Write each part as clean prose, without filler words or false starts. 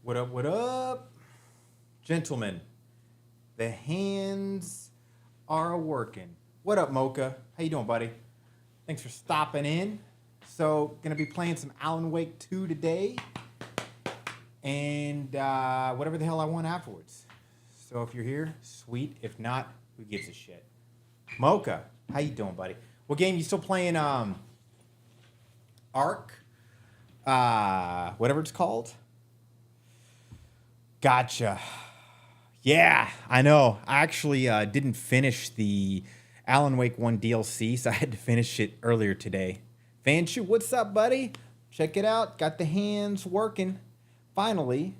What up, what up? Gentlemen, the hands are working. What up, Mocha? How you doing, buddy? Thanks for stopping in. So, gonna be playing some Alan Wake 2 today. And whatever the hell I want afterwards. So if you're here, sweet. If not, who gives a shit? Mocha, how you doing, buddy? What game you still playing? Ark? Whatever it's called? Gotcha. Yeah, I know. I actually didn't finish the Alan Wake 1 DLC, so I had to finish it earlier today. Vanshu, what's up, buddy? Check it out. Got the hands working. Finally.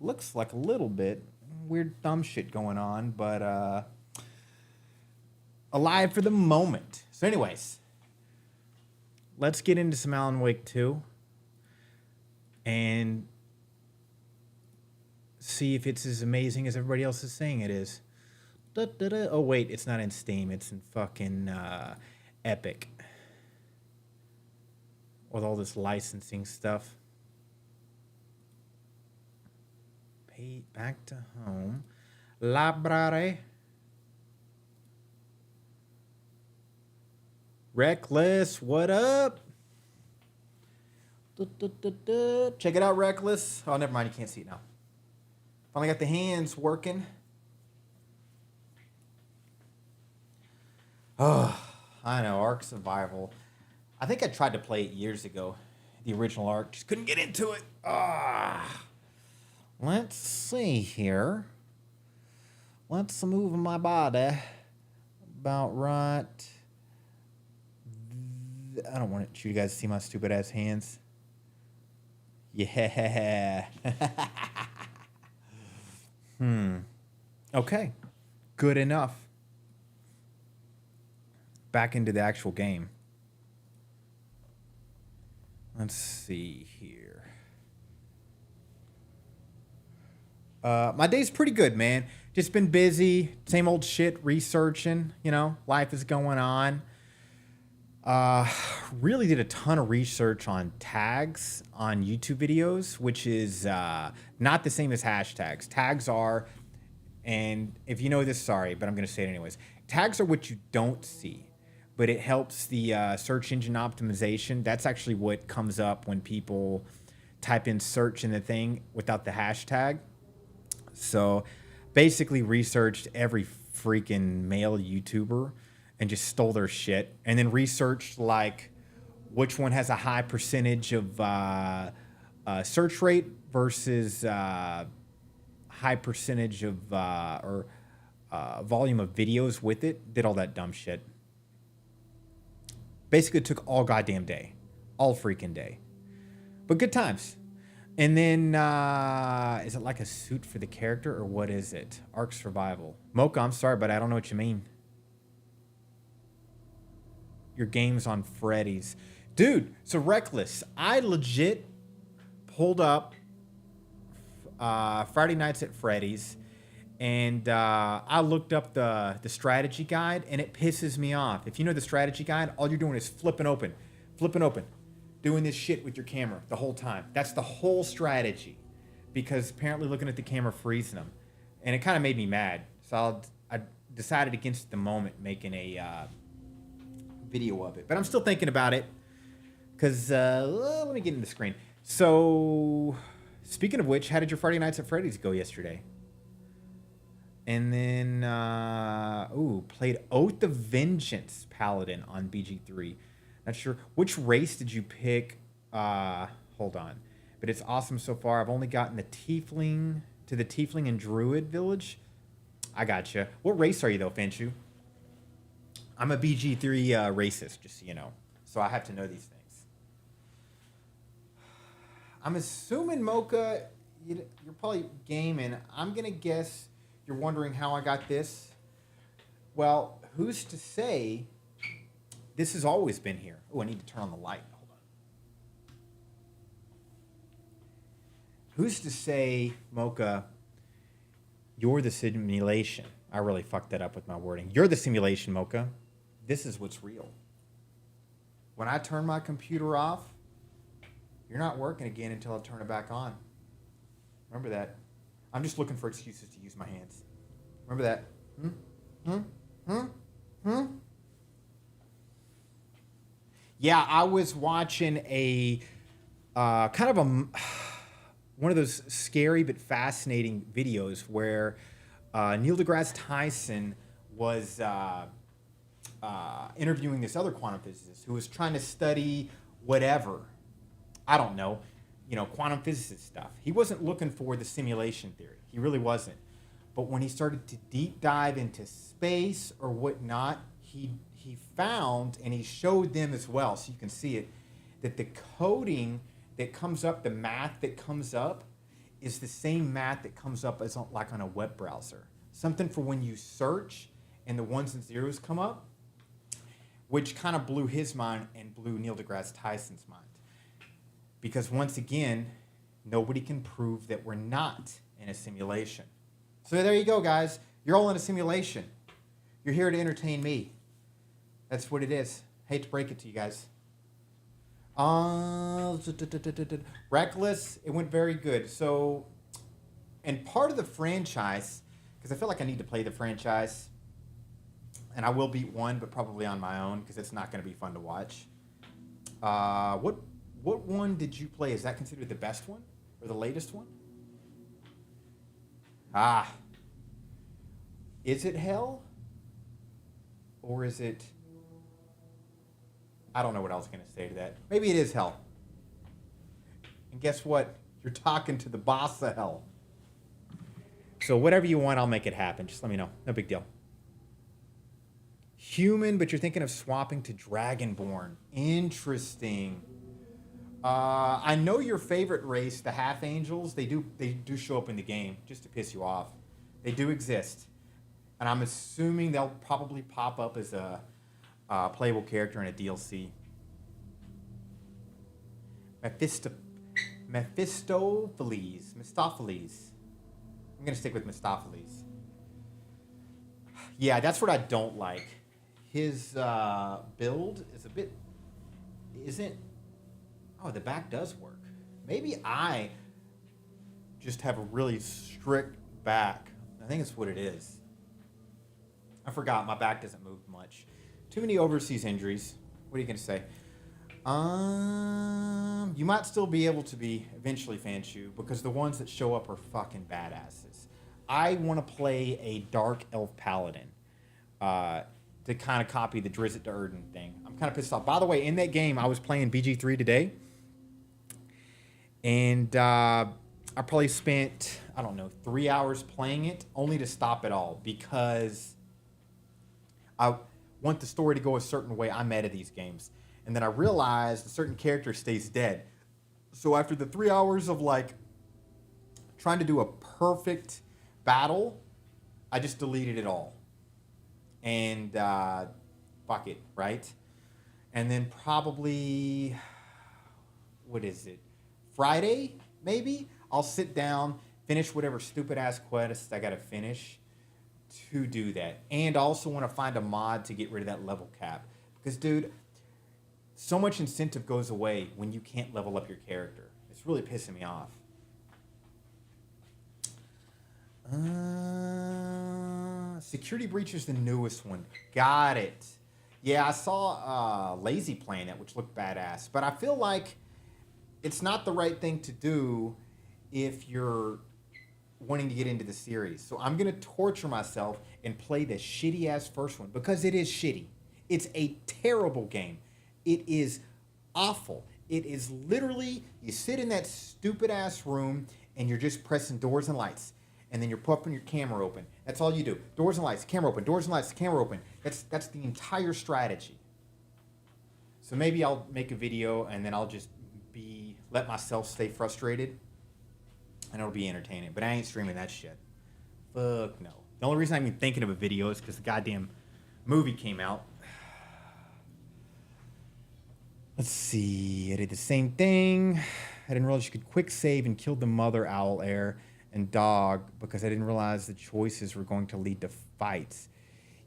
Looks like a little bit weird thumb shit going on, but alive for the moment. So anyways, let's get into some Alan Wake 2 and see if it's as amazing as everybody else is saying it is. Oh, wait, it's not in Steam. It's in fucking Epic. With all this licensing stuff. Pay back to home. Library. Reckless, what up? Check it out, Reckless. Oh, never mind. You can't see it now. Finally got the hands working. Oh, I know. Ark Survival. I think I tried to play it years ago. The original Ark. Just couldn't get into it. Let's see here. Let's move my body about right. I don't want you guys to see my stupid ass hands. Yeah. Okay. Good enough. Back into the actual game. Let's see here. My day's pretty good, man. Just been busy. Same old shit, researching. You know, life is going on. Really did a ton of research on tags on YouTube videos, which is not the same as hashtags. Tags are, and if you know this, sorry, but I'm going to say it anyways. Tags are what you don't see, but it helps the search engine optimization. That's actually what comes up when people type in search in the thing without the hashtag. So basically researched every freaking male YouTuber and just stole their shit, and then researched like which one has a high percentage of search rate versus high percentage of volume of videos with it. Did all that dumb shit. Basically, it took all goddamn day, all freaking day, but good times. And then is it like a suit for the character or what is it? Ark Survival. Mocha, I'm sorry, but I don't know what you mean. Your game's on Freddy's. Dude, so Reckless. I legit pulled up Friday Nights at Freddy's, and I looked up the strategy guide, and it pisses me off. If you know the strategy guide, all you're doing is flipping open, doing this shit with your camera the whole time. That's the whole strategy, because apparently looking at the camera freezing them, and it kind of made me mad. So I decided against the moment making a video of it, but I'm still thinking about it because let me get in the screen. So speaking of which, how did your Friday Nights at Freddy's go yesterday? And then played Oath of Vengeance Paladin on BG3. Not sure which race did you pick. Hold on, but it's awesome so far. I've only gotten the Tiefling and Druid village. I gotcha. What race are you though, Fanshu? I'm a BG3 racist, just so you know. So I have to know these things. I'm assuming, Mocha, you're probably gaming. I'm going to guess you're wondering how I got this. Well, who's to say this has always been here? Oh, I need to turn on the light. Hold on. Who's to say, Mocha, you're the simulation? I really fucked that up with my wording. You're the simulation, Mocha. This is what's real. When I turn my computer off, you're not working again until I turn it back on. Remember that. I'm just looking for excuses to use my hands. Remember that. Hmm? Hmm? Hmm? Hmm? Yeah, I was watching a kind of a one of those scary but fascinating videos where Neil deGrasse Tyson was interviewing this other quantum physicist who was trying to study whatever. I don't know, quantum physicist stuff. He wasn't looking for the simulation theory. He really wasn't. But when he started to deep dive into space or whatnot, he found, and he showed them as well, so you can see it, that the coding that comes up, the math that comes up, is the same math that comes up as like on a web browser. Something for when you search and the ones and zeros come up, which kind of blew his mind and blew Neil deGrasse Tyson's mind. Because once again, nobody can prove that we're not in a simulation. So there you go, guys. You're all in a simulation. You're here to entertain me. That's what it is. Hate to break it to you guys. Reckless, it went very good. So, and part of the franchise, because I feel like I need to play the franchise, and I will beat one, but probably on my own, because it's not going to be fun to watch. What one did you play? Is that considered the best one? Or the latest one? Is it hell? Or is it... I don't know what I was going to say to that. Maybe it is hell. And guess what? You're talking to the boss of hell. So whatever you want, I'll make it happen. Just let me know. No big deal. Human, but you're thinking of swapping to Dragonborn. Interesting. I know your favorite race, the Half Angels. They do show up in the game just to piss you off. They do exist, and I'm assuming they'll probably pop up as a playable character in a DLC. Mephistopheles. I'm gonna stick with Mephistopheles. Yeah, that's what I don't like. His build is a bit isn't. Oh, the back does work. Maybe I just have a really strict back. I think it's what it is. I forgot. My back doesn't move much. Too many overseas injuries. What are you going to say? You might still be able to be eventually Fanshu because the ones that show up are fucking badasses. I want to play a Dark Elf Paladin to kind of copy the Drizzt Do'Urden thing. I'm kind of pissed off. By the way, in that game, I was playing BG3 today. And I probably spent, 3 hours playing it only to stop it all because I want the story to go a certain way. I'm mad at these games. And then I realized a certain character stays dead. So after the 3 hours of trying to do a perfect battle, I just deleted it all. And fuck it, right? And then probably, what is it? Friday, maybe, I'll sit down, finish whatever stupid-ass quest I got to finish to do that. And I also want to find a mod to get rid of that level cap. Because, dude, so much incentive goes away when you can't level up your character. It's really pissing me off. Security Breach is the newest one. Got it. Yeah, I saw Lazy playing it, which looked badass. But I feel like it's not the right thing to do if you're wanting to get into the series. So I'm going to torture myself and play the shitty-ass first one because it is shitty. It's a terrible game. It is awful. It is literally, you sit in that stupid-ass room and you're just pressing doors and lights. And then you're popping your camera open. That's all you do. Doors and lights, camera open, doors and lights, camera open. That's the entire strategy. So maybe I'll make a video and then I'll just let myself stay frustrated and it'll be entertaining. But I ain't streaming that shit. Fuck no. The only reason I'm even thinking of a video is because the goddamn movie came out. Let's see. I did the same thing. I didn't realize you could quick save and kill the mother owl heir and dog because I didn't realize the choices were going to lead to fights.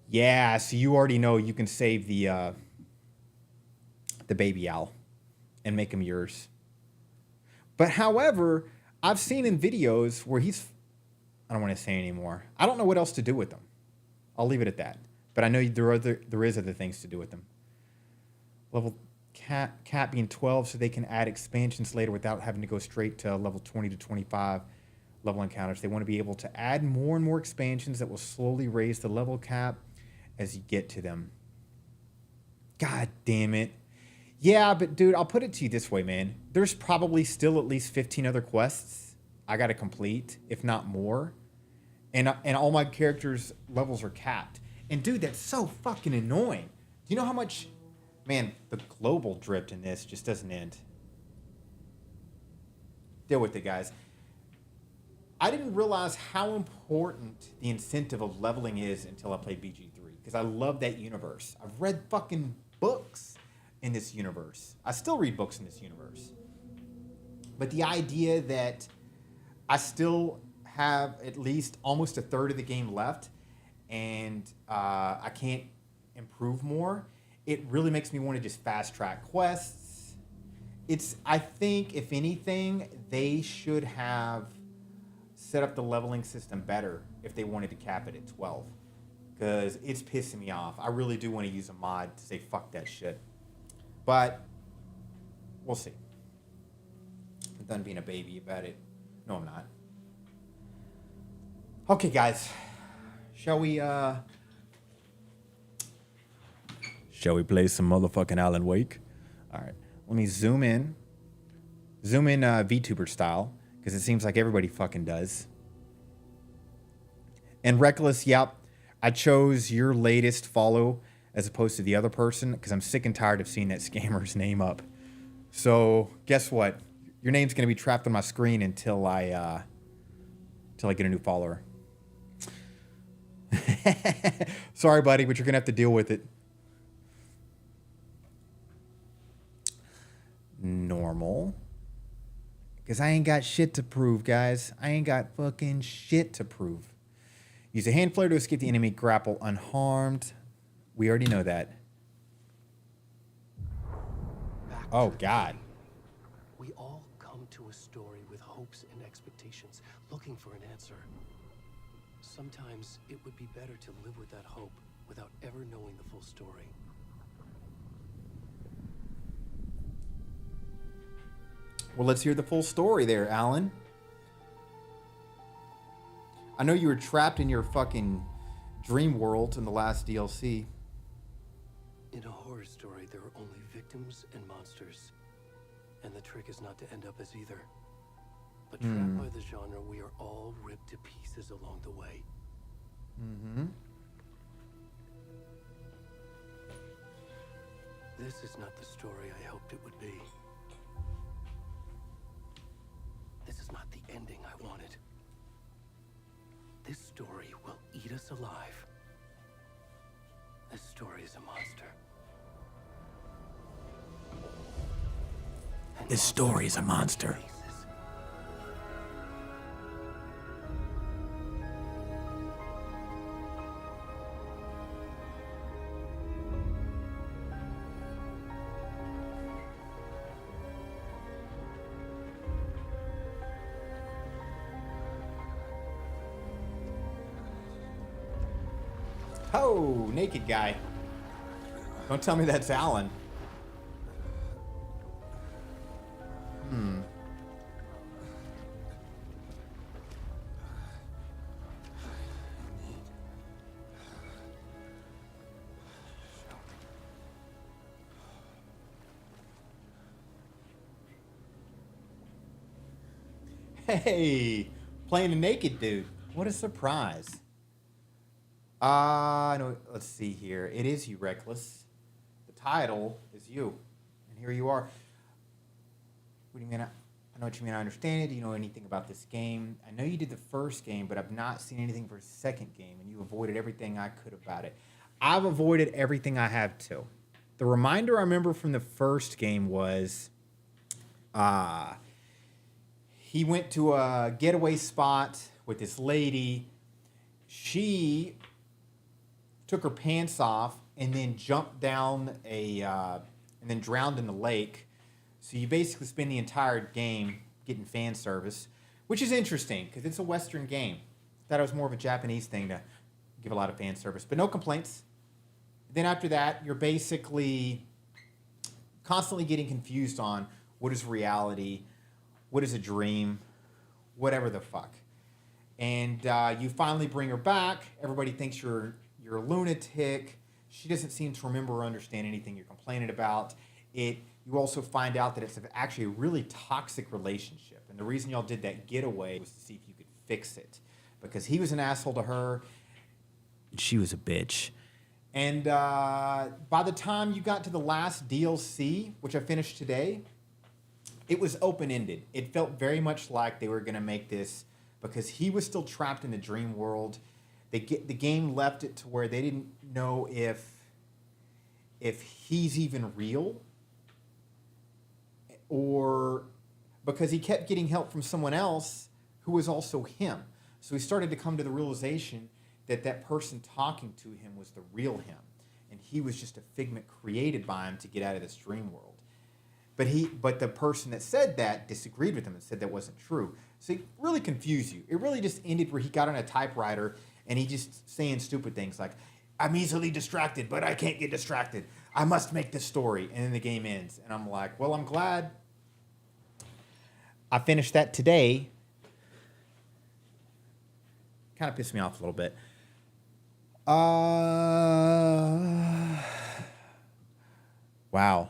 Yeah, so you already know you can save the baby owl and make him yours. But however, I've seen in videos where he's. I don't want to say anymore. I don't know what else to do with them. I'll leave it at that. But I know there is other things to do with them. Level cap being 12, so they can add expansions later without having to go straight to level 20 to 25 level encounters. They want to be able to add more and more expansions that will slowly raise the level cap as you get to them. God damn it. Yeah, but dude, I'll put it to you this way, man. There's probably still at least 15 other quests I got to complete, if not more. And all my characters' levels are capped. And dude, that's so fucking annoying. Do you know how much... Man, the global drift in this just doesn't end. Deal with it, guys. I didn't realize how important the incentive of leveling is until I played BG3. Because I love that universe. I've read fucking books in this universe. I still read books in this universe. But the idea that I still have at least almost a third of the game left and I can't improve more, it really makes me want to just fast track quests. I think, if anything, they should have set up the leveling system better if they wanted to cap it at 12. Because it's pissing me off. I really do want to use a mod to say fuck that shit. But we'll see. I'm done being a baby about it. No, I'm not. Okay, guys. Shall we play some motherfucking Alan Wake? All right. Let me zoom in. Zoom in VTuber style, because it seems like everybody fucking does. And Reckless, yep. I chose your latest follow as opposed to the other person because I'm sick and tired of seeing that scammer's name up. So guess what? Your name's going to be trapped on my screen until I get a new follower. Sorry, buddy, but you're going to have to deal with it. Normal. Because I ain't got shit to prove, guys. I ain't got fucking shit to prove. Use a hand flare to escape the enemy grapple unharmed. We already know that. Oh, God. We all come to a story with hopes and expectations, looking for an answer. Sometimes it would be better to live with that hope without ever knowing the full story. Well, let's hear the full story there, Alan. I know you were trapped in your fucking dream world in the last DLC. In a horror story, there are only victims and monsters. And the trick is not to end up as either. But trapped by the genre, we are all ripped to pieces along the way. Mm-hmm. This is not the story I hoped it would be. This is not the ending I wanted. This story will eat us alive. This story is a monster. And This story is a monster. Oh, naked guy. Don't tell me that's Alan. Hey, playing a naked dude. What a surprise. No, let's see here. It is you, Reckless. The title is you. And here you are. What do you mean? I know what you mean. I understand it. Do you know anything about this game? I know you did the first game, but I've not seen anything for a second game, and you avoided everything I could about it. I've avoided everything I have too. The reminder I remember from the first game was he went to a getaway spot with this lady. She took her pants off and then jumped down and then drowned in the lake. So you basically spend the entire game getting fan service. which is interesting because it's a Western game. Thought it was more of a Japanese thing to give a lot of fan service, but no complaints. Then after that, you're basically constantly getting confused on what is reality, what is a dream, whatever the fuck. And you finally bring her back. Everybody thinks you're a lunatic. She doesn't seem to remember or understand anything you're complaining about. You also find out that it's actually a really toxic relationship. And the reason y'all did that getaway was to see if you could fix it. Because he was an asshole to her, and she was a bitch. And by the time you got to the last DLC, which I finished today, it was open-ended. It felt very much like they were going to make this, because he was still trapped in the dream world. The game left it to where they didn't know if he's even real, or because he kept getting help from someone else who was also him. So he started to come to the realization that that person talking to him was the real him, and he was just a figment created by him to get out of this dream world. But the person that said that disagreed with him and said that wasn't true. So it really confused you. It really just ended where he got on a typewriter and he just saying stupid things like, "I'm easily distracted, but I can't get distracted. I must make this story." And then the game ends. And I'm like, well, I'm glad I finished that today. Kind of pissed me off a little bit. Wow.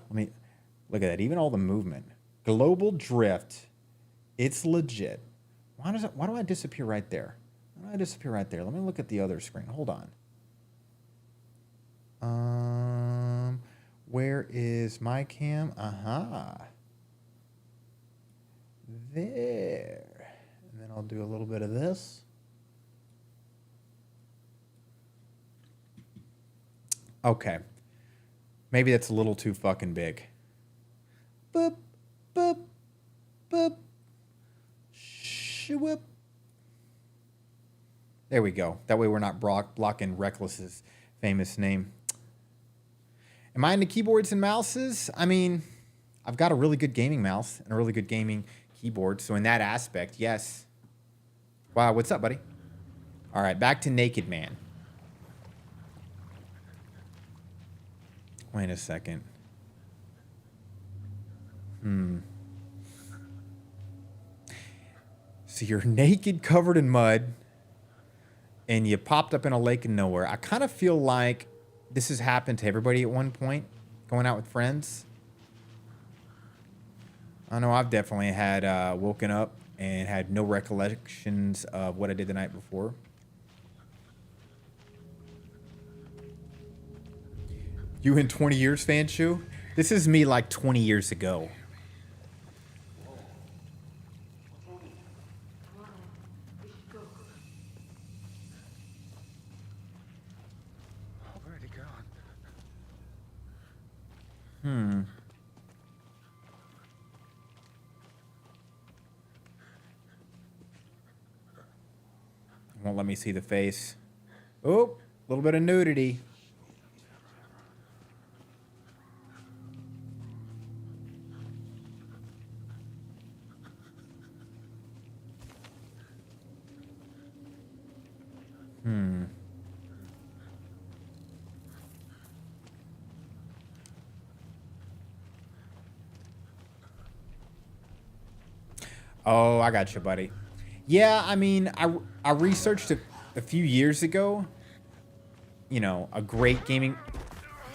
Let me look at that. Even all the movement. Global drift. It's legit. Why do I disappear right there? Why do I disappear right there? Let me look at the other screen. Hold on. Where is my cam? There. And then I'll do a little bit of this. Okay. Maybe that's a little too fucking big. Boop, boop, boop. Shoo-whoop. There we go. That way we're not blocking Reckless's famous name. Am I into keyboards and mouses? I mean, I've got a really good gaming mouse and a really good gaming keyboard. So in that aspect, yes. Wow, what's up, buddy? All right, back to Naked Man. Wait a second. So you're naked, covered in mud, and you popped up in a lake of nowhere. I kind of feel like this has happened to everybody at one point, going out with friends. I know I've definitely had woken up and had no recollections of what I did the night before. You in 20 years, Fanshu? This is me like 20 years ago. Where'd he go? Won't let me see the face. Oh, a little bit of nudity. Oh, I got you, buddy. Yeah, I mean, I researched a few years ago, you know, a great gaming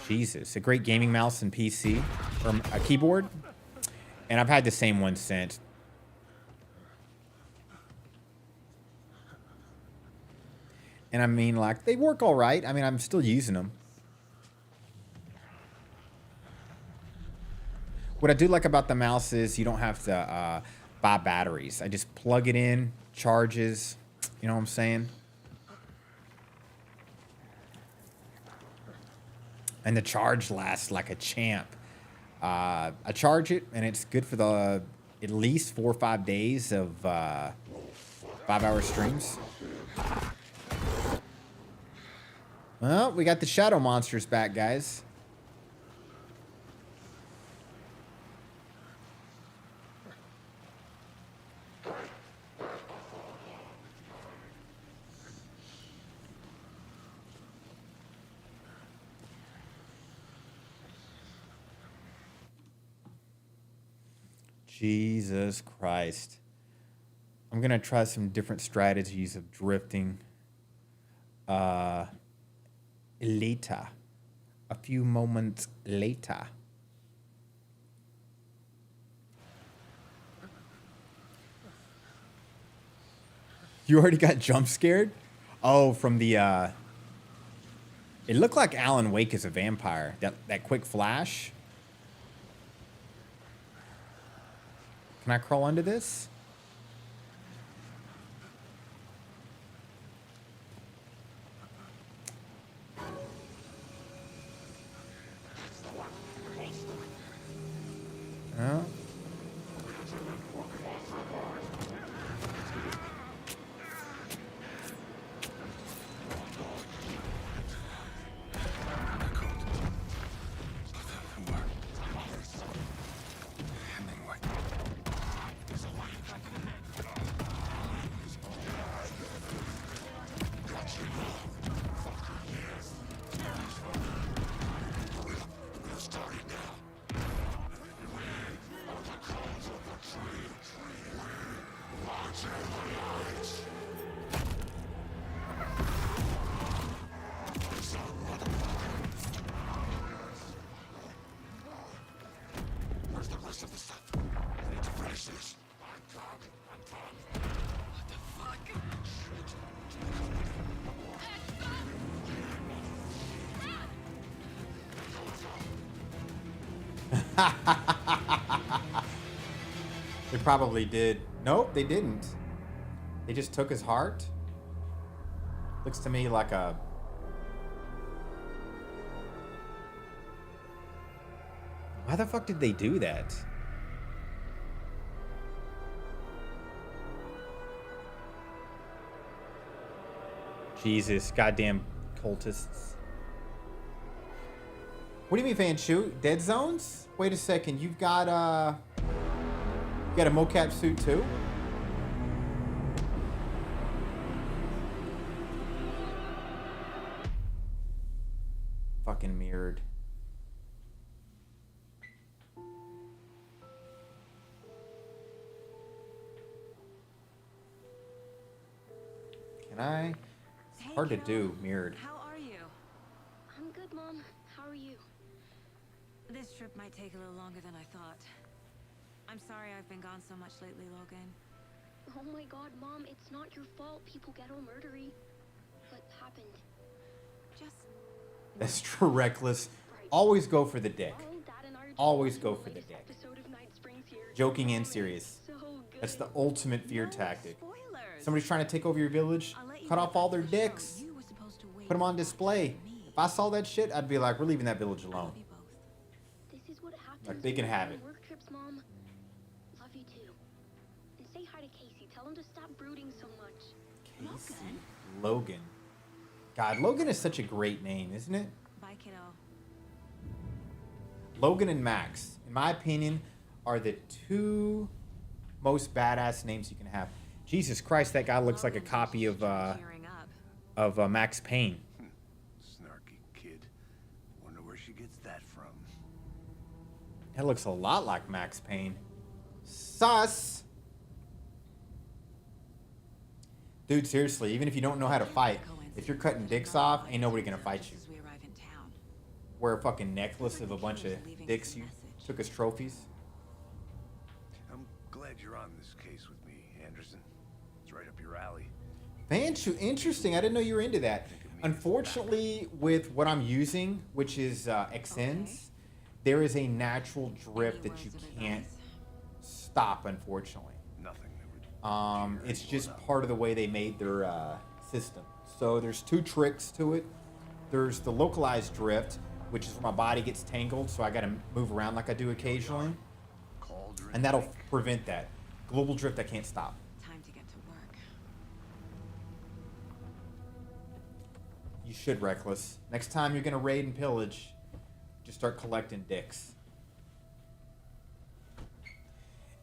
mouse and PC, or a keyboard, and I've had the same one since. And I mean, like, they work all right. I mean, I'm still using them. What I do like about the mouse is you don't have to buy batteries. I just plug it in, charges. You know what I'm saying? And the charge lasts like a champ. I charge it, and it's good for at least 4 or 5 days of 5-hour streams. Well, we got the shadow monsters back, guys. Jesus Christ. I'm going to try some different strategies of drifting. Later. A few moments later. You already got jump scared? Oh, from the, it looked like Alan Wake is a vampire. That quick flash. Can I crawl under this? No. They probably did. Nope, they didn't. They just took his heart. Looks to me like a... Why the fuck did they do that? Jesus, goddamn cultists. What do you mean, fan shoot? Dead zones? Wait a second, you've got a mocap suit too? Fucking mirrored. Can I? It's hard to do, mirrored. How are you? I'm good, Mom. How are you? This trip might take a little longer than I thought. I'm sorry I've been gone so much lately, Logan. Oh my god, Mom, it's not your fault people get all murdery. What happened? Just... That's true, reckless. Always go for the dick. Well, Dad and I are Always watching go the for the latest dick. episode of Night Springs here. Joking and Oh, serious. it's so good. That's the ultimate fear tactic. Spoilers. Somebody's trying to take over your village, I'll let you cut know off all about their the show. dicks, You were supposed to wait put them on for display. me. If I saw that shit, I'd be like, we're leaving that village I alone. love you both. This is what happens. Like, they can when we're have on it. Work trips, Mom. Love you too. And say hi to Casey. Tell him to stop brooding so much. Casey. Logan. God, Logan is such a great name, isn't it? Bye, kiddo. Logan and Max, in my opinion, are the two most badass names you can have. Jesus Christ, that guy looks like a Logan's copy just of cheering up. Max Payne. Snarky kid. Wonder where she gets that from. That looks a lot like Max Payne. Sus. Dude, seriously, even if you don't know how to fight, if you're cutting dicks off, ain't nobody gonna fight you. As we arrive in town. Wear a fucking necklace of a bunch of dicks you took as trophies. I'm glad you're on this case with me, Anderson. It's right up your alley. Fanchu, interesting. I didn't know you were into that. Unfortunately, with what I'm using, which is Xens, there is a natural drift Any that you words of can't advice? stop, unfortunately. Nothing that would. It's just part of the way they made their system. So there's two tricks to it. There's the localized drift, which is where my body gets tangled, so I got to move around like I do occasionally, Cauldron and that'll Lake. prevent that. Global drift, I can't stop. Time to get to work. You should, Reckless. Next time you're gonna raid and pillage, just start collecting dicks.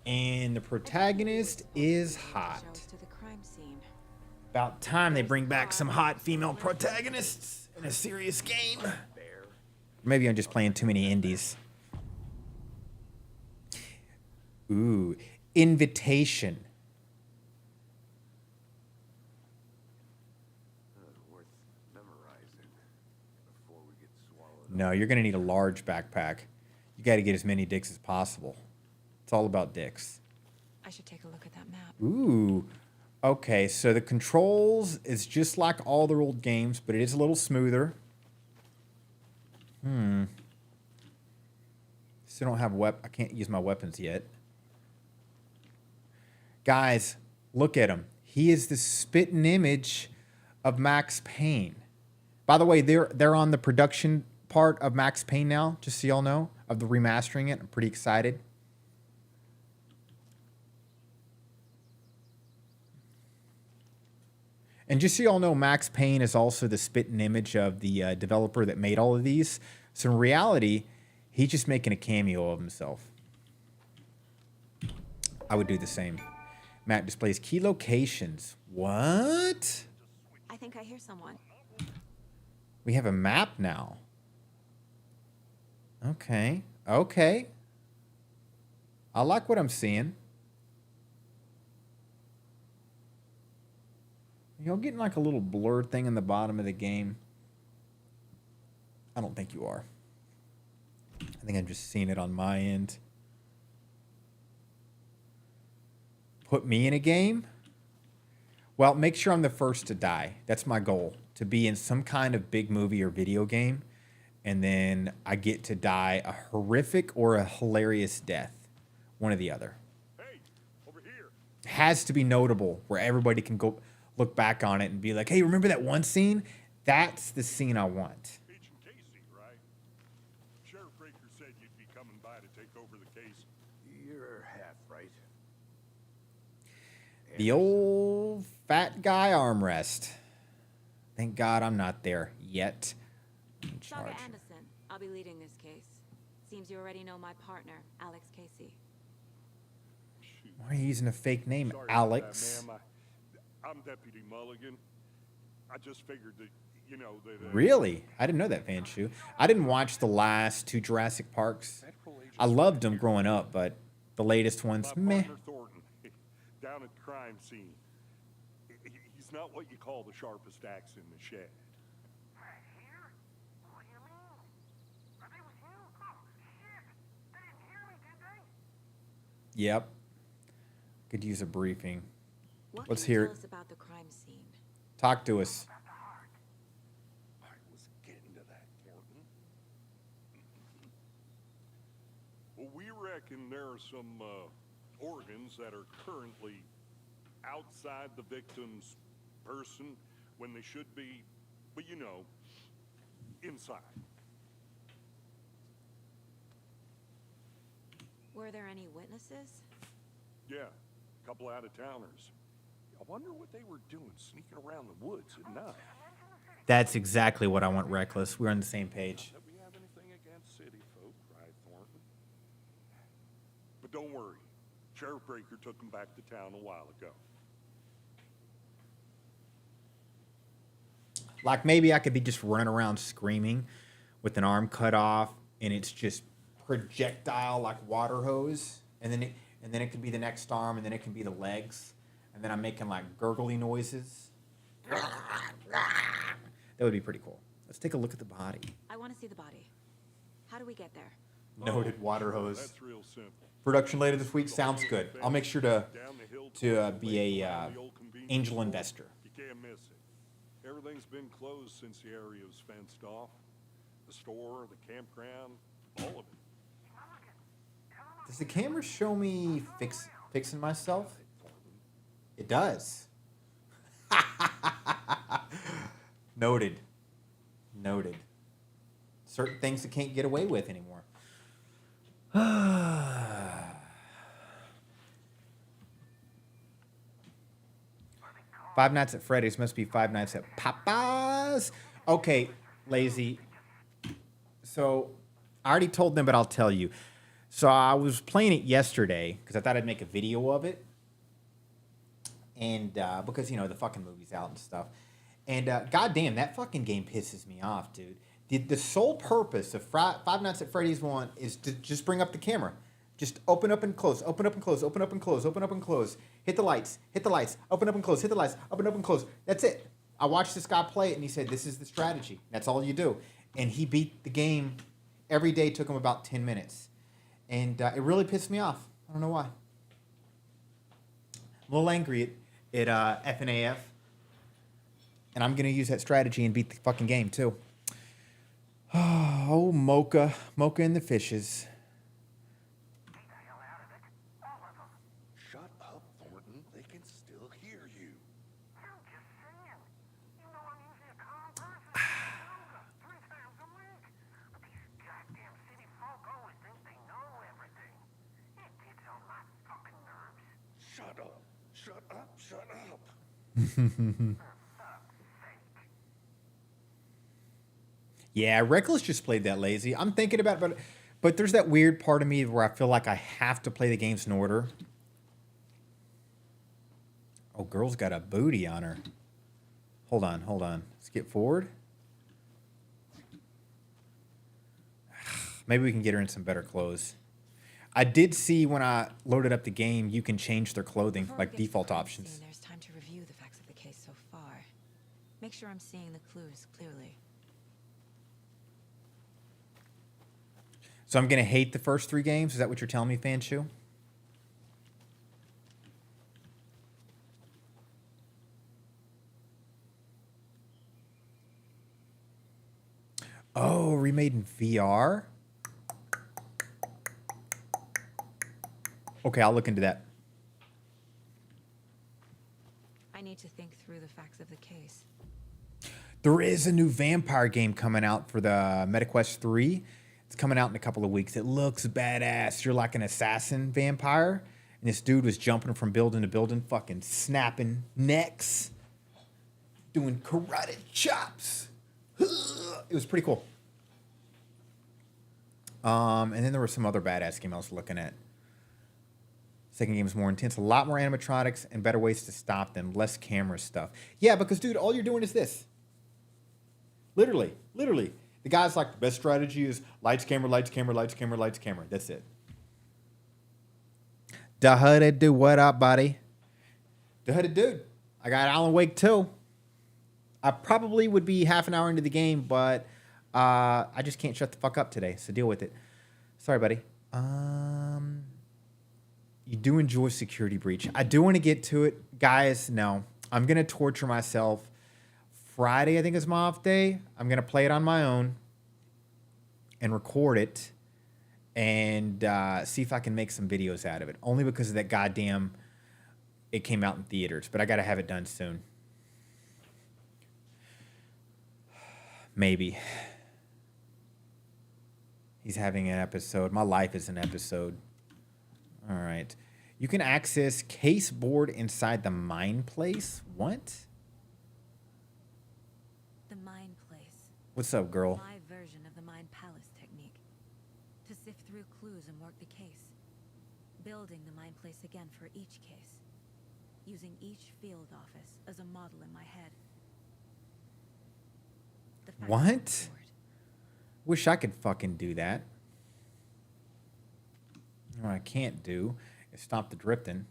And the protagonist is hot. Shows to the crime scene. About time they bring back some hot female protagonists in a serious game. Maybe I'm just playing too many indies. Ooh, invitation. Worth memorizing before we get swallowed. No, you're gonna need a large backpack. You got to get as many dicks as possible. It's all about dicks. I should take a look at that map. Ooh. Okay, so the controls is just like all their old games, but it is a little smoother. Still don't have I can't use my weapons yet. Guys, look at him. He is the spitting image of Max Payne. By the way, they're on the production part of Max Payne now, just so y'all know, of the remastering it. I'm pretty excited. And just so y'all know, Max Payne is also the spitting image of the developer that made all of these. So in reality, he's just making a cameo of himself. I would do the same. Map displays key locations. What? I think I hear someone. We have a map now. Okay. Okay. I like what I'm seeing. Y'all getting like a little blurred thing in the bottom of the game? I don't think you are. I think I'm just seeing it on my end. Put me in a game? Well, make sure I'm the first to die. That's my goal. To be in some kind of big movie or video game. And then I get to die a horrific or a hilarious death. One or the other. Hey, over here. Has to be notable where everybody can go look back on it and be like, hey, remember that one scene? That's the scene I want. Agent Casey, right? Sheriff Breaker said you'd be coming by to take over the case. You're half right. The old fat guy armrest. Thank God I'm not there yet. In charge. Saga Anderson. I'll be leading this case. Seems you already know my partner, Alex Casey. Why are you using a fake name, Sorry Alex? about that, ma'am. I'm Deputy Mulligan. I just figured that, you know, that... Really? I didn't know that, Van Shu. I didn't watch the last two Jurassic Parks. I loved them growing up, but the latest ones, My meh. partner Thornton, down at the crime scene. He's not what you call the sharpest axe in the shed. Right here? What do you mean? Are they with you? Oh, shit! They didn't hear me, did they? Yep. Could use a briefing. What Let's can you hear tell it. us about the crime scene? Talk to us. I was getting to that, Thornton. Well, we reckon there are some organs that are currently outside the victim's person when they should be, but you know, inside. Were there any witnesses? Yeah, a couple out-of-towners. I wonder what they were doing sneaking around the woods at night. That's exactly what I want, Reckless. We're on the same page. That we have anything against city folk, right, Thornton? But don't worry. Sheriff Breaker took them back to town a while ago. Like maybe I could be just running around screaming with an arm cut off and it's just projectile like water hose. And then it could be the next arm and then it can be the legs. And then I'm making like gurgly noises. That would be pretty cool. Let's take a look at the body. I want to see the body. How do we get there? Noted water hose. That's real simple. Production later this week sounds good. I'll make sure to Down the hill be a behind the old convenience angel store. investor. You can't miss it. Everything's been closed since the area was fenced off. The store, the campground, all of it. Does the camera show me fixing myself? It does. Noted. Noted. Certain things that can't get away with anymore. Five Nights at Freddy's must be Five Nights at Papa's. Okay, lazy. So I already told them, but I'll tell you. So I was playing it yesterday because I thought I'd make a video of it. And because, you know, the fucking movie's out and stuff. And goddamn, that fucking game pisses me off, dude. The sole purpose of Five Nights at Freddy's 1 is to just bring up the camera. Just open up and close, open up and close, open up and close, open up and close. Hit the lights, open up and close, hit the lights, open up and close. That's it. I watched this guy play it, and he said, this is the strategy. That's all you do. And he beat the game every day. Took him about 10 minutes. And it really pissed me off. I don't know why. I'm a little angry at FNAF. And I'm going to use that strategy and beat the fucking game, too. Oh, Mocha. Mocha and the fishes. Get the hell out of it. All of them. Shut up, Thornton. They can still hear you. I'm just saying. You know I'm usually a calm person. Yoga, 3 times a week. But these goddamn city folk always think they know everything. It gets on my fucking nerves. Shut up. Shut up. Shut up. Yeah, Reckless just played that lazy. I'm thinking about it, but there's that weird part of me where I feel like I have to play the games in order. Oh, girl's got a booty on her. Hold on, hold on. Skip forward. Maybe we can get her in some better clothes. I did see when I loaded up the game, you can change their clothing, Before we like get to the default crime options. scene, there's time to review the facts of the case so far. Make sure I'm seeing the clues clearly. So I'm going to hate the first 3 games? Is that what you're telling me, Fanshu? Oh, remade in VR? Okay, I'll look into that. I need to think through the facts of the case. There is a new vampire game coming out for the MetaQuest 3. It's coming out in a couple of weeks. It looks badass. You're like an assassin vampire. And this dude was jumping from building to building, fucking snapping necks, doing karate chops. It was pretty cool. And then there was some other badass game I was looking at. Second game is more intense, a lot more animatronics and better ways to stop them, less camera stuff. Yeah, because, dude, all you're doing is this. Literally. The guy's like, the best strategy is lights, camera, lights, camera, lights, camera, lights, camera. That's it. Da huddy do what up, buddy? Da huddy dude. I got Alan Wake 2. I probably would be half an hour into the game, but I just can't shut the fuck up today, so deal with it. Sorry, buddy. You do enjoy Security Breach. I do want to get to it. Guys, no. I'm going to torture myself. Friday, I think, is my off day. I'm going to play it on my own and record it and see if I can make some videos out of it. Only because of that goddamn, it came out in theaters. But I got to have it done soon. Maybe. He's having an episode. My life is an episode. All right. You can access case board inside the Mind Place. What? The Mind Place. What's up, girl? My version of the Mind Palace technique. To sift through clues and work the case. Building the Mind Place again for each case. Using each field office as a model in my head. The facts What? on the board. Wish I could fucking do that. What I can't do is stop the drifting.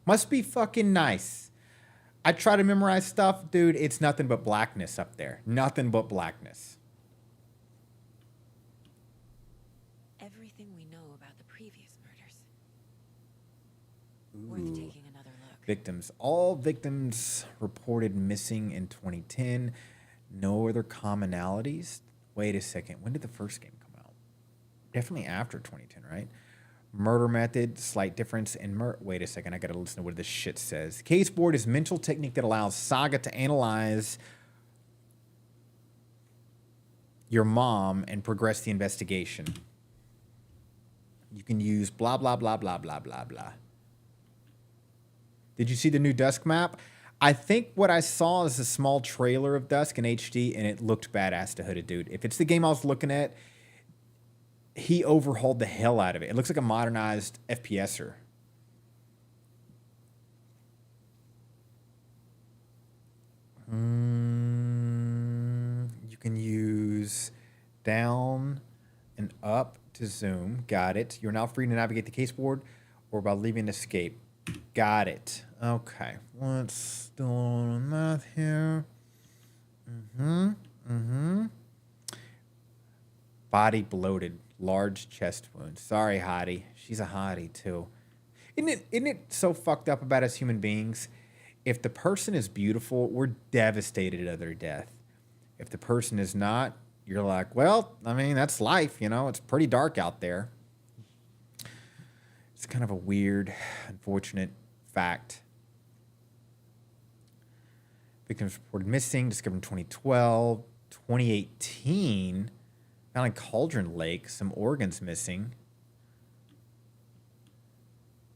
Must be fucking nice. I try to memorize stuff, dude. It's nothing but blackness up there. Nothing but blackness. Everything we know about the previous murders. Worth taking another look. Victims. All victims reported missing in 2010. No other commonalities. Wait a second. When did the first game come out? Definitely after 2010, right? Murder method, slight difference in wait a second. I got to listen to what this shit says. Case board is mental technique that allows Saga to analyze your mom and progress the investigation. You can use blah, blah, blah, blah, blah, blah, blah. Did you see the new Dusk map? I think what I saw is a small trailer of Dusk in HD, and it looked badass to Hooded Dude. If it's the game I was looking at, he overhauled the hell out of it. It looks like a modernized FPSer. You can use down and up to zoom. Got it. You're now free to navigate the case board or by leaving escape. Got it. Okay. Let's do a little math here. Body bloated. Large chest wound. Sorry, hottie. She's a hottie, too. Isn't it so fucked up about us human beings? If the person is beautiful, we're devastated at their death. If the person is not, you're like, well, I mean, that's life, you know? It's pretty dark out there. It's kind of a weird, unfortunate fact. Victims reported missing, discovered in 2012. 2018, found in Cauldron Lake, some organs missing.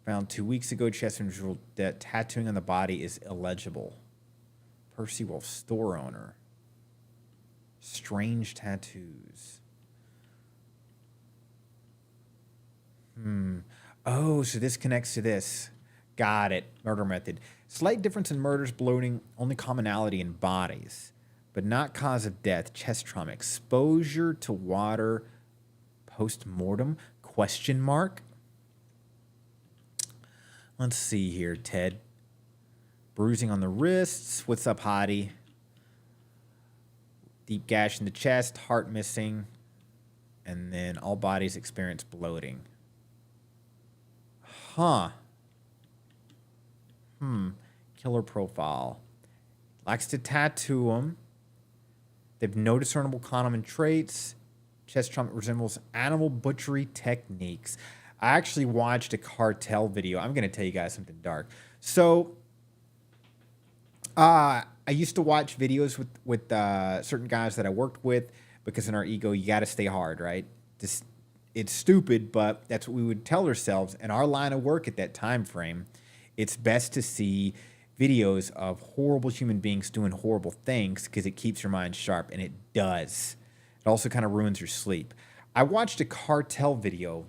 Found 2 weeks ago, chest visual tattooing on the body is illegible. Percy Wolf, store owner. Strange tattoos. Oh, so this connects to this. Got it. Murder method. Slight difference in murders, bloating, only commonality in bodies, but not cause of death. Chest trauma. Exposure to water post-mortem? Question mark. Let's see here, Ted. Bruising on the wrists. What's up, hottie? Deep gash in the chest, heart missing, and then all bodies experience bloating. Huh. Killer profile. Likes to tattoo them. They've no discernible common traits. Chest trauma resembles animal butchery techniques. I actually watched a cartel video. I'm going to tell you guys something dark. So, I used to watch videos with certain guys that I worked with because in our ego, you got to stay hard, right? It's stupid, but that's what we would tell ourselves. In our line of work at that time frame, it's best to see videos of horrible human beings doing horrible things because it keeps your mind sharp, and it does. It also kind of ruins your sleep. I watched a cartel video.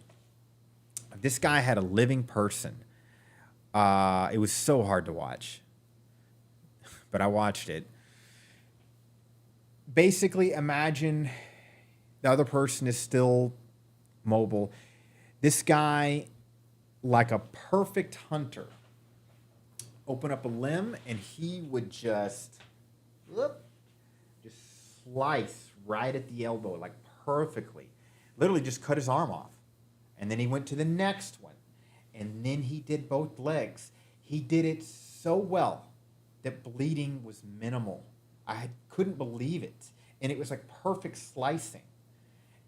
This guy had a living person. It was so hard to watch, but I watched it. Basically, imagine the other person is still mobile. This guy, like a perfect hunter, open up a limb and he would just slice right at the elbow, like perfectly. Literally just cut his arm off. And then he went to the next one. And then he did both legs. He did it so well that bleeding was minimal. I couldn't believe it. And it was like perfect slicing.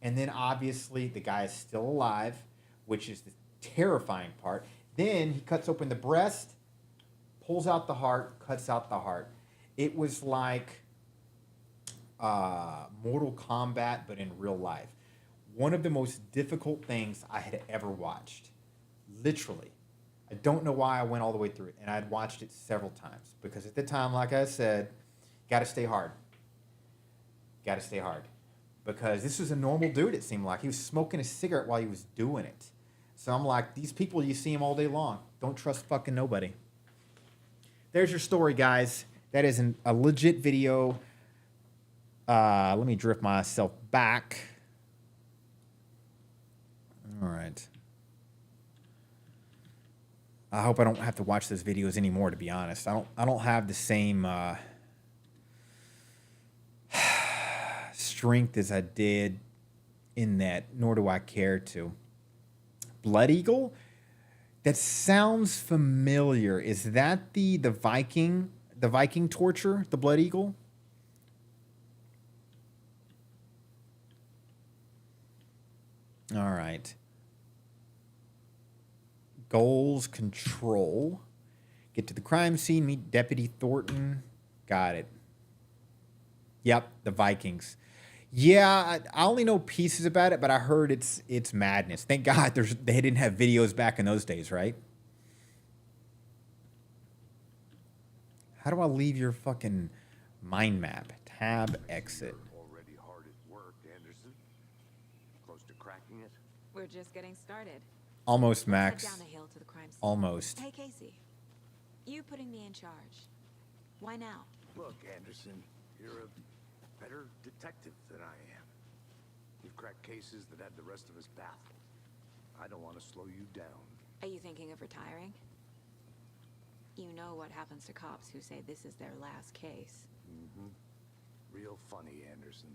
And then obviously the guy is still alive, which is the terrifying part. Then he cuts open the breast, pulls out the heart, cuts out the heart. It was like Mortal Kombat, but in real life. One of the most difficult things I had ever watched. Literally. I don't know why I went all the way through it. And I'd watched it several times. Because at the time, like I said, got to stay hard. Got to stay hard. Because this was a normal dude, it seemed like. He was smoking a cigarette while he was doing it. So I'm like, these people, you see them all day long. Don't trust fucking nobody. There's your story, guys. That is a legit video. Let me drift myself back. All right. I hope I don't have to watch those videos anymore, to be honest. I don't have the same strength as I did in that, nor do I care to. Blood Eagle? That sounds familiar. Is that the Viking torture, the Blood Eagle? All right. Goals, control. Get to the crime scene, meet Deputy Thornton. Got it. Yep, the Vikings. Yeah, I only know pieces about it, but I heard it's madness. Thank God they didn't have videos back in those days, right? How do I leave your fucking mind map? Tab, exit. Already hard at work, Anderson. Close to cracking it. We're just getting started. Almost, Let's Max. head down the hill to the crime scene. Almost. Hey, Casey. You putting me in charge. Why now? Look, Anderson, you're a better detective than I am. You've cracked cases that had the rest of us baffled. I don't want to slow you down. Are you thinking of retiring? You know what happens to cops who say this is their last case. Real funny, Anderson.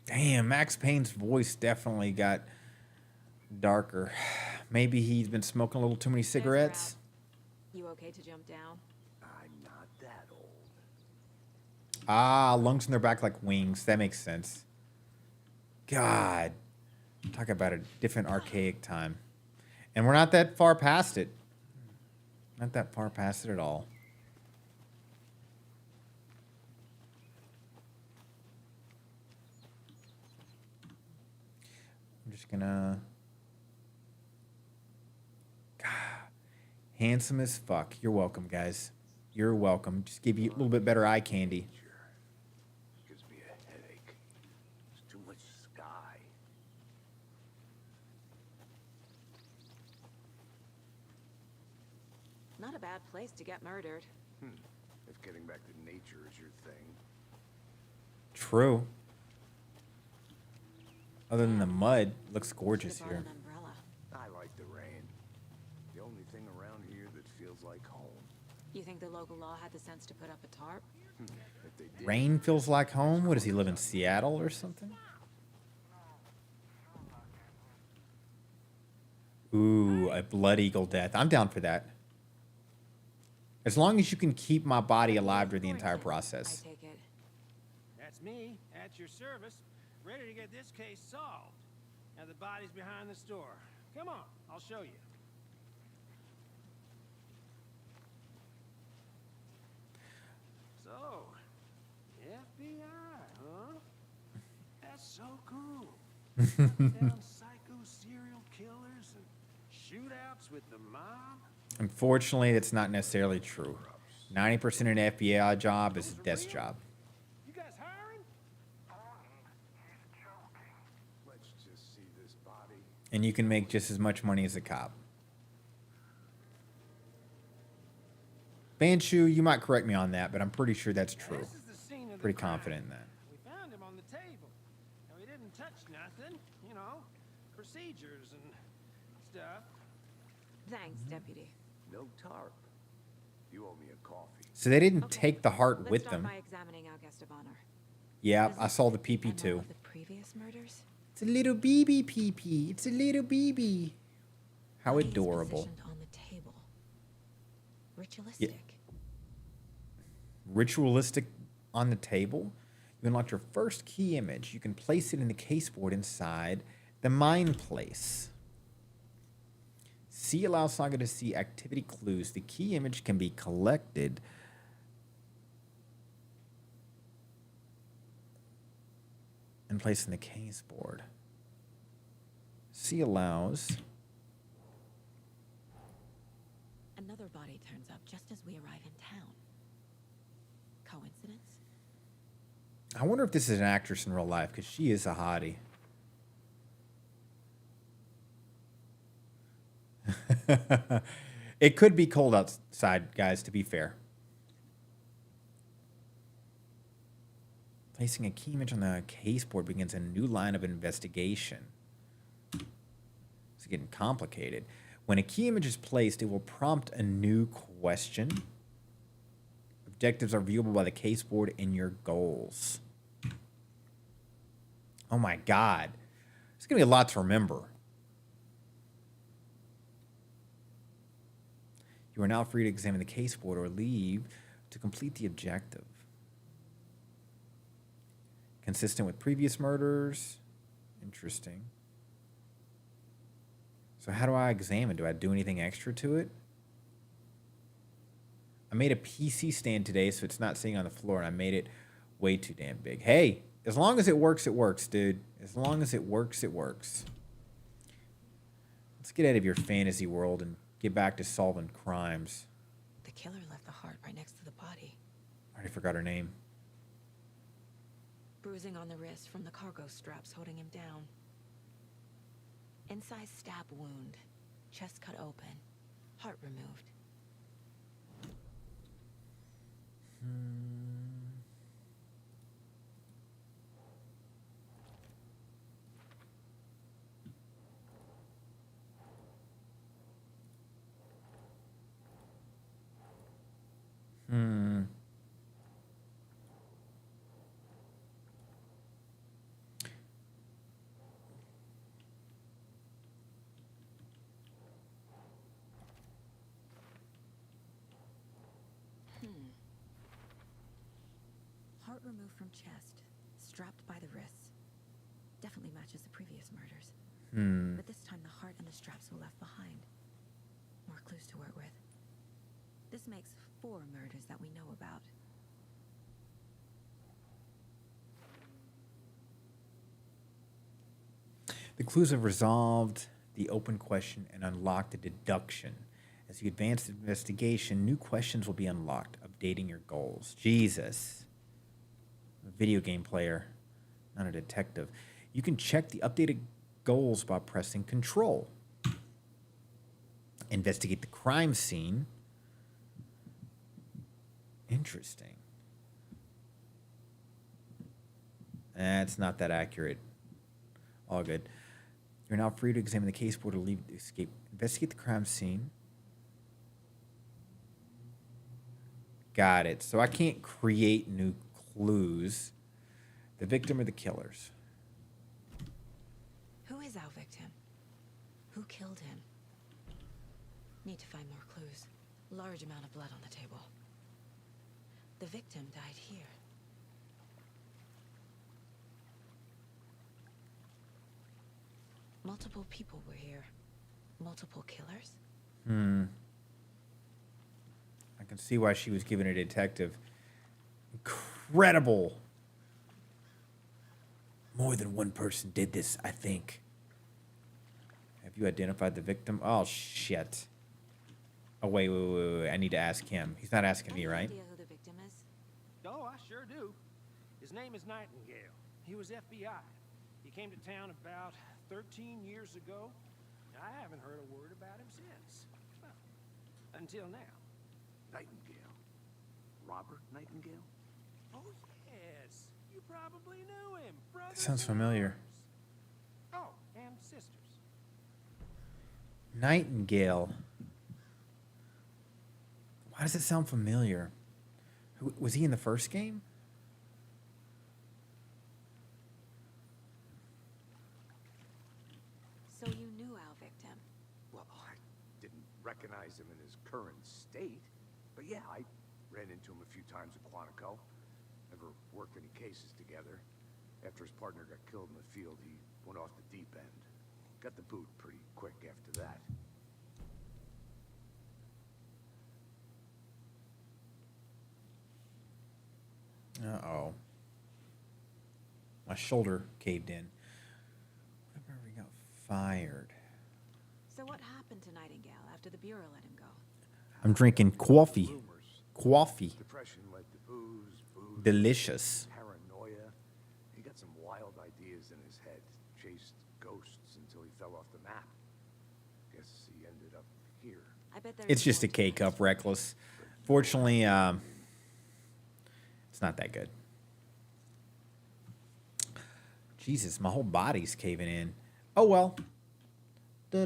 Damn, Max Payne's voice definitely got darker. Maybe he's been smoking a little too many cigarettes. You okay to jump down? I'm not that old. Ah, lungs in their back like wings. That makes sense. God. Talk about a different archaic time. And we're not that far past it. Not that far past it at all. I'm just gonna... God. Handsome as fuck. You're welcome, guys. You're welcome. Just give you a little bit better eye candy. Gives me a headache. There's too much sky. Not a bad place to get murdered. If getting back to nature is your thing. True. Other than the mud, looks gorgeous Should've here. brought an umbrella. I like the rain. The only thing around here that feels like home. You think the local law had the sense to put up a tarp? If they did, Rain feels like home? What does he live in Seattle or something? Ooh, a blood eagle death. I'm down for that. As long as you can keep my body alive through the entire I process. take it. That's me, at your service, ready to get this case solved. Now the body's behind the store. Come on, I'll show you. So, FBI, huh? That's so cool. Down psycho serial killers and shootouts with the mob. Unfortunately, that's not necessarily true. 90% of an FBI job is a desk job. You guys hiring? let's just see this body. And you can make just as much money as a cop. Banshu, you might correct me on that, but I'm pretty sure that's true. This is the scene of the Pretty crime. confident in that. We found him on the table. Now, he didn't touch nothing, you know, procedures and stuff. Thanks, Deputy. No tarp. You owe me a coffee. So they didn't Okay, take the heart Let's with start them. by examining our guest of honor. Yeah, Is I this saw the MO PP too. of the previous murders? It's a little BB PP. It's a little BB. How Body is adorable. positioned on the table. Ritualistic. Ritualistic on the table. You unlock your first key image. You can place it in the caseboard inside the mine place. C allows Saga to see activity clues. The key image can be collected and placed in the caseboard. C allows... Another body turns up just as we arrive in town. Coincidence? I wonder if this is an actress in real life, because she is a hottie. It could be cold outside, guys, to be fair. Placing a key image on the caseboard begins a new line of investigation. It's getting complicated. When a key image is placed, it will prompt a new question. Objectives are viewable by the caseboard in your goals. Oh my God. There's going to be a lot to remember. You are now free to examine the caseboard or leave to complete the objective. Consistent with previous murders. Interesting. So how do I examine? Do I do anything extra to it? I made a PC stand today, so it's not sitting on the floor, and I made it way too damn big. Hey, as long as it works, dude. As long as it works, it works. Let's get out of your fantasy world and get back to solving crimes. The killer left the heart right next to the body. I already forgot her name. Bruising on the wrist from the cargo straps holding him down. Inside stab wound. Chest cut open. Heart removed. removed from chest, strapped by the wrists. Definitely matches the previous murders. But this time the heart and the straps were left behind. More clues to work with. This makes 4 murders that we know about. The clues have resolved the open question and unlocked the deduction. As you advance the investigation, new questions will be unlocked, updating your goals. Jesus. A video game player, not a detective. You can check the updated goals by pressing Control. Investigate the crime scene. Interesting. That's not that accurate. All good. You're now free to examine the case board or leave to escape. Investigate the crime scene. Got it. So I can't create new clues. The victim or the killers? Who is our victim? Who killed him? Need to find more clues. Large amount of blood on the table. The victim died here. Multiple people were here. Multiple killers? I can see why she was given a detective. Incredible. More than one person did this, I think. Have you identified the victim? Oh, shit. Oh, wait. I need to ask him. He's not asking me, Any right? idea who the victim is? Oh, I sure do. His name is Nightingale. He was FBI. He came to town about 13 years ago. I haven't heard a word about him since. Well, until now. Nightingale. Robert Nightingale? Oh, yes. You probably knew him. Brothers Sounds in familiar. arms. Oh, and sisters. Nightingale. Why does it sound familiar? Was he in the first game? So you knew our victim. Well, I didn't recognize him in his current state. But yeah, I ran into him a few times at Quantico. Never worked any cases together. After his partner got killed in the field, he went off the deep end. Got the boot pretty quick after that. Uh-oh. My shoulder caved in. What if I ever got fired? So what happened to Nightingale after the Bureau let him go? I'm drinking coffee. Rumors. Coffee. Depression led to booze. Delicious. Paranoia. He got some wild ideas in his head. Chased ghosts until he fell off the map. Guess he ended up here. I bet It's just a K-cup, Reckless. Fortunately, it's not that good. Jesus, my whole body's caving in. Oh, well. See,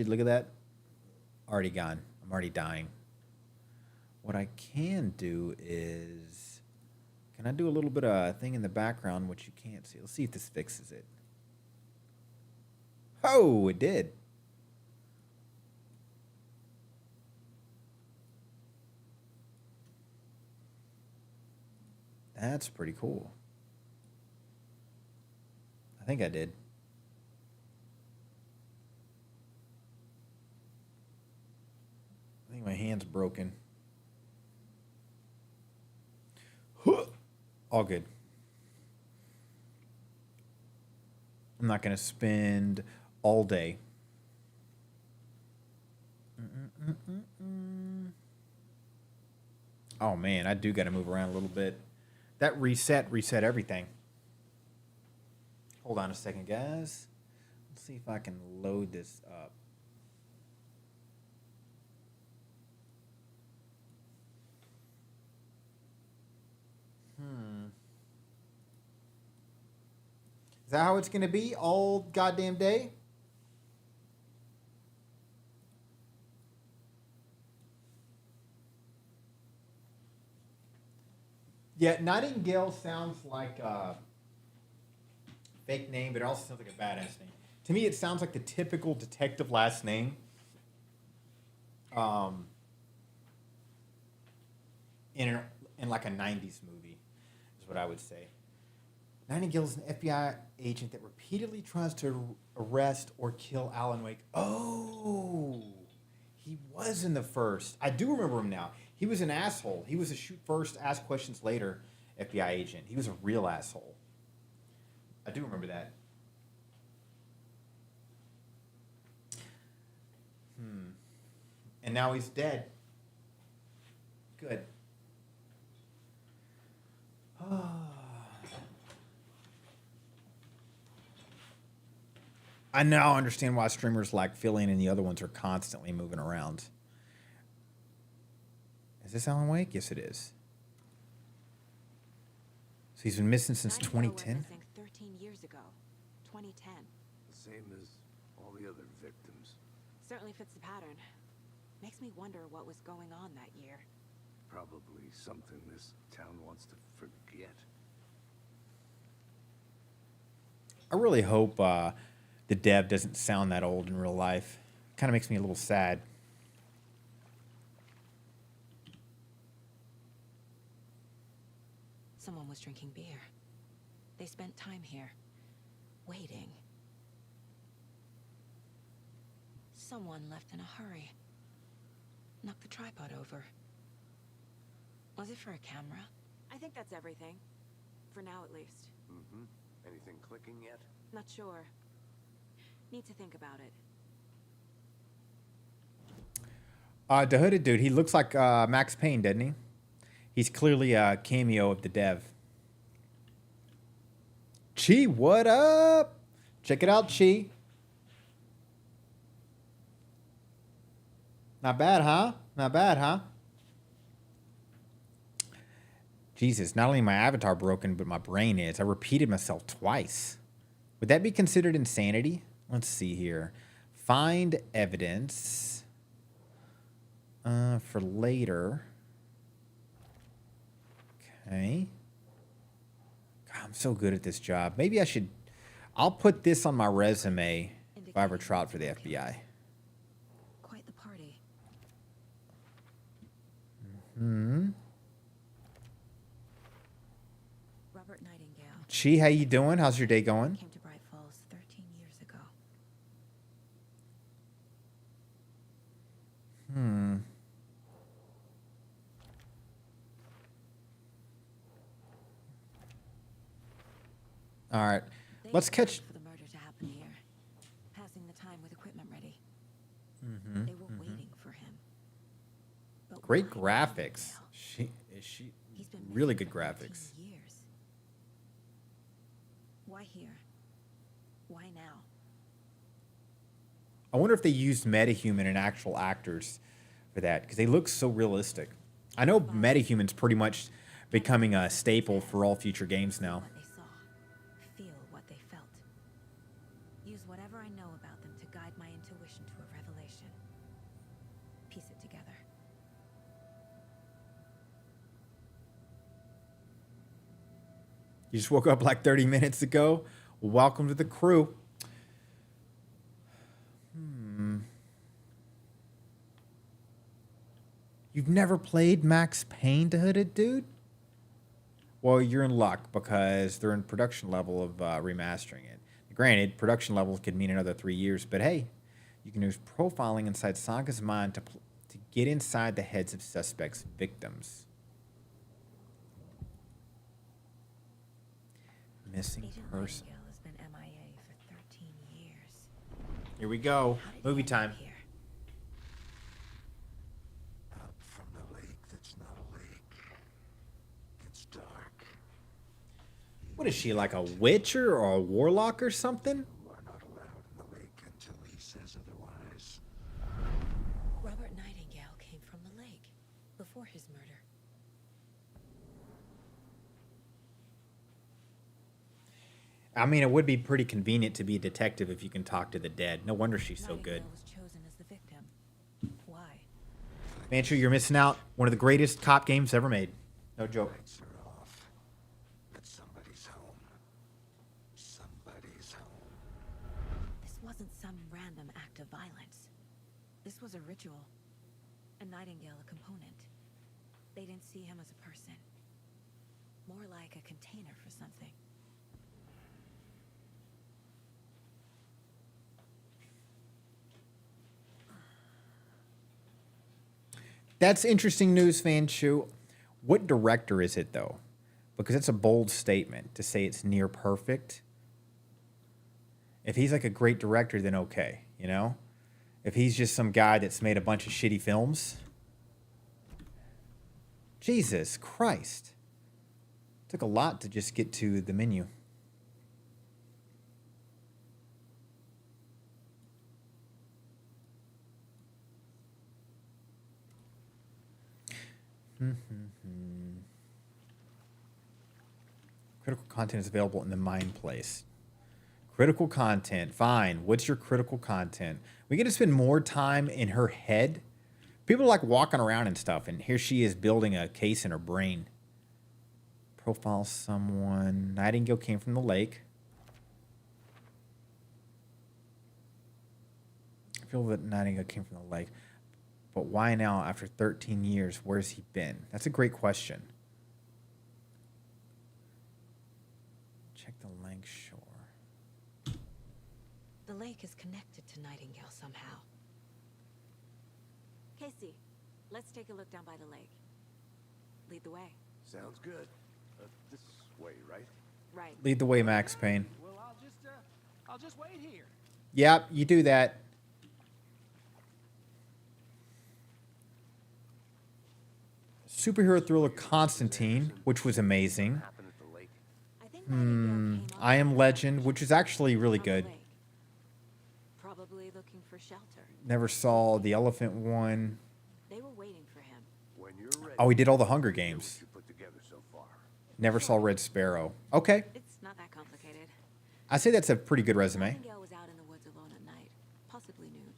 look at that. Already gone. I'm already dying. What I can do is... Can I do a little bit of thing in the background, which you can't see? Let's see if this fixes it. Oh, it did. That's pretty cool. I think I did. I think my hand's broken. All good. I'm not going to spend all day. Oh, man, I do got to move around a little bit. That reset everything. Hold on a second, guys. Let's see if I can load this up. Is that how it's going to be all goddamn day? Yeah, Nightingale sounds like a fake name, but it also sounds like a badass name. To me, it sounds like the typical detective last name. in like a 90s movie, is what I would say. Nightingale is an FBI agent that repeatedly tries to arrest or kill Alan Wake. Oh, he was in the first. I do remember him now. He was an asshole. He was a shoot first, ask questions later FBI agent. He was a real asshole. I do remember that. And now he's dead. Good. I now understand why streamers like Fillion and the other ones are constantly moving around. Is this Alan Wake? Yes, it is. So he's been missing since Nightingale went 2010? missing 13 years ago. 2010. The same as all the other victims. Certainly fits the pattern. Makes me wonder what was going on that year. Probably something this town wants to forget. I really hope the dev doesn't sound that old in real life. Kind of makes me a little sad. Someone was drinking beer. They spent time here, waiting. Someone left in a hurry. Knocked the tripod over. Was it for a camera? I think that's everything. For now, at least. Mm-hmm. Anything clicking yet? Not sure. Need to think about it. The hooded dude, he looks like Max Payne, doesn't he? He's clearly a cameo of the dev. Chi, what up? Check it out, Chi. Not bad, huh? Not bad, huh? Jesus, not only my avatar broken, but my brain is. I repeated myself twice. Would that be considered insanity? Let's see here. Find evidence for later. Okay. God, I'm so good at this job. Maybe I should... I'll put this on my resume if I ever try out for the FBI. Quite the party. Robert Nightingale Chi, how you doing? How's your day going? came to Bright Falls 13 years ago. All right. They Let's catch... planned for the murder to happen here, passing the time with equipment ready. They were waiting for him. But Great why graphics. Nightingale? She He's been really missing good for 13 graphics. Years. Why here? Why now? I wonder if they used MetaHuman and actual actors for that, because they look so realistic. I know MetaHuman's pretty much becoming a staple for all future games now. What they saw, feel what they felt. Use whatever I know about them to guide my intuition to a revelation. Piece it together. You just woke up like 30 minutes ago? Welcome to the crew. You've never played Max Payne, the hooded dude? Well, you're in luck because they're in production level of remastering it. Granted, production level could mean another 3 years, but hey, you can use profiling inside Saga's mind to get inside the heads of suspects' victims. Missing Agent person. Nightingale has been MIA for 13 years. Here we go. How did Movie he end up time. here? Up from the lake that's not a lake. It's dark. What is she, like a witcher or a warlock or something? You are not allowed in the lake until he says otherwise. Robert Nightingale came from the lake before his murder. I mean, it would be pretty convenient to be a detective if you can talk to the dead. No wonder she's so good. Nightingale was chosen as the victim. Why? Manchu, you're missing out. One of the greatest cop games ever made. No joke. Lights are off. But somebody's home. Somebody's home. This wasn't some random act of violence. This was a ritual. And Nightingale a component. They didn't see him as a person. More like a container for something. That's interesting news, Fan Chu. What director is it, though? Because it's a bold statement to say it's near perfect. If he's like a great director, then okay, you know? If he's just some guy that's made a bunch of shitty films. Jesus Christ. Took a lot to just get to the menu. Critical content is available in the Mind Place. Critical content. Fine. What's your critical content? We get to spend more time in her head. People are like walking around and stuff, and here she is building a case in her brain. Profile someone. Nightingale came from the lake. I feel that Nightingale came from the lake. But why now, after 13 years, where's he been? That's a great question. Check the lake shore. The lake is connected to Nightingale somehow. Casey, let's take a look down by the lake. Lead the way. Sounds good. This way, right? Right. Lead the way, Max Payne. Well, I'll just wait here. Yep, you do that. Superhero thriller Constantine, which was amazing. Happen at the lake. I think Nightingale came up I Am with Legend, which is actually really on the good. lake. Probably looking for shelter. Never saw the elephant one. They were waiting for him. When you're ready. Oh, he did all the Hunger here's what Games. you put together so far. Never saw Red Sparrow. Okay, It's not that complicated. I say that's a pretty good resume. Nightingale was out in the woods alone at night, possibly nude.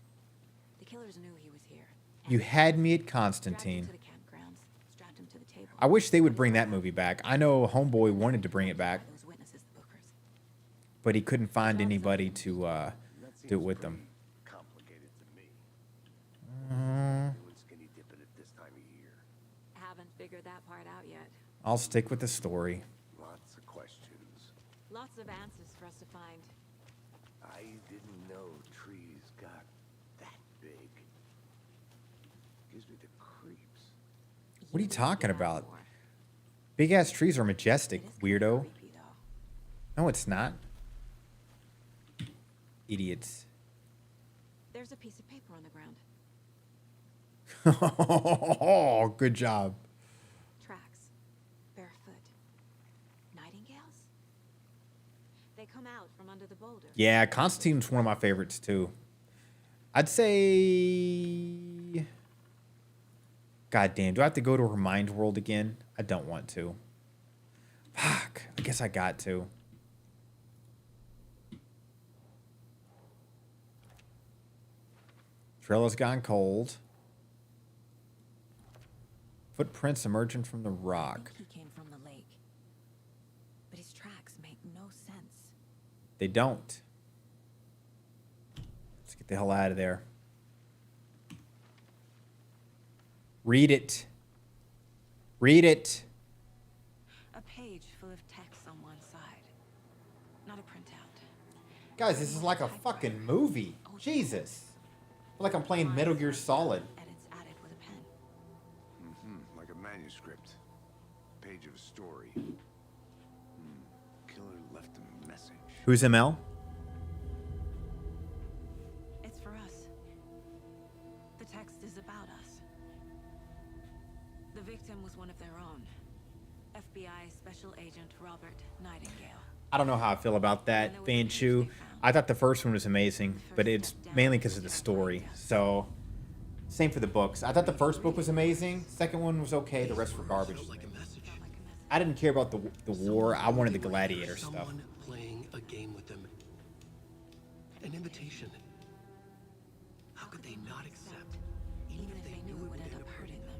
The killers knew he was here. You had me at Dragged him Constantine. to the campgrounds, strapped him to the table. I wish they would bring that movie back. I know Homeboy wanted to bring it back, Those witnesses, the Bookers. but he couldn't find anybody to That do it seems with them. pretty complicated to me. Doing skinny dipping at this time of year. Haven't figured that part out yet. I'll stick with the story. Lots of questions. Lots of answers for us to find. I didn't know trees got that big. Gives me the creeps. What are you would talking get out about? more. Big ass trees are majestic, It is kinda weirdo. creepy, though. No, it's not. Idiots. There's a piece of paper on the ground. Oh, good job. Tracks. Barefoot. Nightingales? They come out from under the boulder. Yeah, Constantine's one of my favorites too. I'd say. God damn, do I have to go to her mind world again? I don't want to. Fuck. I guess I got to. Trail has gone cold. Footprints emerging from the I rock. think he came from the lake. But his tracks make no sense. They don't. Let's get the hell out of there. Read it. Read it. A page full of text on one side. Not a printout. Guys, this is like a fucking movie. Jesus. I feel like I'm playing Metal Gear Solid. Edits added with a pen. Like a manuscript. Page of a story. Killer left a message. Who's ML? It's for us. The text is about us. The victim was one of their own. FBI Special Agent Robert Nightingale. I don't know how I feel about that, Fan Chu. I thought the first one was amazing, but it's mainly because of the story. So, same for the books. I thought the first book was amazing. Second one was okay. The rest were garbage. Like a message. I didn't care about the war. I wanted the gladiator stuff. Someone playing a game with them. An invitation. How could they not accept? Even if they knew it would end up hurting them.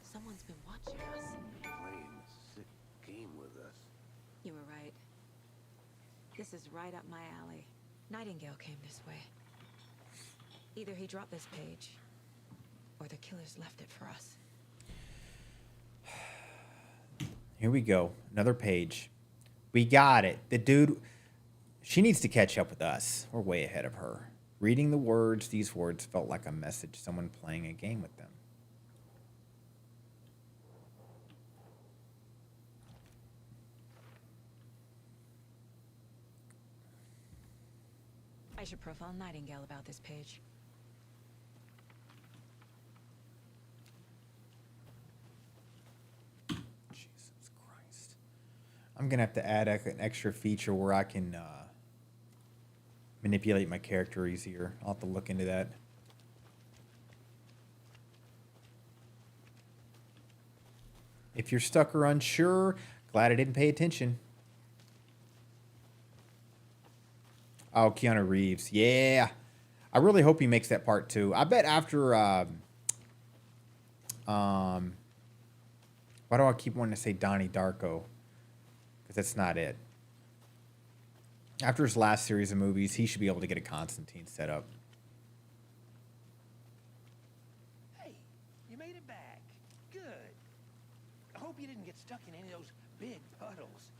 Someone's been watching us. Playing a sick game with us. You were right. This is right up my alley. Nightingale came this way. Either he dropped this page, or the killers left it for us. Here we go. Another page. We got it. The dude, she needs to catch up with us. We're way ahead of her. Reading the words, these words felt like a message, someone playing a game with them. I should profile Nightingale about this page. Jesus Christ. I'm going to have to add an extra feature where I can manipulate my character easier. I'll have to look into that. If you're stuck or unsure, glad I didn't pay attention. Oh, Keanu Reeves. Yeah. I really hope he makes that part too. I bet after why do I keep wanting to say Donnie Darko? Because that's not it. After his last series of movies, he should be able to get a Constantine set up. Hey, you made it back. Good. I hope you didn't get stuck in any of those big puddles.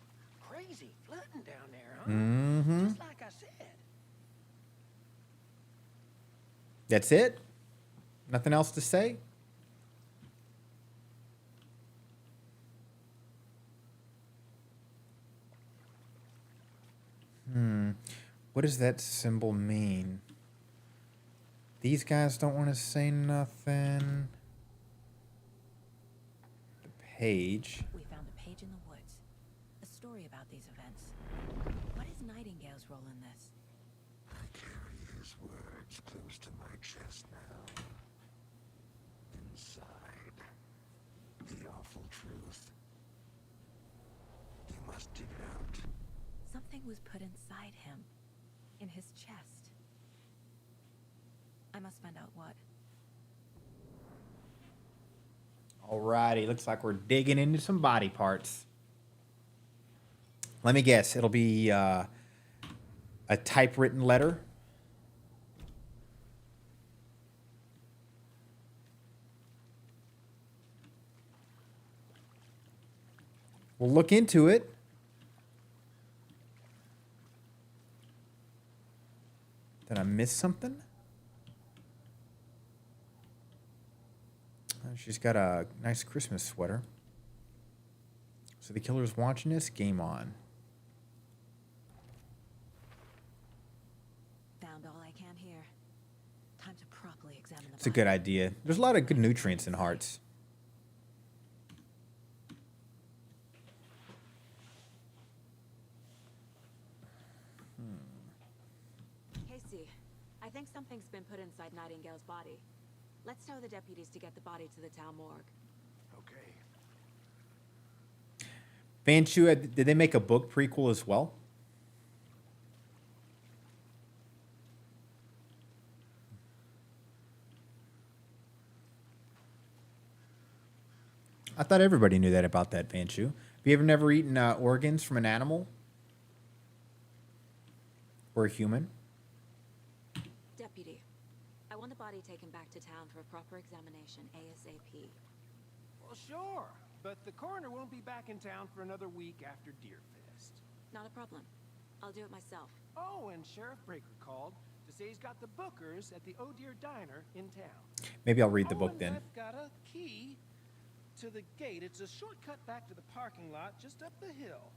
Crazy flooding down there, huh? Mm-hmm. Just like I said. That's it? Nothing else to say? What does that symbol mean? These guys don't want to say nothing. The page. We found a page in the woods. A story about these events. What is Nightingale's role in this? I carry his words close to my chest now. Inside, the awful truth. You must dig it out. Something was put inside him. In his chest. I must find out what. Alrighty, looks like we're digging into some body parts. Let me guess, it'll be a typewritten letter. We'll look into it. Did I miss something? She's got a nice Christmas sweater. So the killer's watching this. Game on. Found all I can here. Time to properly examine the It's a good idea. There's a lot of good nutrients in hearts. Casey, I think something's been put inside Nightingale's body. Let's tell the deputies to get the body to the town morgue. Okay. Vanchu, did they make a book prequel as well? I thought everybody knew that about that, Vanchu. Have you ever never eaten organs from an animal? Or a human? Deputy, I want the body taken back to town for a proper examination ASAP. Well, sure. But the coroner won't be back in town for another week after Deerfest. Not a problem. I'll do it myself. Oh, and Sheriff Breaker called to say he's got the Bookers at the Oh Deer Diner in town. Maybe I'll read the Oh, book and then. I've got a key to the gate. It's a shortcut back to the parking lot just up the hill.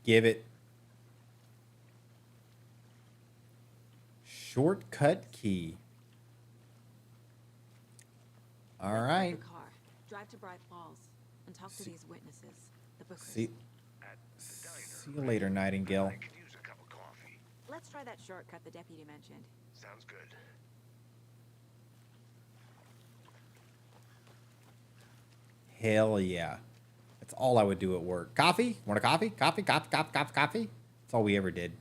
Give it. Shortcut key. All Let's right. get the car. Drive to Bright Falls and talk to these witnesses, the Bookers. See you later, Nightingale. I could use a cup of coffee. Let's try that shortcut the deputy mentioned. Sounds good. Hell yeah. That's all I would do at work. Coffee? Want a coffee? Coffee? Coffee? That's all we ever did.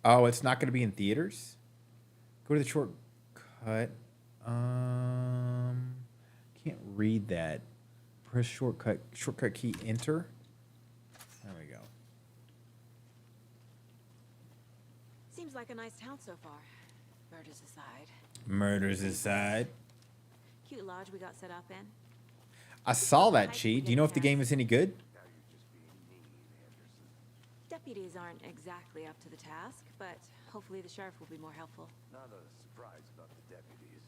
Oh, it's not going to be in theaters? Go to the shortcut. Shortcut. Can't read that. Press shortcut. Shortcut key. Enter. There we go. Seems like a nice town so far. Murders aside. Murders aside. Cute lodge we got set up in. I saw that, Chi. Do you know if the game is any good? Now you're just being mean, Anderson. Deputies aren't exactly up to the task, but hopefully the sheriff will be more helpful. Not a surprise about the deputies.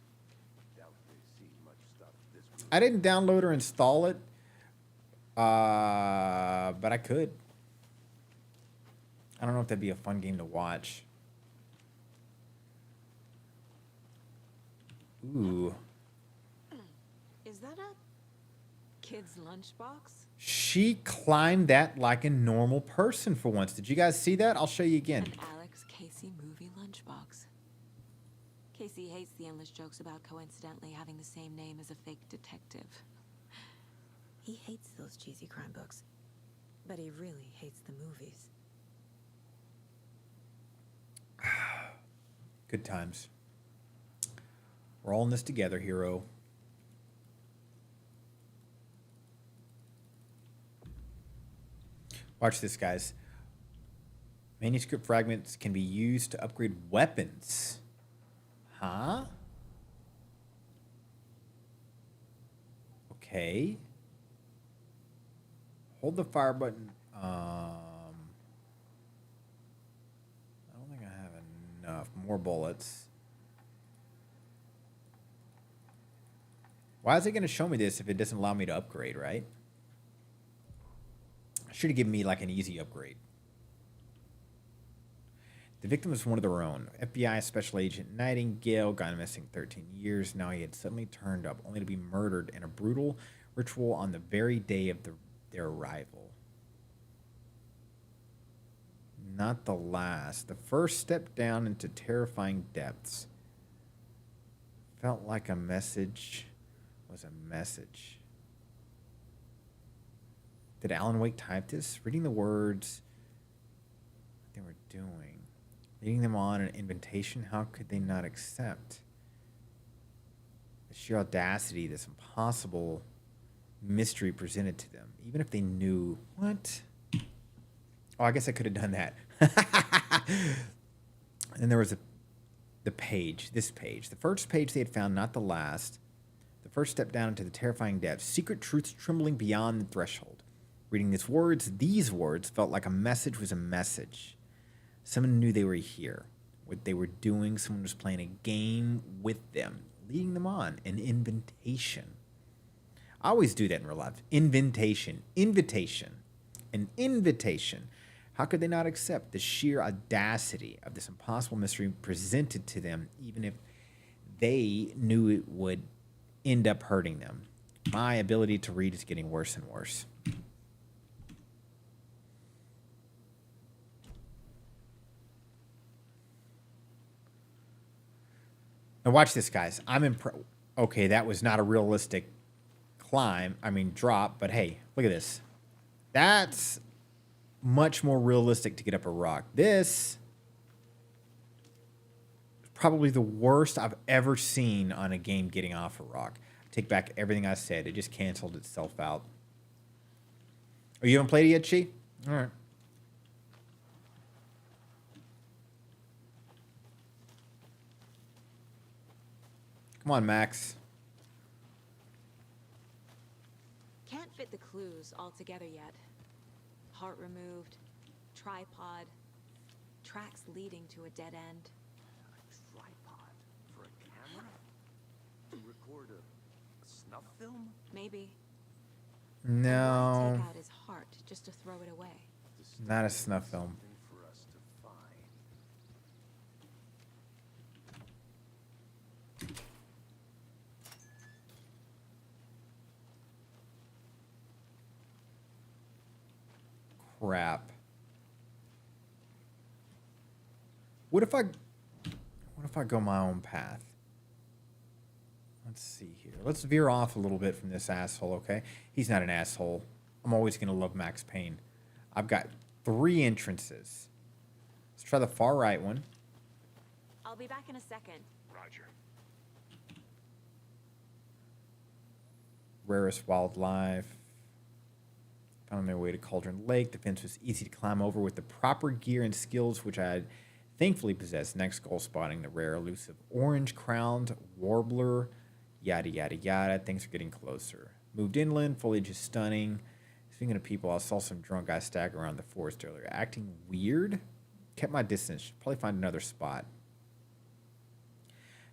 Doubt they've seen much stuff this week. I didn't download or install it, but I could. I don't know if that'd be a fun game to watch. Ooh. Is that a kid's lunchbox? She climbed that like a normal person for once. Did you guys see that? I'll show you again. An Alex Casey movie lunchbox. Casey hates the endless jokes about coincidentally having the same name as a fake detective. He hates those cheesy crime books, but he really hates the movies. Good times. We're all in this together, hero. Watch this, guys. Manuscript fragments can be used to upgrade weapons. Huh? Okay. Hold the fire button. I don't think I have enough. More bullets. Why is it going to show me this if it doesn't allow me to upgrade, right? Should have given me like an easy upgrade. The victim was one of their own. FBI Special Agent Nightingale, gone missing 13 years. Now he had suddenly turned up, only to be murdered in a brutal ritual on the very day of their arrival. Not the last. The first step down into terrifying depths. Felt like a message was a message. Did Alan Wake type this? Reading the words they were doing. Leading them on an invitation, how could they not accept? The sheer audacity, this impossible mystery presented to them. Even if they knew, what? Oh, I guess I could have done that. And there was the page, this page. The first page they had found, not the last. The first step down into the terrifying depths. Secret truths trembling beyond the threshold. Reading these words felt like a message was a message. Someone knew they were here. What they were doing, someone was playing a game with them, leading them on, an invitation. I always do that in real life. Invitation. An invitation. How could they not accept the sheer audacity of this impossible mystery presented to them, even if they knew it would end up hurting them? My ability to read is getting worse and worse. Now watch this, guys. I'm impressed. Okay, that was not a realistic drop, but hey, look at this. That's much more realistic to get up a rock. This is probably the worst I've ever seen on a game getting off a rock. Take back everything I said. It just canceled itself out. Oh, you haven't played it yet, Chi? All right. Come on, Max. Can't fit the clues all together yet. Heart removed, tripod, tracks leading to a dead end. A tripod for a camera? To record a snuff film? Maybe. No, Take out his heart just to throw it away. not a snuff film. Something for us to find. Crap. What if I go my own path? Let's see here. Let's veer off a little bit from this asshole, okay? He's not an asshole. I'm always going to love Max Payne. I've got 3 entrances. Let's try the far right one. I'll be back in a second. Roger. rarest wildlife. Found my way to Cauldron Lake. The fence was easy to climb over with the proper gear and skills, which I had thankfully possessed. Next goal, spotting the rare elusive orange-crowned warbler. Yada, yada, yada. Things are getting closer. Moved inland. Foliage is stunning. Speaking of people, I saw some drunk guy stagger around the forest earlier. Acting weird. Kept my distance. Should probably find another spot.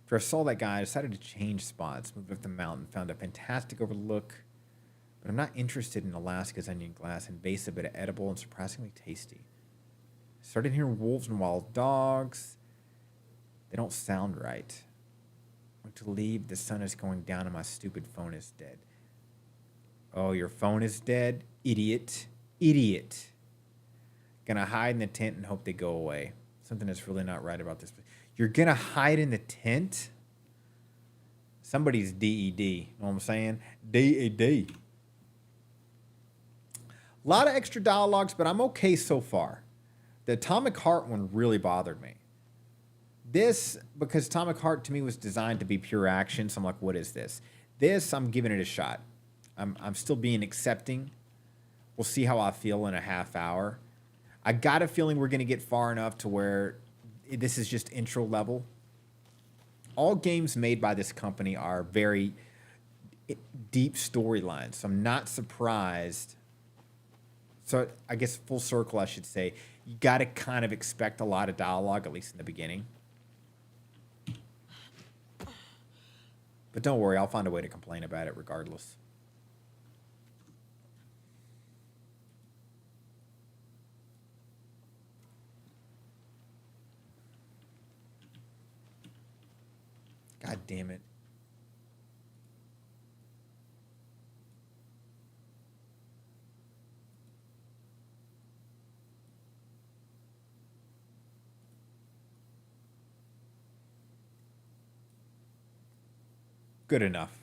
After I saw that guy, I decided to change spots. Moved up the mountain. Found a fantastic overlook. But I'm not interested in Alaska's onion glass, invasive but edible and surprisingly tasty. Started hearing wolves and wild dogs. They don't sound right. Went to leave. The sun is going down and my stupid phone is dead. Oh, your phone is dead? Idiot. Idiot. Gonna hide in the tent and hope they go away. Something that's really not right about this. You're gonna hide in the tent? Somebody's DED. You know what I'm saying? DED. A lot of extra dialogues, but I'm okay so far. The Atomic Heart one really bothered me. This, because Atomic Heart to me was designed to be pure action, so I'm like, what is this? This, I'm giving it a shot. I'm still being accepting. We'll see how I feel in a half hour. I got a feeling we're going to get far enough to where this is just intro level. All games made by this company are very deep storylines, so I'm not surprised. So I guess full circle, I should say, you got to kind of expect a lot of dialogue, at least in the beginning. But don't worry, I'll find a way to complain about it regardless. God damn it. Good enough.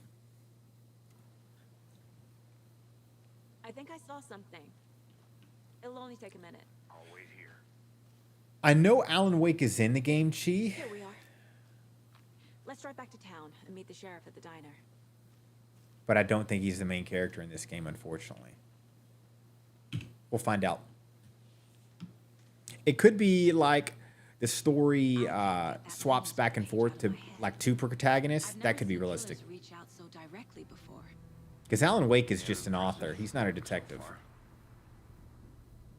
I think I saw something. It'll only take a minute. I'll wait here. I know Alan Wake is in the game, Chi. Here we are. Let's drive back to town and meet the sheriff at the diner. But I don't think he's the main character in this game, unfortunately. We'll find out. It could be like the story swaps back and forth to like two protagonists. That could be realistic. Reach out so directly before. Because Alan Wake is just an author. He's not a detective.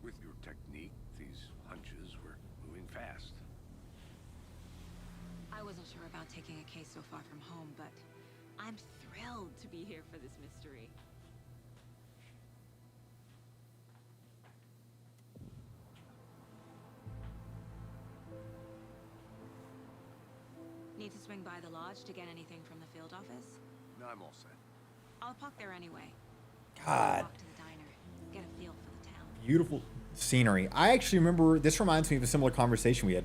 With your technique, these hunches were moving fast. I wasn't sure about taking a case so far from home, but I'm thrilled to be here for this mystery. Need to swing by the lodge to get anything from the field office? No, I'm all set. I'll park there anyway. God. Walk to the diner, get a feel for the town. Beautiful scenery. I actually remember, this reminds me of a similar conversation we had.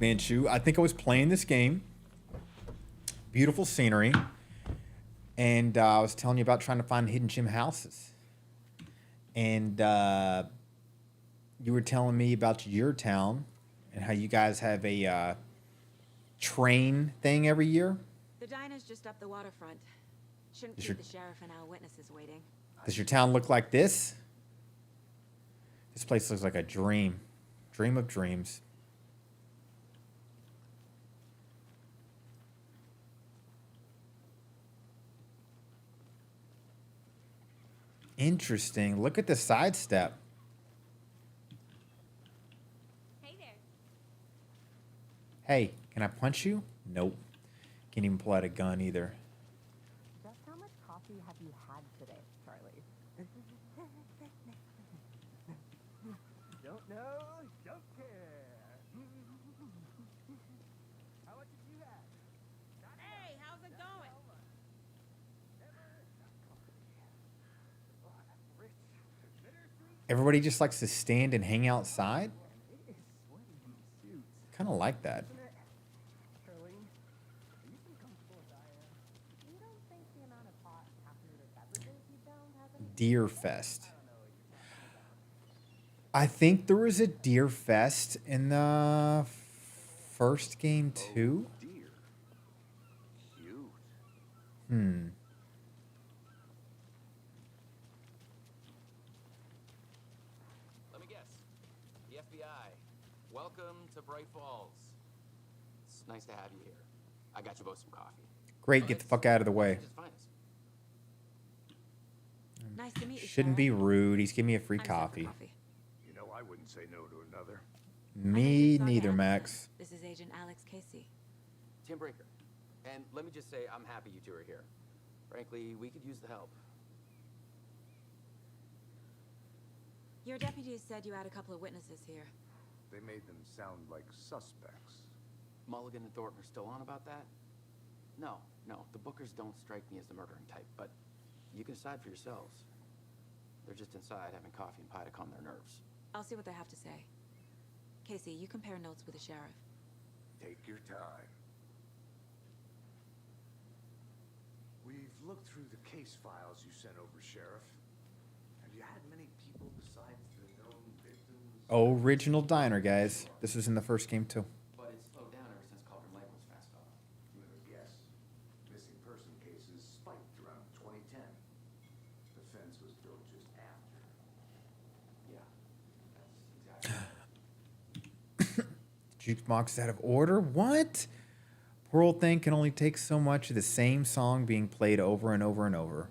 Manchu, I think I was playing this game. Beautiful scenery. And I was telling you about trying to find hidden gem houses. And you were telling me about your town and how you guys have a train thing every year. The diner's just up the waterfront. Shouldn't Is keep your- the sheriff and our witnesses waiting. Does your town look like this? This place looks like a dream. Dream of dreams. Interesting. Look at the sidestep. Hey there. Hey, can I punch you? Nope. Can't even pull out a gun either. Just how much coffee have you had today, Charlie? Don't know, don't care. How much did you have? Hey, how's it going? Everybody just likes to stand and hang outside? Kind of like that. Charlene, are you so comfortable as I am? You don't think the amount of hot caffeinated beverages you found has any... Deer Fest. I think there was a Deer Fest in the first game too. Dear. Cute. FBI. Welcome to Bright Falls. It's nice to have you here. I got you both some coffee. Great, get the fuck out of the way. Just find us. Nice to meet you. Shouldn't be rude. He's giving me a free I'm set for coffee. You know, I wouldn't say no to another. Me neither, Max. This is Agent Alex Casey. Tim Breaker. And let me just say, I'm happy you two are here. Frankly, we could use the help. Your deputies said you had a couple of witnesses here. They made them sound like suspects. Mulligan and Thornton are still on about that? No, the Bookers don't strike me as the murdering type, but you can decide for yourselves. They're just inside having coffee and pie to calm their nerves. I'll see what they have to say. Casey, you compare notes with the sheriff. Take your time. We've looked through the case files you sent over, Sheriff. Have you had many people besides the known victims? Original diner, guys. This was in the first game too. But it's slowed down ever since Culver Lake was passed off. You would have guessed. Missing person cases spiked around 2010. The fence was built just after. Yeah, that's exactly. Jukebox is out of order? What? Poor old thing can only take so much of the same song being played over and over and over.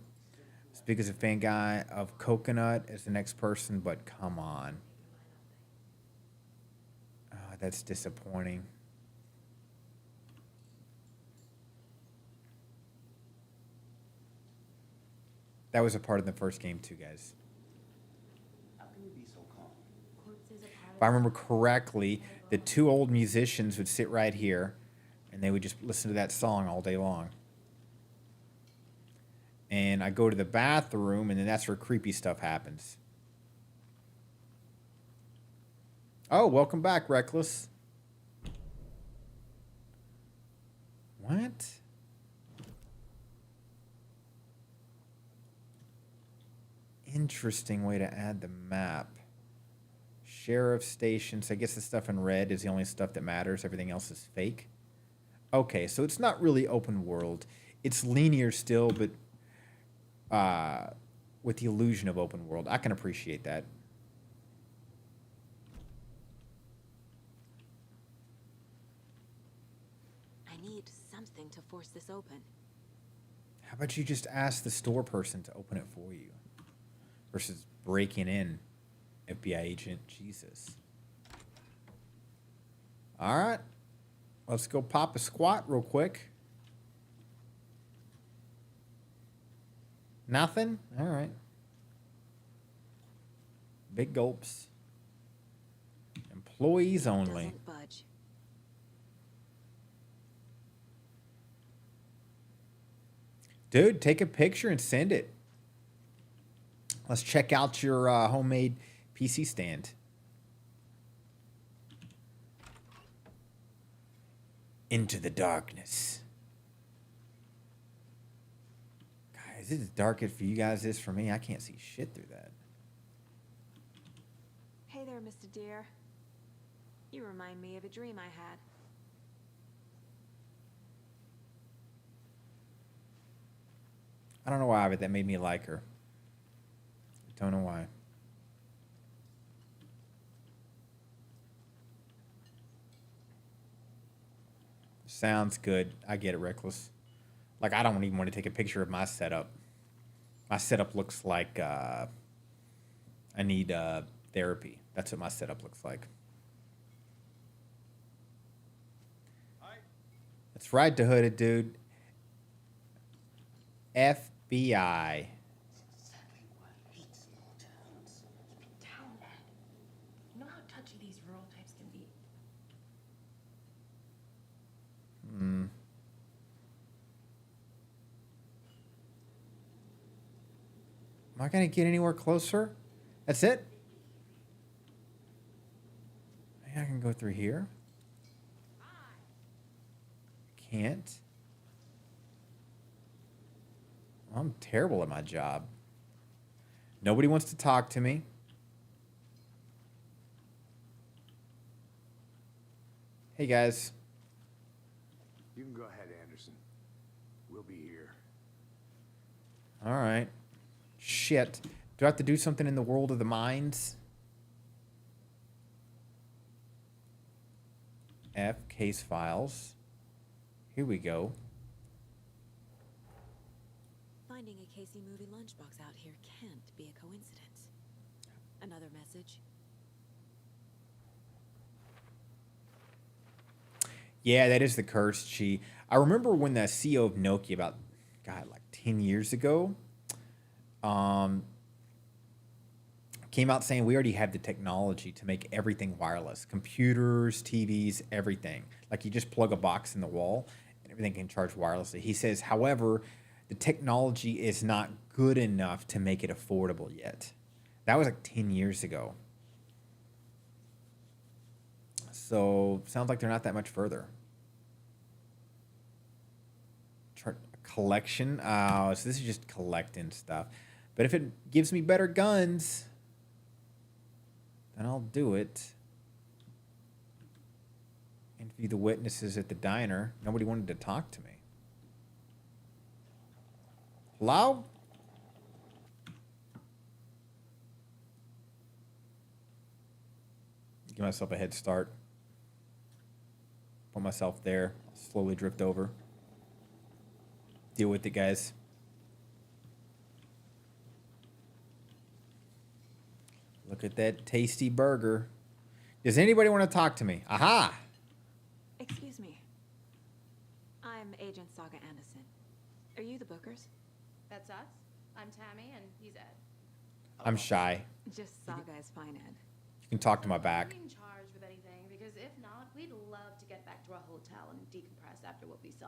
As big as a fan guy of Coconut as the next person, but come on. Oh, that's disappointing. That was a part of the first game too, guys. How can you be so calm? If I remember correctly, the two old musicians would sit right here and they would just listen to that song all day long. And I go to the bathroom and then that's where creepy stuff happens. Oh, welcome back, Reckless. What? Interesting way to add the map. Sheriff stations. I guess the stuff in red is the only stuff that matters. Everything else is fake. Okay, so it's not really open world. It's linear still, but with the illusion of open world. I can appreciate that. I need something to force this open. How about you just ask the store person to open it for you? Versus breaking in, FBI agent. Jesus. All right. Let's go pop a squat real quick. Nothing? All right. Big gulps. Employees only. Doesn't budge. Dude, take a picture and send it. Let's check out your homemade PC stand. Into the darkness. Guys, this is dark for you guys as for me. I can't see shit through that. Hey there, Mr. Deer. You remind me of a dream I had. I don't know why, but that made me like her. Don't know why. Sounds good. I get it, Reckless. Like, I don't even want to take a picture of my setup. My setup looks like I need therapy. That's what my setup looks like. That's right, the hooded dude. FBI. Exactly why I hate small towns. Town bad. You know how touchy these rural types can be. Hmm. Am I going to get anywhere closer? That's it? Maybe I can go through here. Can't. I'm terrible at my job. Nobody wants to talk to me. Hey, guys. You can go ahead, Anderson. We'll be here. All right. Shit. Do I have to do something in the world of the mines? F case files. Here we go. Finding a Casey Moody lunchbox out here can't be a coincidence. Another message. Yeah, that is the curse, Chi. I remember when the CEO of Nokia about, God, like 10 years ago, came out saying we already have the technology to make everything wireless. Computers, TVs, everything. Like you just plug a box in the wall and everything can charge wirelessly. He says, however, the technology is not good enough to make it affordable yet. That was like 10 years ago. So sounds like they're not that much further. Collection. Oh, so this is just collecting stuff. But if it gives me better guns, then I'll do it. Interview the witnesses at the diner. Nobody wanted to talk to me. Hello? Give myself a head start. Put myself there. Slowly drift over. Deal with it, guys. Look at that tasty burger. Does anybody want to talk to me? Aha! Excuse me. I'm Agent Saga Anderson. Are you the Bookers? That's us. I'm Tammy, and he's Ed. I'm shy. Just Saga is fine, Ed. You can talk to my Are back. you in charge with anything? Because if not, we'd love to get back to our hotel and decompress after what we saw.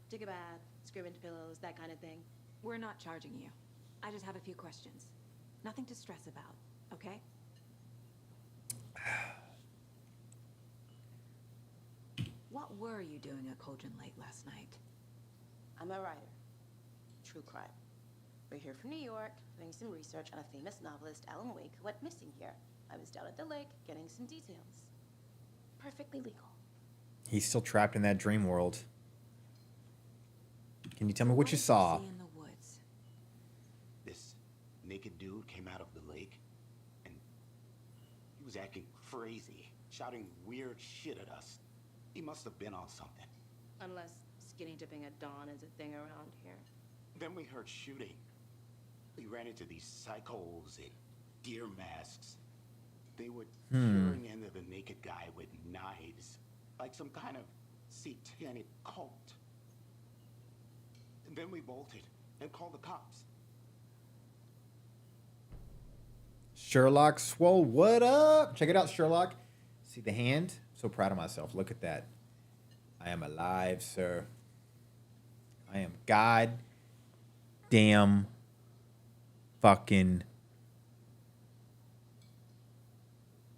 Take a bath, scream into pillows, that kind of thing. We're not charging you. I just have a few questions. Nothing to stress about, okay? What were you doing at Cauldron Lake last night? I'm a writer. True crime. We're here from New York, doing some research on a famous novelist, Alan Wake, who went missing here. I was down at the lake, getting some details. Perfectly legal. He's still trapped in that dream world. Can you tell me what you did saw? see in the woods? This naked dude came out of the lake, and he was acting crazy, shouting weird shit at us. He must have been on something. Unless skinny dipping at dawn is a thing around here. Then we heard shooting. We ran into these psychos in deer masks. They were tearing into the naked guy with knives, like some kind of satanic cult. And then we bolted and called the cops. Sherlock Swole, what up? Check it out, Sherlock. See the hand? So proud of myself. Look at that. I am alive, sir. I am god damn fucking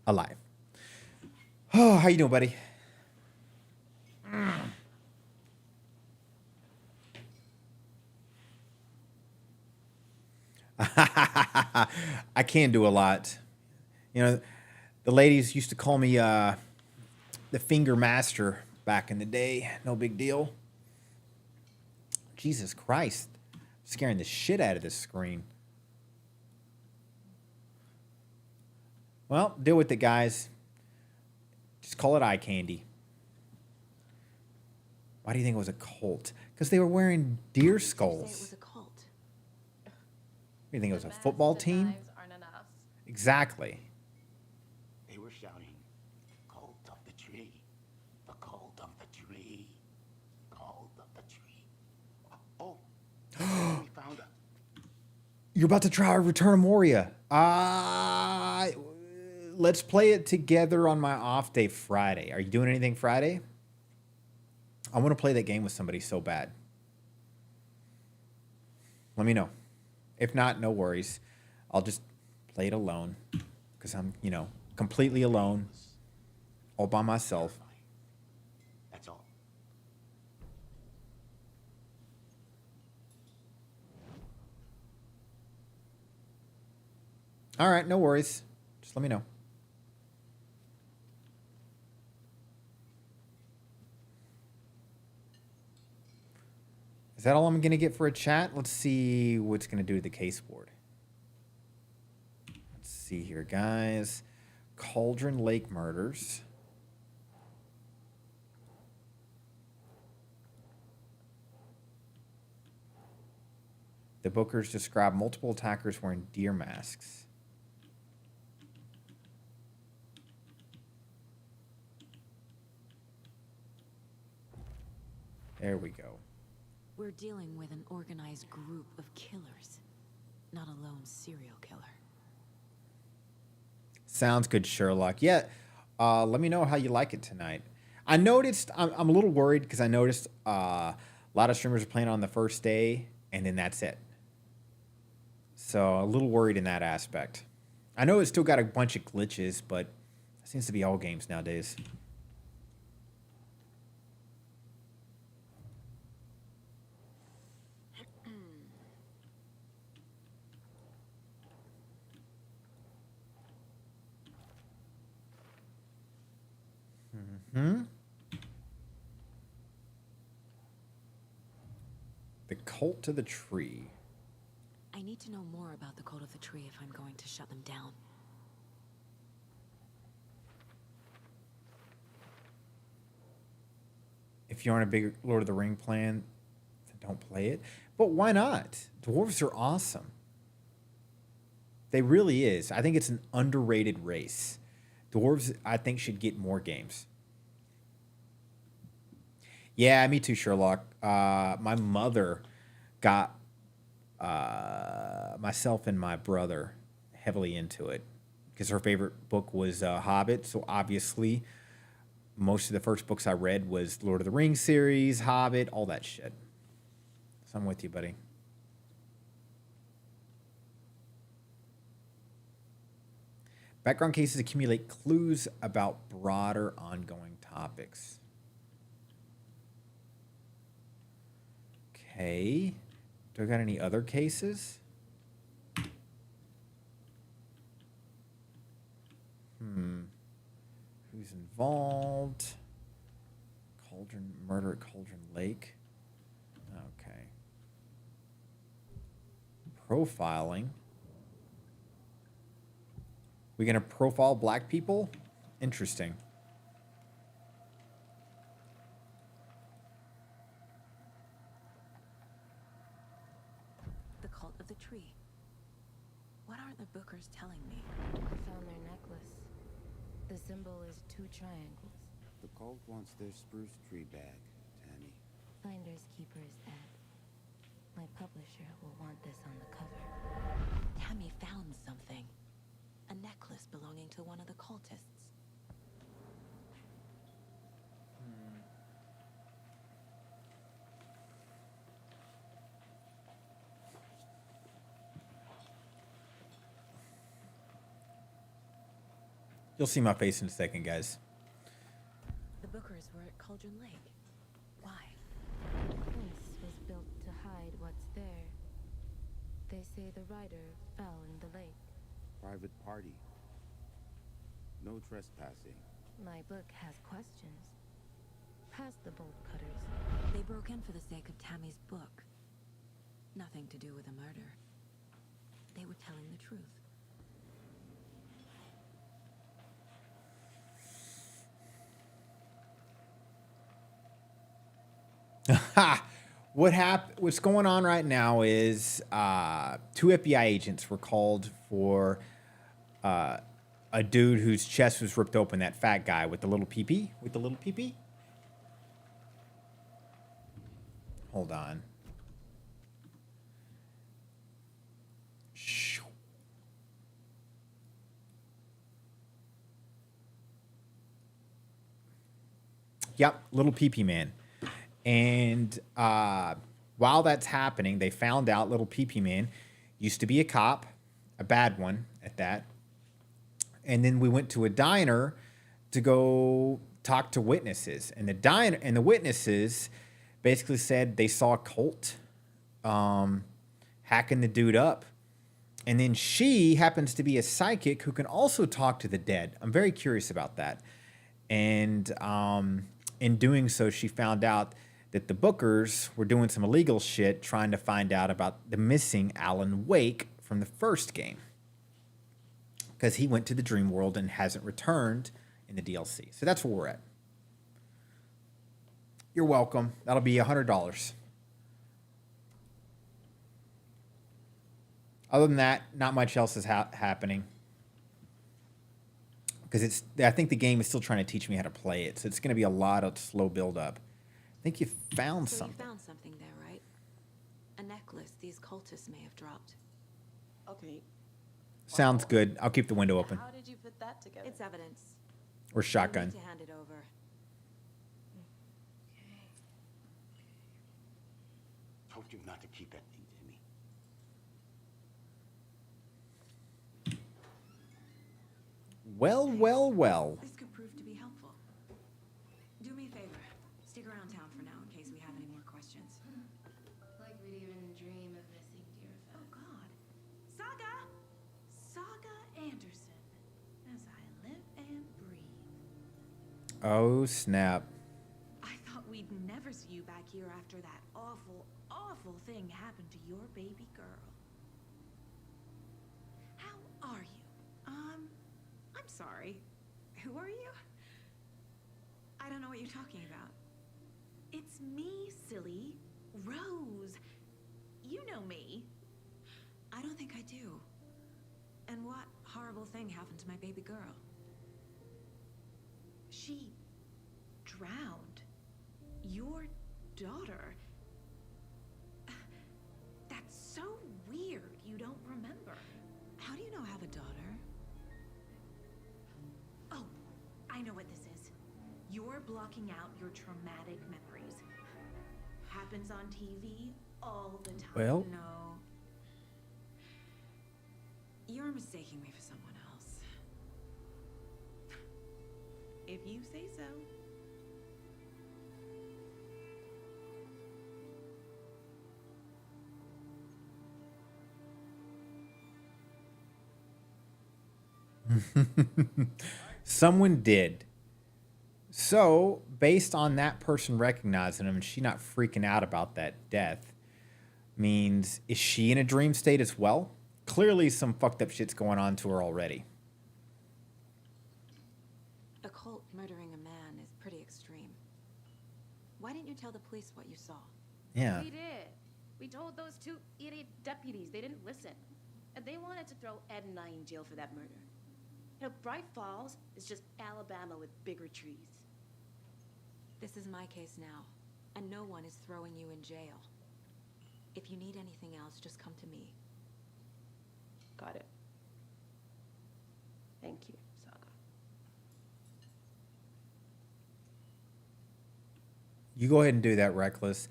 alive. Oh, how you doing, buddy? I can do a lot. You know, the ladies used to call me the finger master back in the day. No big deal. Jesus Christ. Scaring the shit out of this screen. Well, deal with it, guys. Just call it eye candy. Why do you think it was a cult? Because they were wearing deer Say it skulls. was a cult. You think it was a football team? Aren't enough. Exactly. They were shouting, "Cult of the tree, the cult of the tree, cult of the tree." Oh, we found a You're about to try Return of Moria. Let's play it together on my off day Friday. Are you doing anything Friday? I want to play that game with somebody so bad. Let me know. If not, no worries. I'll just play it alone because I'm, completely alone, all by myself. That's all. All right, no worries. Just let me know. Is that all I'm going to get for a chat? Let's see what's going to do to the case board. Let's see here, guys. Cauldron Lake murders. The bookers describe multiple attackers wearing deer masks. There we go. We're dealing with an organized group of killers, not a lone serial killer. Sounds good, Sherlock. Yeah, let me know how you like it tonight. I noticed, I'm a little worried because I noticed a lot of streamers are playing on the first day, and then that's it. So a little worried in that aspect. I know it's still got a bunch of glitches, but it seems to be all games nowadays. Hmm? The Cult of the Tree. I need to know more about the Cult of the Tree if I'm going to shut them down. If you're on a big Lord of the Ring plan, then don't play it. But why not? Dwarves are awesome. They really is. I think it's an underrated race. Dwarves, I think, should get more games. Yeah, me too, Sherlock. My mother got myself and my brother heavily into it because her favorite book was Hobbit. So obviously, most of the first books I read was Lord of the Rings series, Hobbit, all that shit. So I'm with you, buddy. Background cases accumulate clues about broader ongoing topics. Okay. Do I got any other cases? Who's involved? Cauldron murder at Cauldron Lake. Okay. Profiling. We gonna profile black people? Interesting. The Cult of the Tree. What are the bookers telling me? I found their necklace. The symbol is 2 triangles. The cult wants their spruce tree back, Tammy. Finders keepers Ed. My publisher will want this on the cover. Tammy found something. A necklace belonging to one of the cultists. You'll see my face in a second, guys. The bookers were at Cauldron Lake. Why? This was built to hide what's there. They say the rider fell in the lake. Private party. No trespassing. My book has questions. Past the bolt cutters. They broke in for the sake of Tammy's book. Nothing to do with a murder. They were telling the truth. What's going on right now is 2 FBI agents were called for a dude whose chest was ripped open, that fat guy with the little pee-pee. Hold on. Yep, little pee-pee man. And while that's happening, they found out little pee-pee man used to be a cop, a bad one at that. And then we went to a diner to go talk to witnesses. And the witnesses basically said they saw a cult hacking the dude up. And then she happens to be a psychic who can also talk to the dead. I'm very curious about that. And in doing so, she found out that the bookers were doing some illegal shit trying to find out about the missing Alan Wake from the first game. Because he went to the dream world and hasn't returned in the DLC. So that's where we're at. You're welcome. That'll be $100. Other than that, not much else is happening. Because I think the game is still trying to teach me how to play it, so it's going to be a lot of slow build up. I think you found So something. you found something there, right? A necklace these cultists may have dropped. Okay. Sounds good. I'll keep the window open. How did you put that together? It's evidence. Or You shotgun. need to hand it over. Told you not to keep that thing to me. Well, well, well. This could prove to be helpful. Do me a favor. Stick around town for now in case we have any more questions. Like we'd even dream of missing Deerfest. Oh God. Saga Anderson. As I live and breathe. Oh, snap. I thought we'd never see you back here after that awful, awful thing happened to your baby girl. How are you? I'm sorry. Who are you? I don't know what you're talking about. It's me, silly. Rose. You know me. I don't think I do. And what horrible thing happened to my baby girl? She drowned. Your daughter. That's so weird you don't remember. How do you know I have a daughter? Oh, I know what this is. You're blocking out your traumatic memories. Happens on TV all the time. Well, No. You're mistaking me for someone else. If you say so. someone did. So, based on that person recognizing him and she not freaking out about that death, means is she in a dream state as well? Clearly, some fucked up shit's going on to her already. A cult murdering a man is pretty extreme. Why didn't you tell the police what you saw? Yeah. We did. We told those two idiot deputies. They didn't listen. And they wanted to throw Ed and I in jail for that murder. You know, Bright Falls is just Alabama with bigger trees. This is my case now, and no one is throwing you in jail. If you need anything else, just come to me. Got it. Thank you, Saga. You go ahead and do that, Reckless.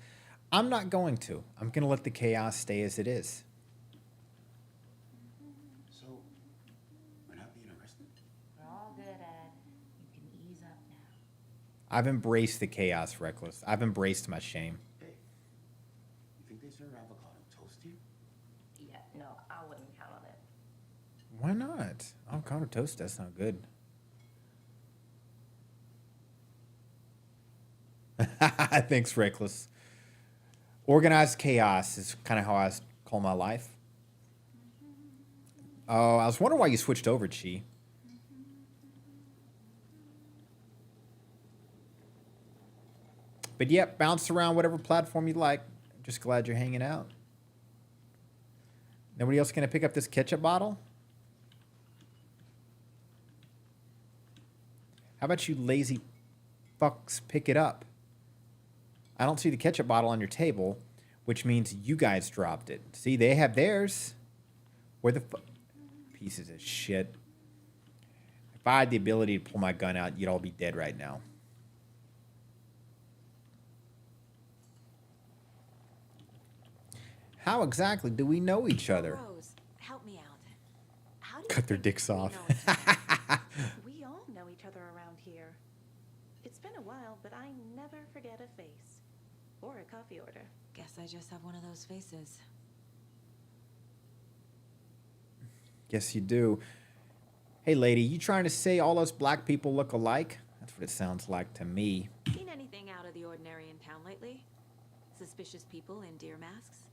I'm not going to. I'm going to let the chaos stay as it is. So, we're not being arrested? We're all good, Ed. You can ease up now. I've embraced the chaos, Reckless. I've embraced my shame. Hey, you think they serve avocado toast here? Yeah, no, I wouldn't count on it. Why not? Avocado toast, that's not good. Thanks, Reckless. Organized chaos is kind of how I call my life. Oh, I was wondering why you switched over, Chi. But yep, bounce around whatever platform you like. Just glad you're hanging out. Nobody else gonna pick up this ketchup bottle? How about you lazy fucks pick it up? I don't see the ketchup bottle on your table, which means you guys dropped it. See, they have theirs. Where the pieces of shit. If I had the ability to pull my gun out, you'd all be dead right now. How exactly do we know each other? Rose, help me out. How do you Cut their think dicks we off. know each other? We all know each other around here. It's been a while, but I never forget a face. Or a coffee order. Guess I just have one of those faces. Yes, you do. Hey, lady, you trying to say all us black people look alike? That's what it sounds like to me. Seen anything out of the ordinary in town lately? Suspicious people in deer masks?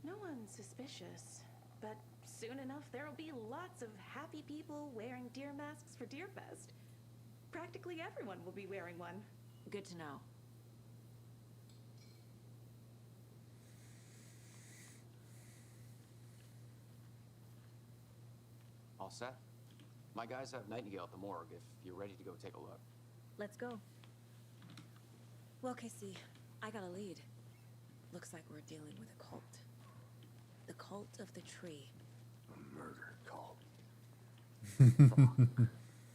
No one's suspicious. But soon enough, there'll be lots of happy people wearing deer masks for Deerfest. Practically everyone will be wearing one. Good to know. all set? My guys have Nightingale at the morgue if you're ready to go take a look. Let's go. Well, Casey, I got a lead. Looks like we're dealing with a cult. The cult of the tree. A murder cult.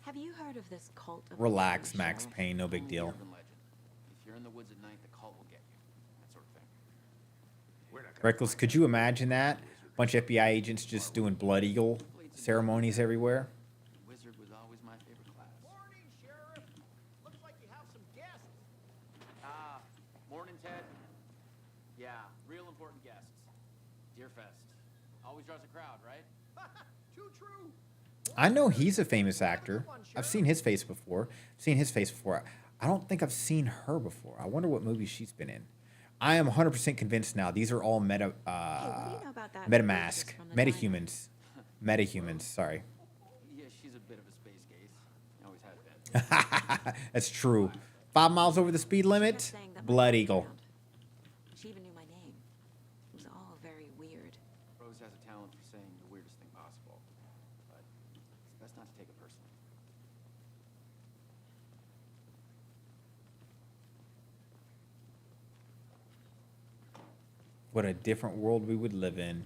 Have you heard of this cult of Relax, the tree, Max Sheriff? Payne. No big deal. Urban legend. If you're in the woods at night, the cult will get you. That sort of thing. We're not gonna Reckless, could you imagine that? Bunch of FBI agents just doing Blood Eagle ceremonies everywhere. Wizard was always my favorite class. Morning, Sheriff. Looks like you have some guests. Ah, morning, Ted. Yeah, real important guests. Deerfest. Always draws a crowd, right? Too true. I know he's a famous actor. I've seen his face before. I don't think I've seen her before. I wonder what movie she's been in. I am 100% convinced now. These are all Hey, what do you know about that MetaMask. waitress from the Metahumans. Metahumans, sorry. Yeah, she's a bit of a space case. Always has been. That's true. 5 miles over the speed limit, saying that my Blood friend Eagle. found. She even knew my name. It was all very weird. Rose has a talent for saying the weirdest thing possible. But it's best not to take it personally. What a different world we would live in.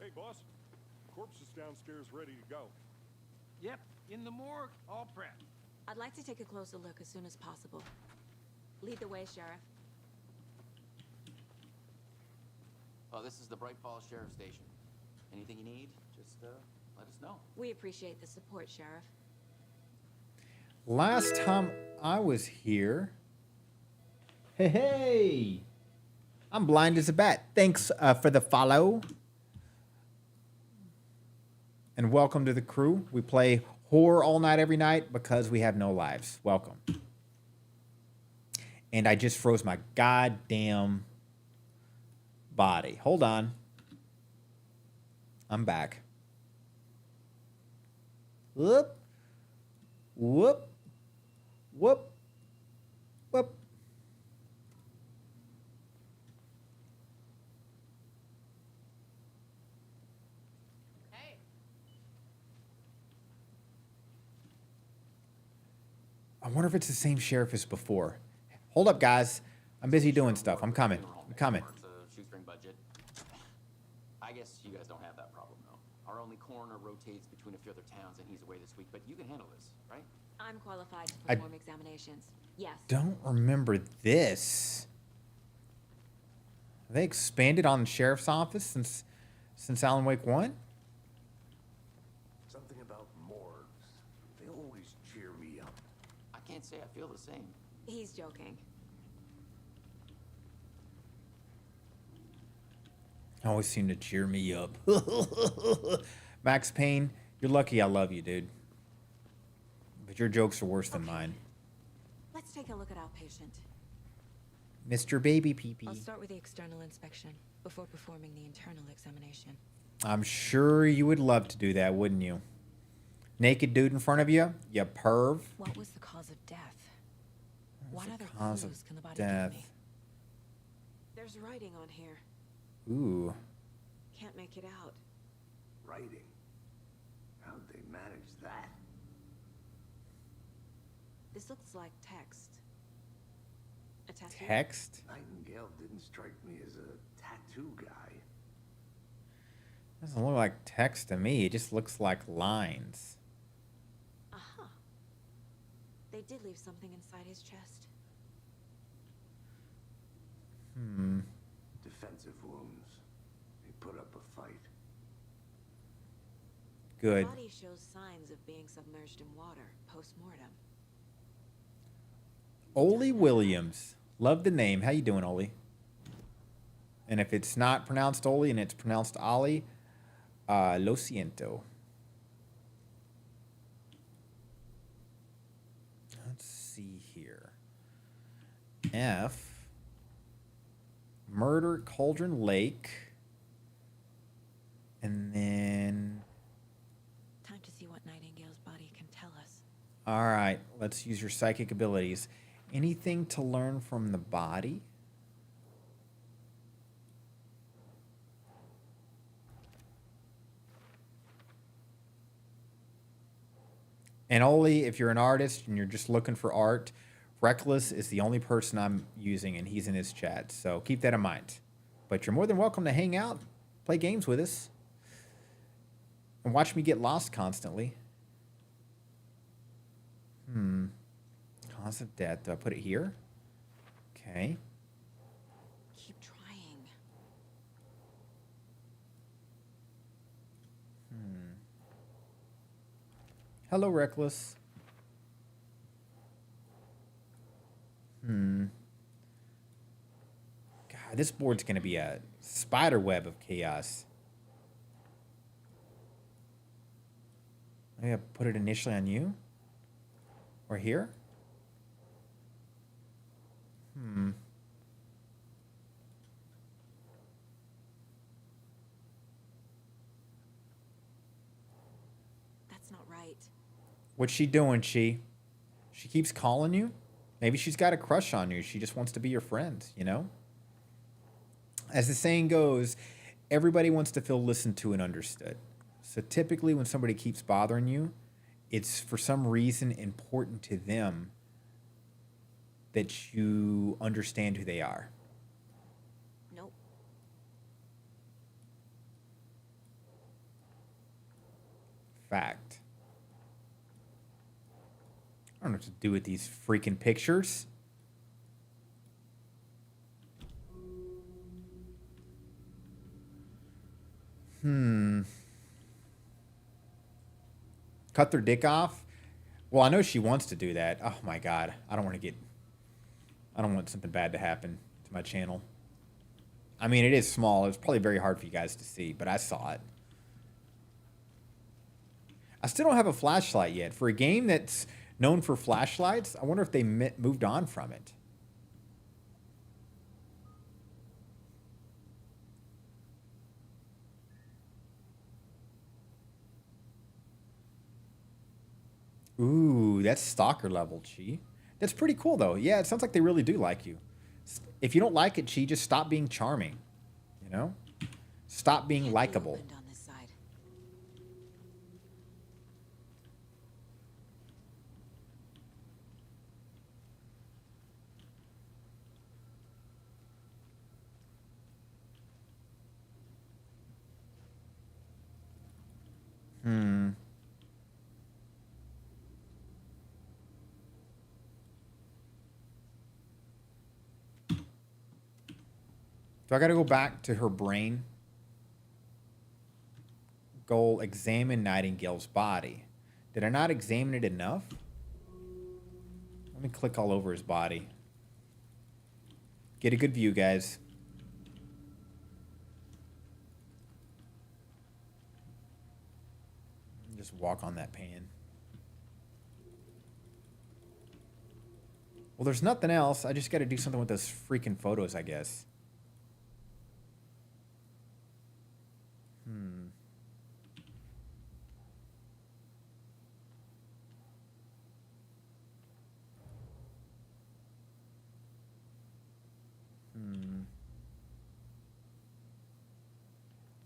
Hey, boss. Corpse is downstairs ready to go. Yep, in the morgue, all prepped. I'd like to take a closer look as soon as possible. Lead the way, Sheriff. Oh, this is the Bright Falls Sheriff Station. Anything you need, just let us know. We appreciate the support, Sheriff. Last time I was here... Hey! I'm blind as a bat. Thanks for the follow. And welcome to the crew. We play horror all night, every night, because we have no lives. Welcome. And I just froze my goddamn body. Hold on. I'm back. Whoop. Whoop. Whoop. Whoop. I wonder if it's the same sheriff as before. Hold up, guys. I'm busy doing stuff. I'm coming. I'm coming. It's a shoestring budget. I guess you guys don't have that problem, though. Our only coroner rotates between a few other towns, and he's away this week. But you can handle this, right? I'm qualified to I perform examinations. Yes. Don't remember this. Have they expanded on the sheriff's office since Alan Wake 1? Something about morgues. They always cheer me up. I can't say I feel the same. He's joking. Always seem to cheer me up. Max Payne, you're lucky I love you, dude. But your jokes are worse than mine. Let's take a look at our patient. Mr. Baby Pee-Pee. I'll start with the external inspection before performing the internal examination. I'm sure you would love to do that, wouldn't you? Naked dude in front of you? You perv. What was the cause of death? What other Cause of clues can the body death. give me? There's writing on here. Ooh. Can't make it out. Writing. How'd they manage that? This looks like text. A tattoo? Text? Nightingale didn't strike me as a tattoo guy. Doesn't look like text to me. It just looks like lines. Uh-huh. They did leave something inside his chest. Hmm. Defensive wounds. He put up a fight. Good. The body shows signs of being submerged in water post-mortem. Ole Williams. Love the name. How you doing, Ole? And if it's not pronounced Ole and it's pronounced Ollie, lo siento. Let's see here. F. Murder Cauldron Lake. And then... Time to see what Nightingale's body can tell us. All right, let's use your psychic abilities. Anything to learn from the body? And only if you're an artist and you're just looking for art, Reckless is the only person I'm using, and he's in his chat. So keep that in mind. But you're more than welcome to hang out, play games with us, and watch me get lost constantly. Cause of death. Do I put it here? Okay. Keep trying. Hello, Reckless. God, this board's going to be a spider web of chaos. Maybe I put it initially on you? Or here? That's not right. What's she doing, She keeps calling you? Maybe she's got a crush on you. She just wants to be your friend, you know? As the saying goes, everybody wants to feel listened to and understood. So typically when somebody keeps bothering you, it's for some reason important to them that you understand who they are. Nope. Fact. I don't know what to do with these freaking pictures. Cut their dick off? Well, I know she wants to do that. Oh my God. I don't want something bad to happen to my channel. I mean, it is small. It's probably very hard for you guys to see, but I saw it. I still don't have a flashlight yet. For a game that's known for flashlights, I wonder if they moved on from it. Ooh, that's stalker level, Chi. That's pretty cool, though. Yeah, it sounds like they really do like you. If you don't like it, Chi, just stop being charming. You know? Stop being likable. On this side. Do I got to go back to her brain? Goal, examine Nightingale's body. Did I not examine it enough? Let me click all over his body. Get a good view, guys. Just walk on that pan. Well, there's nothing else. I just got to do something with those freaking photos, I guess.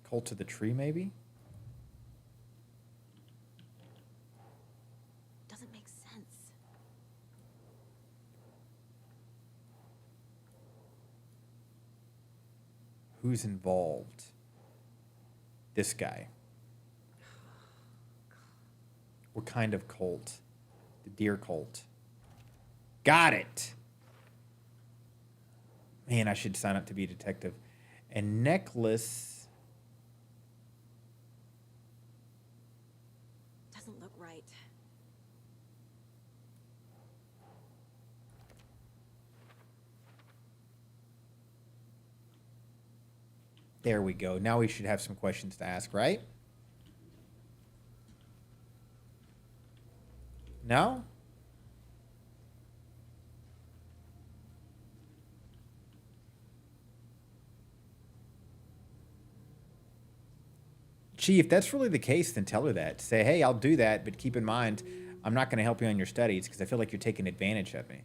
Cult of the Tree, maybe? Doesn't make sense. Who's involved? This guy. What kind of cult? The deer cult. Got it! Man, I should sign up to be a detective. And necklace... Doesn't look right. There we go. Now we should have some questions to ask, right? No? Gee, if that's really the case, then tell her that. Say, hey, I'll do that, but keep in mind, I'm not going to help you on your studies because I feel like you're taking advantage of me.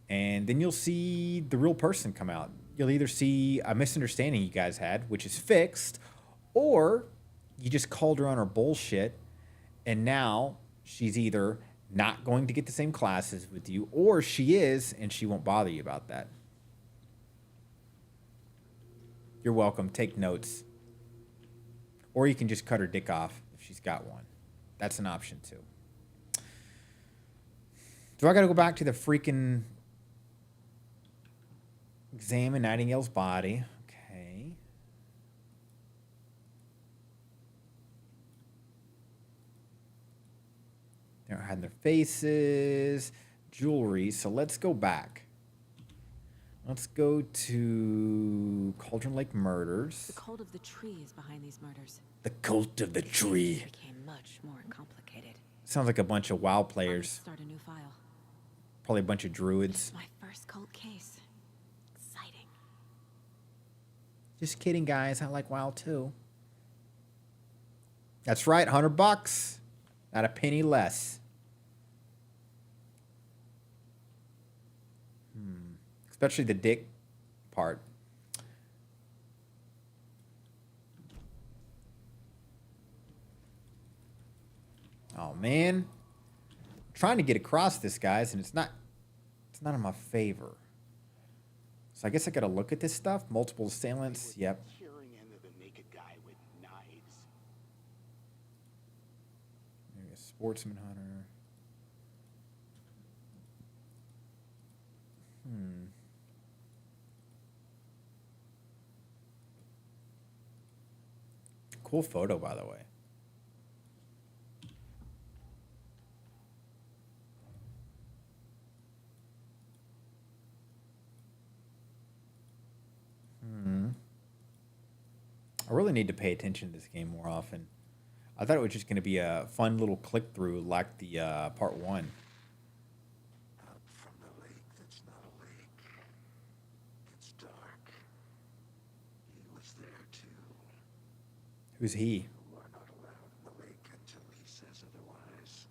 And then you'll see the real person come out. You'll either see a misunderstanding you guys had, which is fixed, or you just called her on her bullshit, and now she's either not going to get the same classes with you, or she is, and she won't bother you about that. You're welcome. Take notes. Or you can just cut her dick off if she's got one. That's an option too. Do I got to go back to the freaking examine Nightingale's body? Okay. They're hiding their faces, jewelry. So let's go back. Let's go to Cauldron Lake Murders. The cult of the tree is behind these murders. The cult of the tree. It became much more complicated. Sounds like a bunch of WoW players. Start a new file. Probably a bunch of druids. My first cult case. Exciting. Just kidding, guys. I like WoW too. That's right, $100. Not a penny less. Especially the dick part. Oh man. I'm trying to get across this, guys, and it's not in my favor. So I guess I gotta look at this stuff. Multiple assailants. Yep. Cheering into the naked guy with knives. Maybe a sportsman hunter. Cool photo, by the way. I really need to pay attention to this game more often. I thought it was just going to be a fun little click through like the part 1. Up from the lake that's not a lake. It's dark. He was there too. Who's he? You are not allowed in the lake until he says otherwise.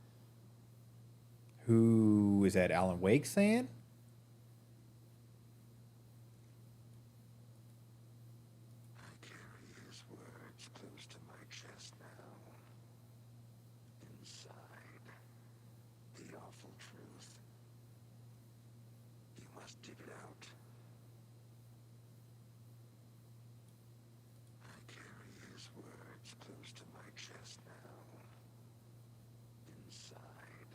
Who is that? Alan Wake saying? I carry his words close to my chest now. Inside, the awful truth. You must dig it out. I carry his words close to my chest now. Inside,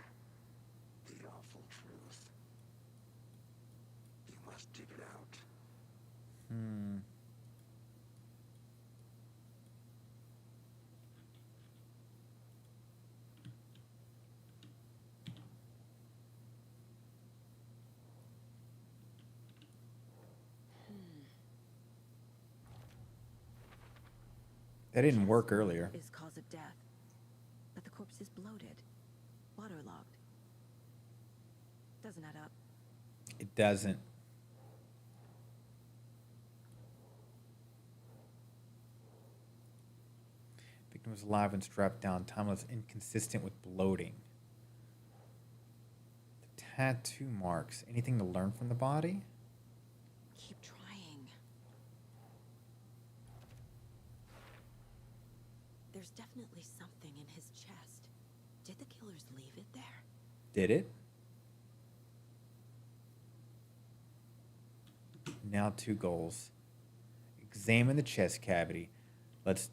the awful truth. You must dig it out. That didn't work earlier. Is cause of death. But the corpse is bloated. Waterlogged. Doesn't add up. It doesn't. Victim was alive and strapped down. Timeless, inconsistent with bloating. The tattoo marks. Anything to learn from the body? Keep trying. There's definitely something in his chest. Did the killers leave it there? Did it? Now 2 goals. Examine the chest cavity. Let's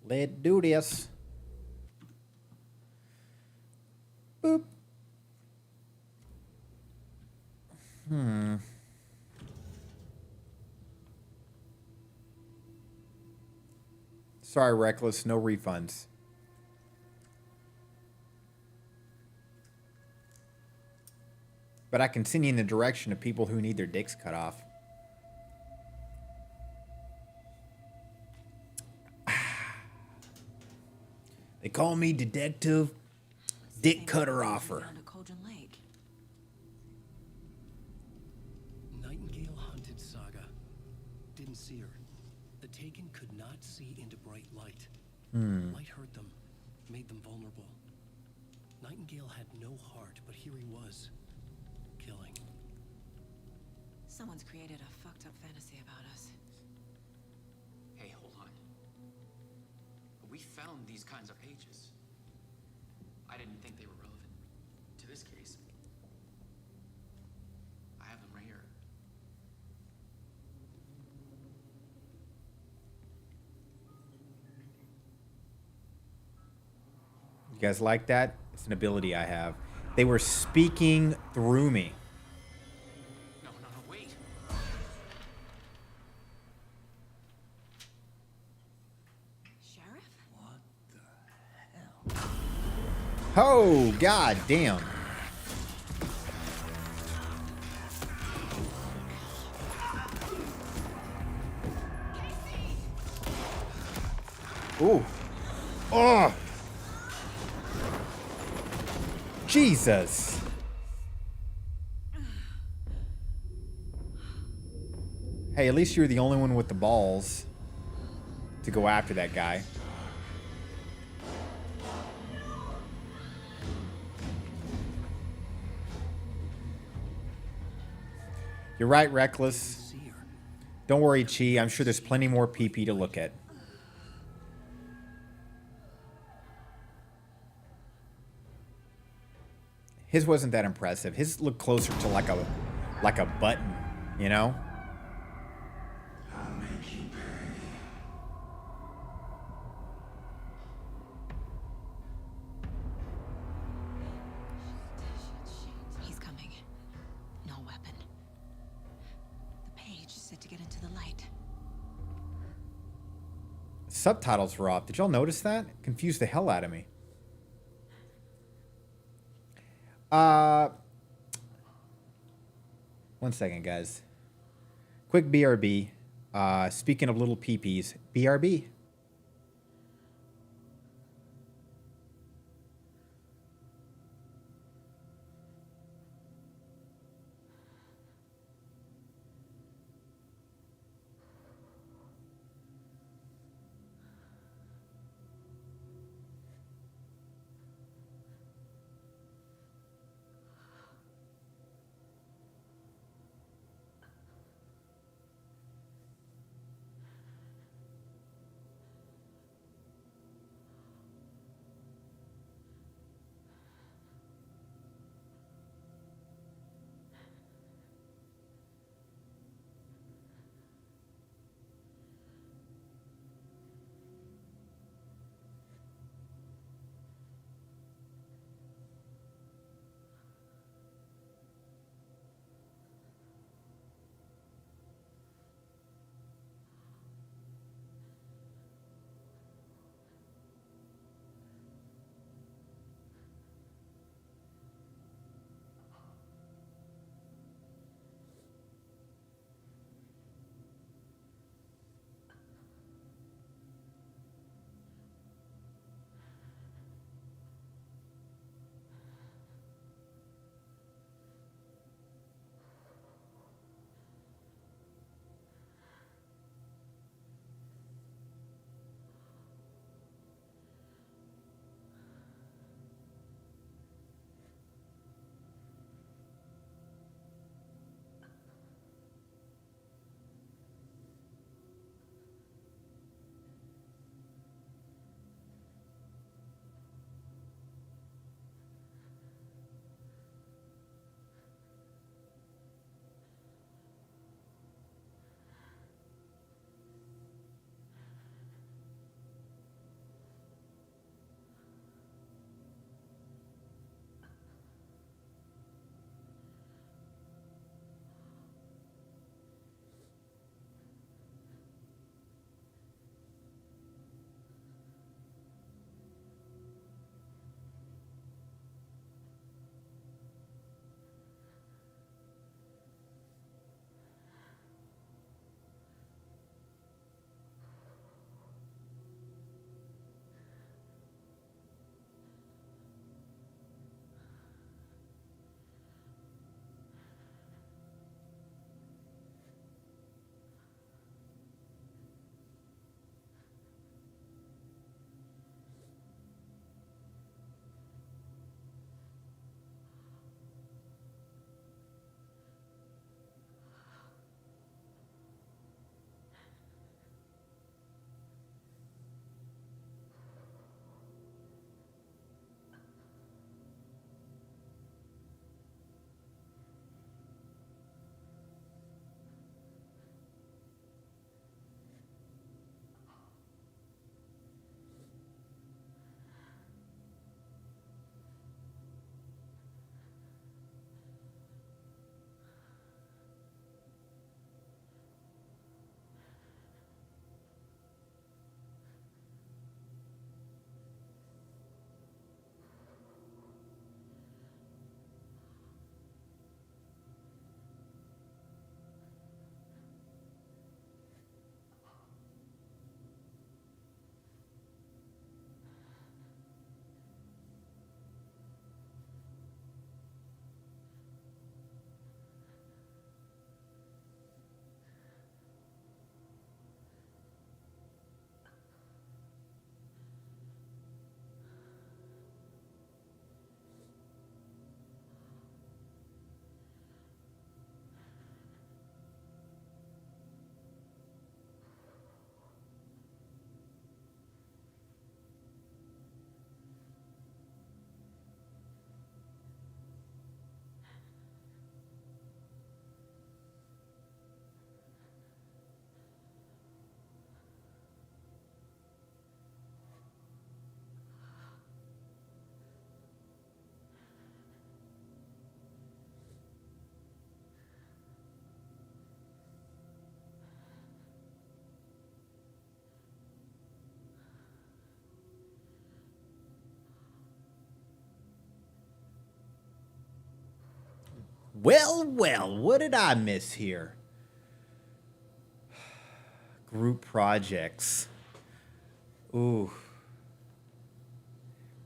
do this. Boop. Sorry, Reckless. No refunds. But I can send you in the direction of people who need their dicks cut off. They call me Detective Dick Cutter Offer. Down to Cauldron Lake. Nightingale hunted Saga. Didn't see her. The Taken could not see into bright light. Light hurt them, made them vulnerable. Nightingale had no heart, but here he was, killing. Someone's created a fucked up fantasy about us. Hey, hold on. We found these kinds of pages. I didn't think they were relevant to this case. I have them right here. You guys like that? It's an ability I have. They were speaking through me. No, wait. Sheriff? Oh, god damn. Ooh. Oh. Jesus. Hey, at least you're the only one with the balls to go after that guy. You're right, Reckless. Don't worry, Chi. I'm sure there's plenty more PP to look at. His wasn't that impressive. His looked closer to like a button, you know? He's coming. No weapon. The page said to get into the light. Subtitles were off. Did y'all notice that? Confused the hell out of me. One second, guys. Quick BRB. Speaking of little peepees, BRB. Well, well, what did I miss here? Group projects. Ooh.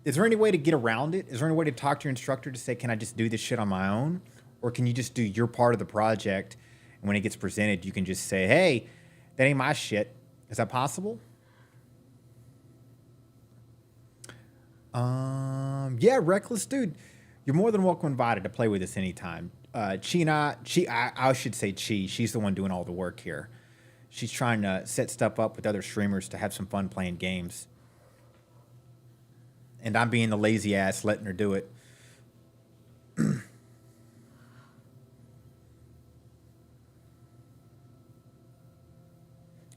Is there any way to get around it? Is there any way to talk to your instructor to say, can I just do this shit on my own? Or can you just do your part of the project, and when it gets presented, you can just say, hey, that ain't my shit. Is that possible? Yeah, Reckless dude. You're more than welcome invited to play with us anytime. I should say Chi. She's the one doing all the work here. She's trying to set stuff up with other streamers to have some fun playing games. And I'm being the lazy ass letting her do it.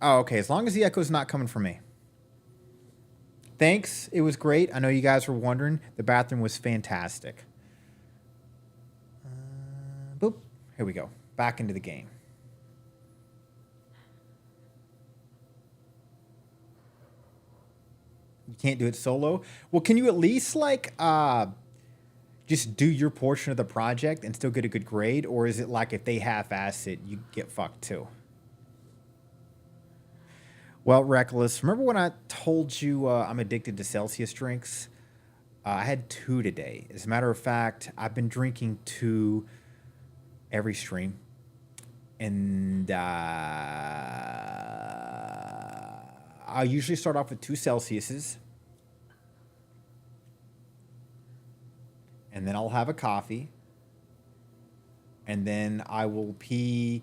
Oh, okay. As long as the echo's not coming from me. Thanks. It was great. I know you guys were wondering. The bathroom was fantastic. Boop. Here we go. Back into the game. You can't do it solo? Well, can you at least, like, just do your portion of the project and still get a good grade? Or is it like if they half-ass it, you get fucked too? Well, Reckless, remember when I told you I'm addicted to Celsius drinks? I had 2 today. As a matter of fact, I've been drinking 2 every stream. And I usually start off with 2 Celsiuses. And then I'll have a coffee. And then I will pee.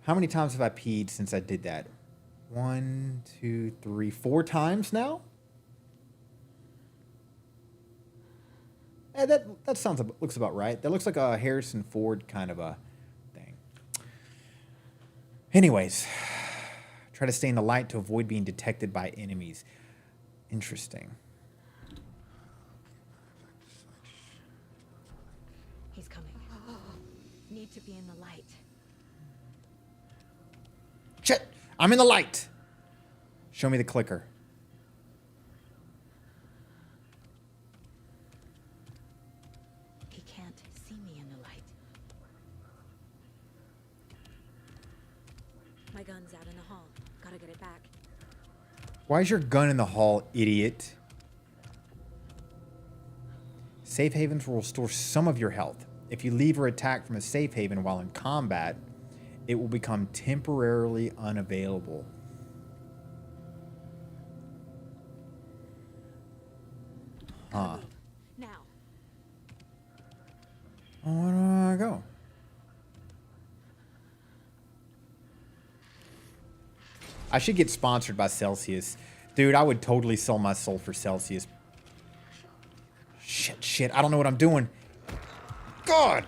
How many times have I peed since I did that? 1, 2, 3, 4 times now? That looks about right. That looks like a Harrison Ford kind of a thing. Anyways, try to stay in the light to avoid being detected by enemies. Interesting. He's coming. Need to be in the light. Shit! I'm in the light. Show me the clicker. He can't see me in the light. My gun's out in the hall. Gotta get it back. Why is your gun in the hall, idiot? Safe havens will restore some of your health. If you leave or attack from a safe haven while in combat, it will become temporarily unavailable. Huh. Now. Where do I go? I should get sponsored by Celsius. Dude, I would totally sell my soul for Celsius. Shit. I don't know what I'm doing. God!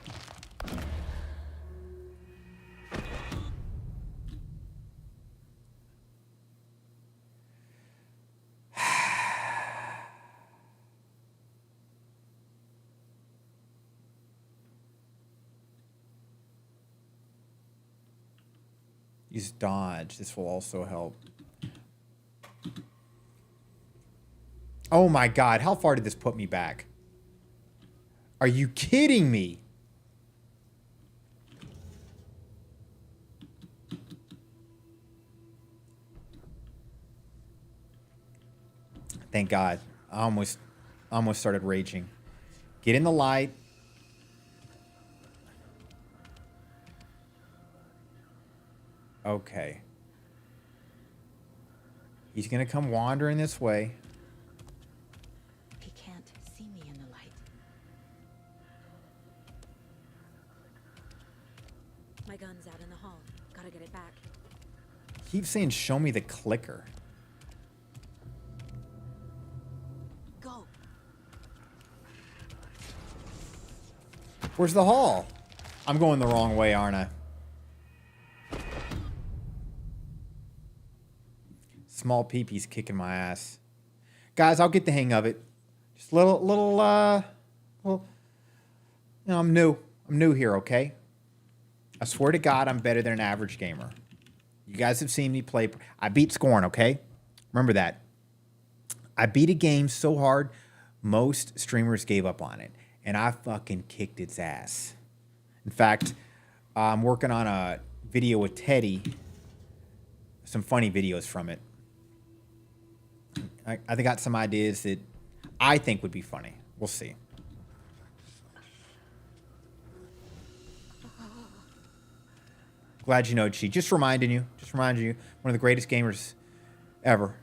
Use dodge. This will also help. Oh my God. How far did this put me back? Are you kidding me? Thank God. I almost started raging. Get in the light. Okay. He's gonna come wandering this way. He can't see me in the light. My gun's out in the hall. Gotta get it back. Keep saying, show me the clicker. Go. Where's the hall? I'm going the wrong way, aren't I? Small peepee's kicking my ass. Guys, I'll get the hang of it. Just little, you know, I'm new. I'm new here, okay? I swear to God, I'm better than an average gamer. You guys have seen me play. I beat Scorn, okay? Remember that. I beat a game so hard, most streamers gave up on it. And I fucking kicked its ass. In fact, I'm working on a video with Teddy. Some funny videos from it. I got some ideas that I think would be funny. We'll see. Glad you know, Chi. Just reminding you. One of the greatest gamers ever.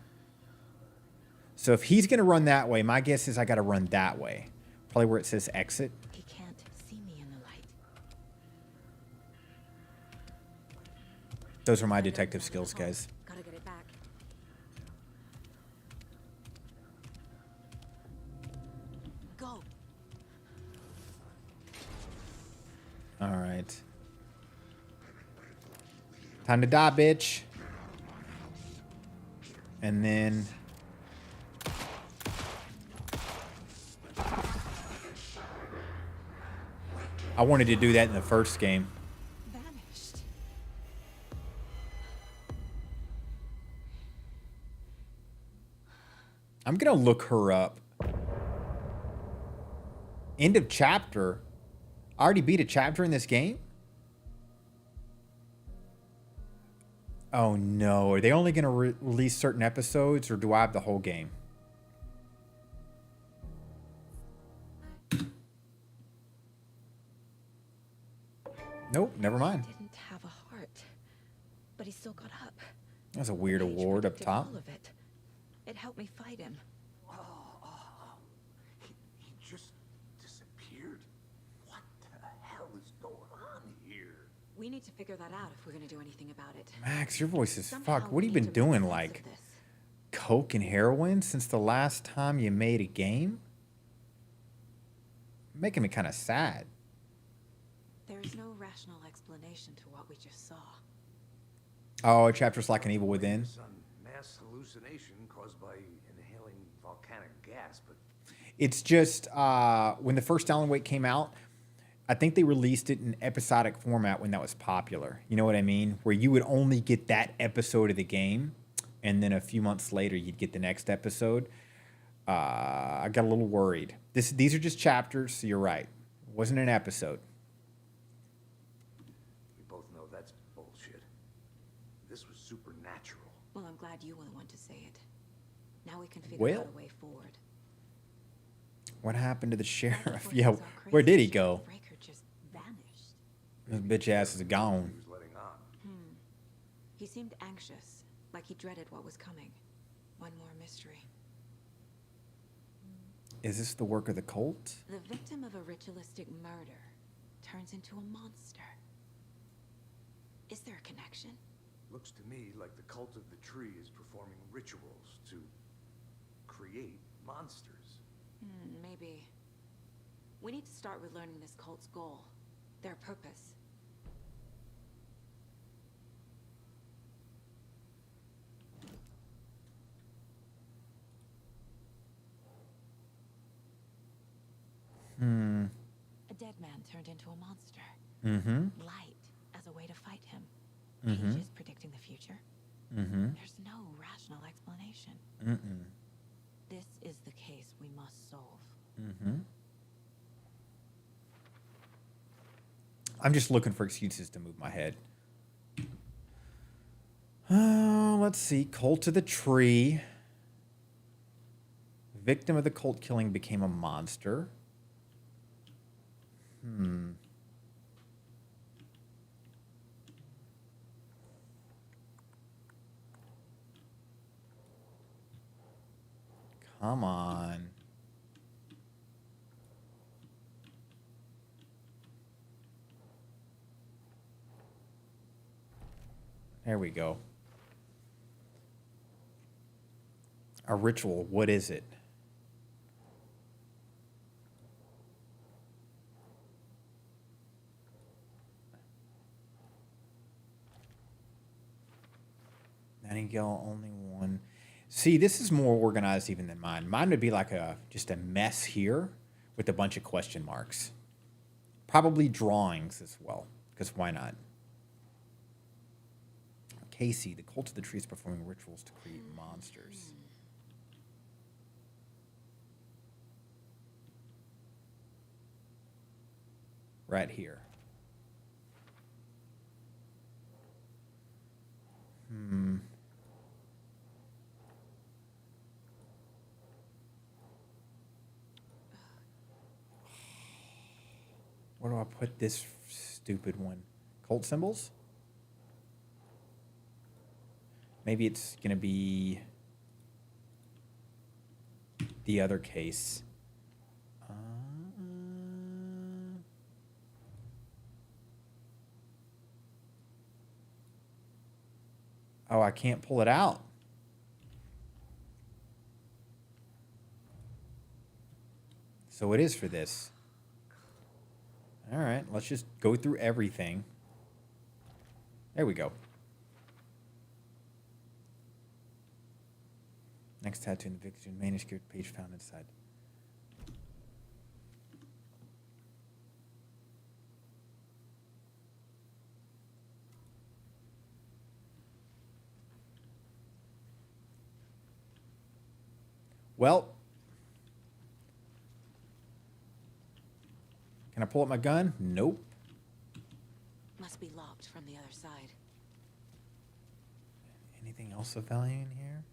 So if he's going to run that way, my guess is I got to run that way. Probably where it says exit. He can't see me in the light. Those are my detective skills, guys. Gotta get it back. Go. All right. Time to die, bitch. And then... I wanted to do that in the first game. Vanished. I'm gonna look her up. End of chapter. I already beat a chapter in this game? Oh no, are they only gonna release certain episodes, or do I have the whole game? Nope, never mind. Didn't have a heart, but he still got up. That's a weird award up top. All of it. It helped me fight him. He just disappeared? What the hell is going on here? We need to figure that out if we're gonna do anything about it. Max, your voice is Somehow fuck. What have you we been need to make doing? sense Like of this. coke and heroin since the last time you made a game? Making me kind of sad. There is no rational explanation to what we just saw. Oh, a chapter's like an evil within. Some mass hallucination caused by inhaling volcanic gas, but It's just when the first Alan Wake came out, I think they released it in episodic format when that was popular. You know what I mean? Where you would only get that episode of the game, and then a few months later you'd get the next episode. I got a little worried. These are just chapters, so you're right. It wasn't an episode. we both know that's bullshit. This was supernatural. Well, I'm glad you were the one to say it. Now we can figure Well. out a way forward. What happened to the sheriff? Before Yeah, things got where crazy, did he go? Breaker just vanished. His bitch ass is gone. He was letting on. He seemed anxious, like he dreaded what was coming. One more mystery. Is this the work of the cult? The victim of a ritualistic murder turns into a monster. Is there a connection? Looks to me like the cult of the tree is performing rituals to create monsters. Maybe. We need to start with learning this cult's goal, their purpose. A dead man turned into a monster. Light as a way to fight him. Pages predicting the future. There's no rational explanation. This is the case we must solve. I'm just looking for excuses to move my head. Let's see. Cult of the tree. Victim of the cult killing became a monster. Come on. There we go. A ritual, what is it? Nightingale, only one. See, this is more organized even than mine. Mine would be like just a mess here with a bunch of question marks. Probably drawings as well, because why not? Casey, the cult of the tree is performing rituals to create monsters. Right here. Where do I put this stupid one? Cult symbols? Maybe it's going to be the other case. Oh, I can't pull it out. So it is for this. All right, let's just go through everything. There we go. Next tattoo in the victim manuscript page found inside. Well, can I pull up my gun? Nope. Must be locked from the other side. Anything else of value in here?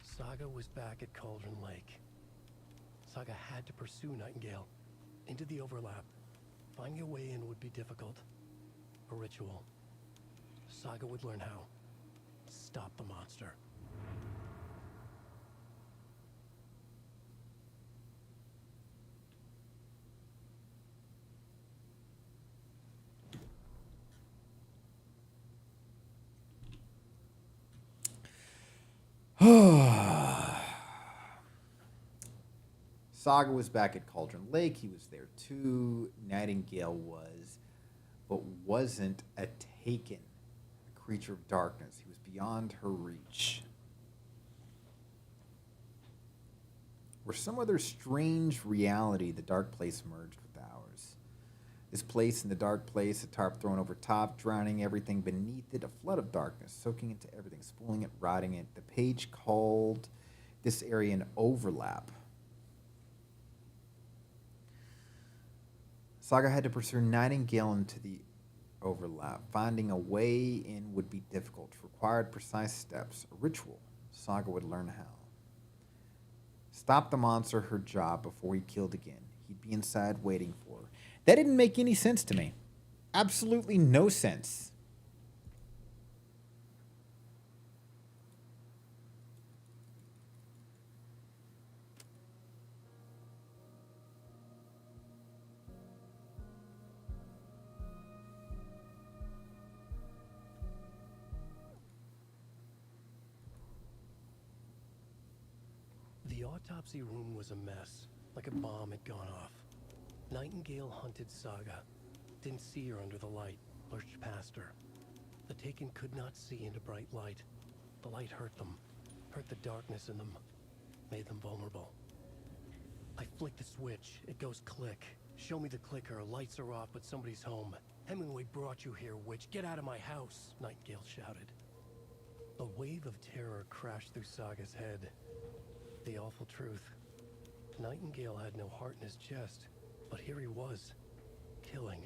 Saga was back at Cauldron Lake. Saga had to pursue Nightingale into the overlap. Finding a way in would be difficult. A ritual. Saga would learn how. Stop the monster. Saga was back at Cauldron Lake. He was there too. Nightingale was, but wasn't a Taken, a creature of darkness. He was beyond her reach. Where some other strange reality, the dark place merged with ours. This place and the dark place, a tarp thrown over top, drowning everything beneath it, a flood of darkness, soaking into everything, spoiling it, rotting it. The page called this area an overlap. Saga had to pursue Nightingale into the overlap. Finding a way in would be difficult. Required precise steps. A ritual. Saga would learn how. Stop the monster, her job, before he killed again. He'd be inside waiting for her. That didn't make any sense to me. Absolutely no sense. The autopsy room was a mess, like a bomb had gone off. Nightingale hunted Saga. Didn't see her under the light, lurched past her. The Taken could not see into bright light. The light hurt them, hurt the darkness in them, made them vulnerable. I flick the switch, it goes click. Show me the clicker, lights are off, but somebody's home. Hemingway brought you here, witch. Get out of my house, Nightingale shouted. A wave of terror crashed through Saga's head. The awful truth. Nightingale had no heart in his chest, but here he was, killing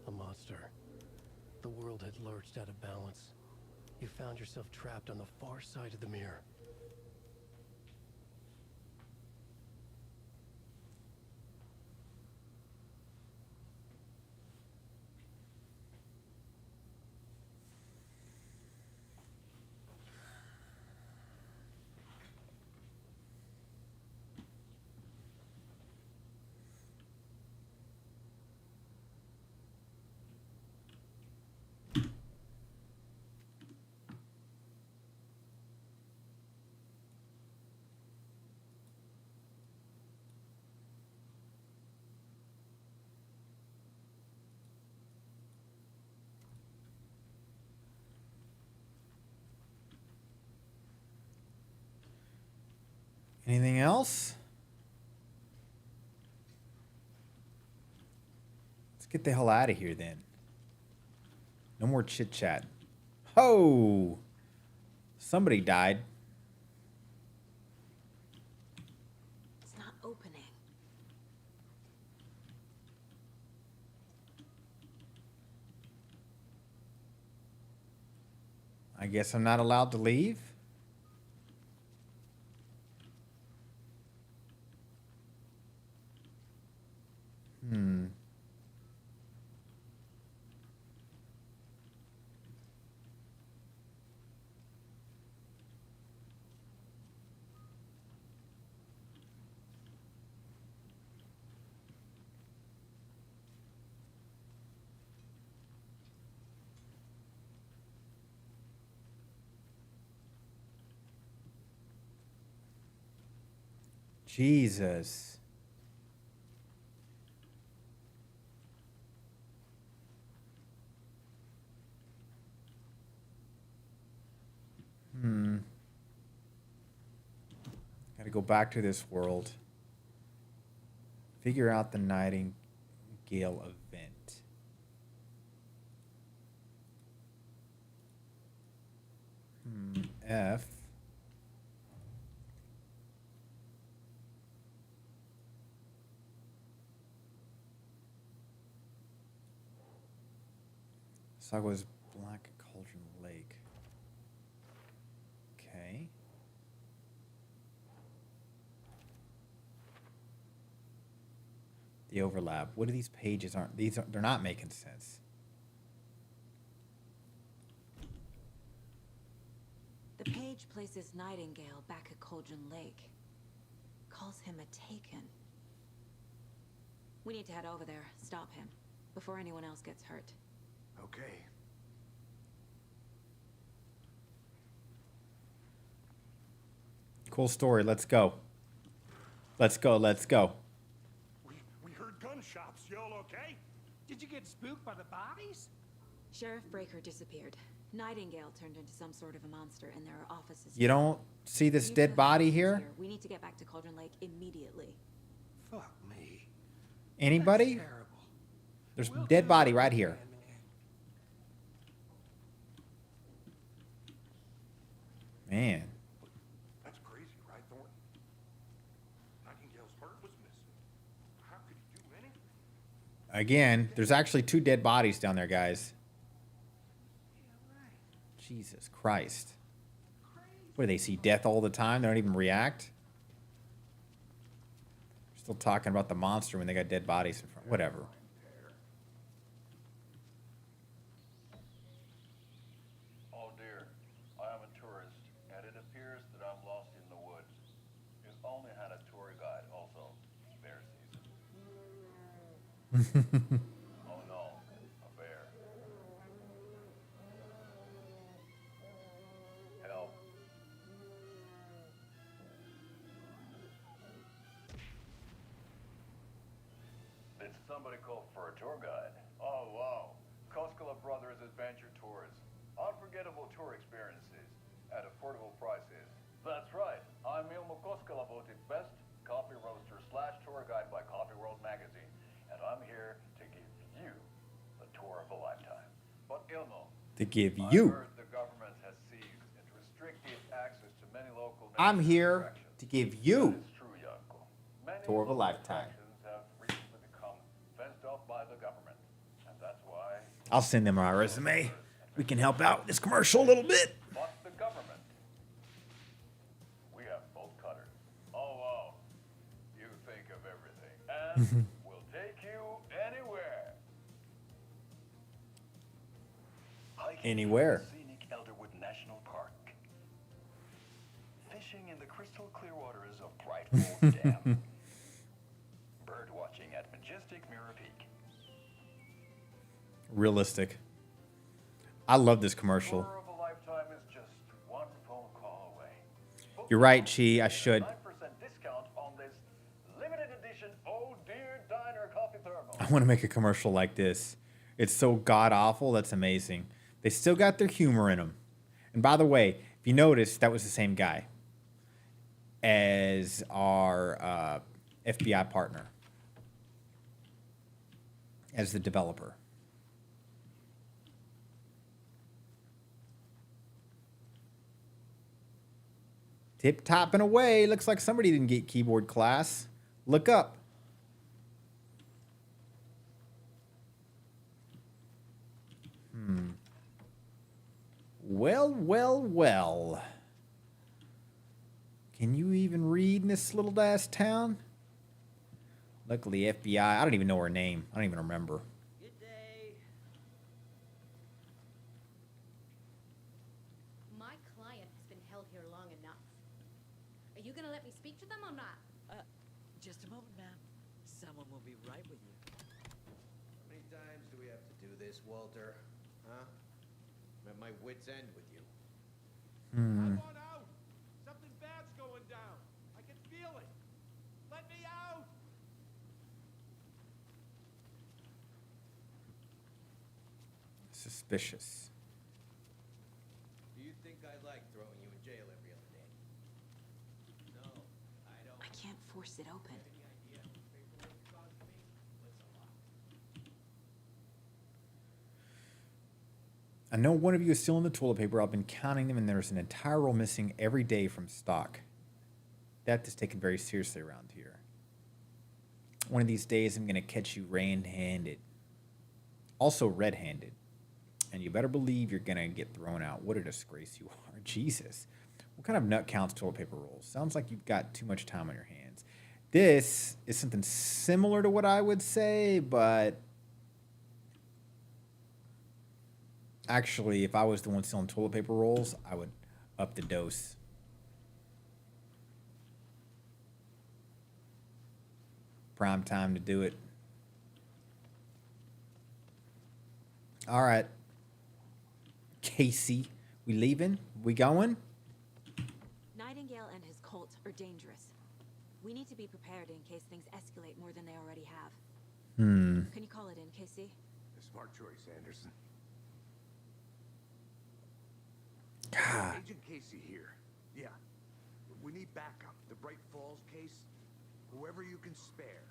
a monster. The world had lurched out of balance. You found yourself trapped on the far side of the mirror. Anything else? Let's get the hell out of here then. No more chit chat. Ho! Somebody died. It's not opening. I guess I'm not allowed to leave. Jesus. Gotta go back to this world. Figure out the Nightingale event. F. Saga's Black Cauldron Lake. Okay. The overlap. What are these pages? They're not making sense. The page places Nightingale back at Cauldron Lake. Calls him a Taken. We need to head over there, stop him, before anyone else gets hurt. Okay. Cool story. Let's go. Let's go. Let's go. We heard gunshots. Y'all okay? Did you get spooked by the bodies? Sheriff Breaker disappeared. Nightingale turned into some sort of a monster, and there are offices. You don't see this dead body here? We need to get back to Cauldron Lake immediately. Fuck me. Anybody? There's a dead body right here. Man. That's crazy, right, Thornton? Nightingale's heart was missing. How could he do anything? Again, there's actually 2 dead bodies down there, guys. Jesus Christ. What do they see? Death all the time? They don't even react? Still talking about the monster when they got dead bodies in front. Whatever. Oh dear, I am a tourist, and it appears that I'm lost in the woods. You've only had a tour guide, also. Bear season. Oh no, a bear. Help. Did somebody call for a tour guide? Oh wow, Koskela Brothers Adventure Tours. Unforgettable tour experiences at affordable prices. That's right, I'm Ilmo Koskela, voted best coffee roaster / tour guide by Coffee World magazine, and I'm here to give you the tour of a lifetime. But Ilmo, To give I you. heard the government has seized and restricted access to many local I'm nature here attractions. to give you. It's true, Yanko. Many Tour of a local lifetime. attractions have recently become fenced off by the government, and that's why. I'll send them our resume. We can help out with this commercial a little bit. But the government, we have both cutters. Oh wow, you think of everything, and we'll take you anywhere. Hiking Anywhere. in scenic Elderwood National Park. Fishing in the crystal clear waters of Bright Falls Dam. Bird watching at majestic Mirror Peak. Realistic. I love this commercial. Tour of a lifetime is just one phone call away. You're right, Chi. I should. 9% discount on this limited edition Oh Dear Diner coffee thermal. I want to make a commercial like this. It's so god awful. That's amazing. They still got their humor in them. And by the way, if you notice, that was the same guy as our FBI partner, as the developer. Tip-topping away. Looks like somebody didn't get keyboard class. Look up. Well, well, well. Can you even read in this little ass town? Luckily, FBI. I don't even know her name. I don't even remember. Good day. My client has been held here long enough. Are you gonna let me speak to them or not? Just a moment, ma'am. Someone will be right with you. How many times do we have to do this, Walter? Huh? I'm at my wit's end with you. I want out. Something bad's going down. I can feel it. Suspicious. Do you think I like throwing you in jail every other day? No, I don't. I can't force it open. I know one of you is still in the toilet paper. I've been counting them, and there's an entire roll missing every day from stock. That is taken very seriously around here. One of these days, I'm going to catch you red-handed. Also red-handed. And you better believe you're going to get thrown out. What a disgrace you are. Jesus. What kind of nut counts toilet paper rolls? Sounds like you've got too much time on your hands. This is something similar to what I would say, but actually, if I was the one selling toilet paper rolls, I would up the dose. Prime time to do it. All right. Casey, we leaving? We going? Nightingale and his cult are dangerous. We need to be prepared in case things escalate more than they already have. Can you call it in, Casey? A smart choice, Anderson. God. Agent Casey here. Yeah. We need backup. The Bright Falls case. Whoever you can spare.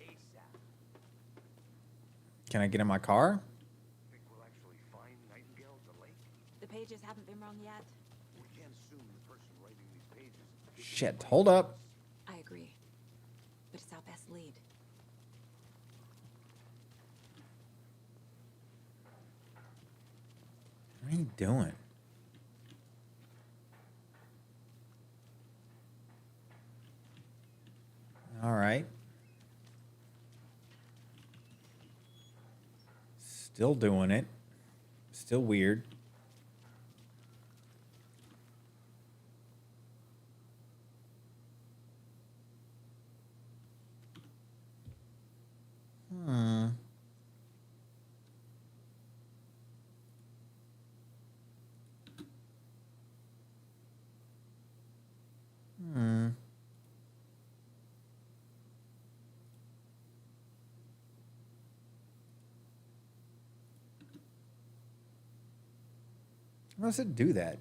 ASAP. Can I get in my car? Think we'll actually find Nightingale at the lake? The pages haven't been wrong yet. We can't assume the person writing these pages. Shit, hold up. I agree. But it's our best lead. What are you doing? All right. Still doing it. Still weird. How does it do that?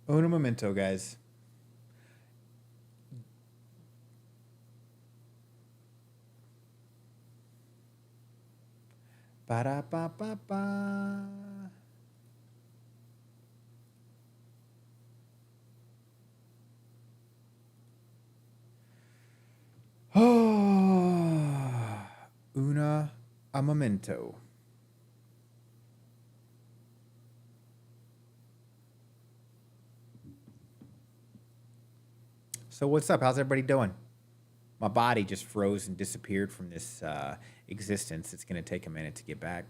Uno momento, guys. Ba-da-ba-ba-ba. Una a momento. So what's up? How's everybody doing? My body just froze and disappeared from this existence. It's going to take a minute to get back.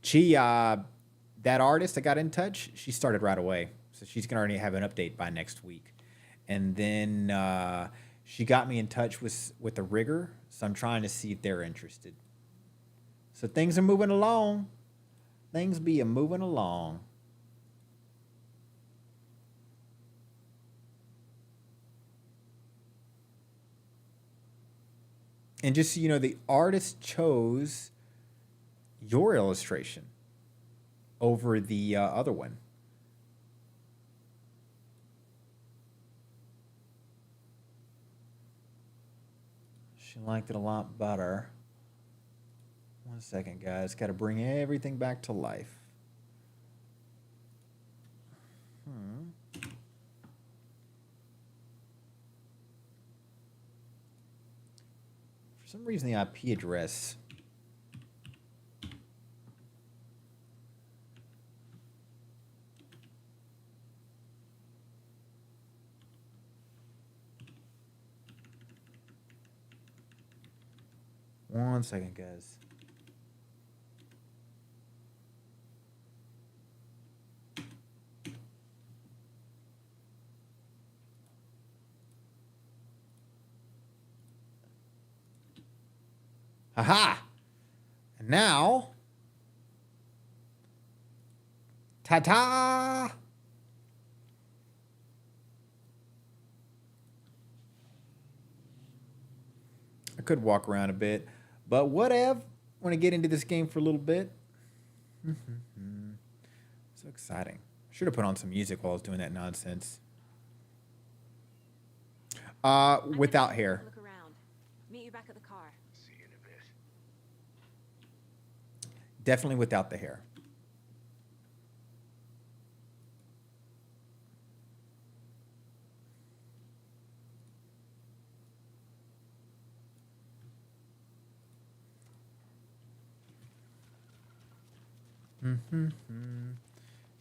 That artist that got in touch, she started right away. So she's going to already have an update by next week. And then she got me in touch with the rigger. So I'm trying to see if they're interested. So things are moving along. Things be moving along. And just so you know, the artist chose your illustration over the other one. She liked it a lot better. 1 second, guys. Got to bring everything back to life. For some reason, the IP address. One second, guys. Aha! And now, ta-ta! could walk around a bit, but whatever. Want to get into this game for a little bit. So exciting. Should have put on some music while I was doing that nonsense. Without hair. Look around. Meet you back at the car. See you in a bit. Definitely without the hair.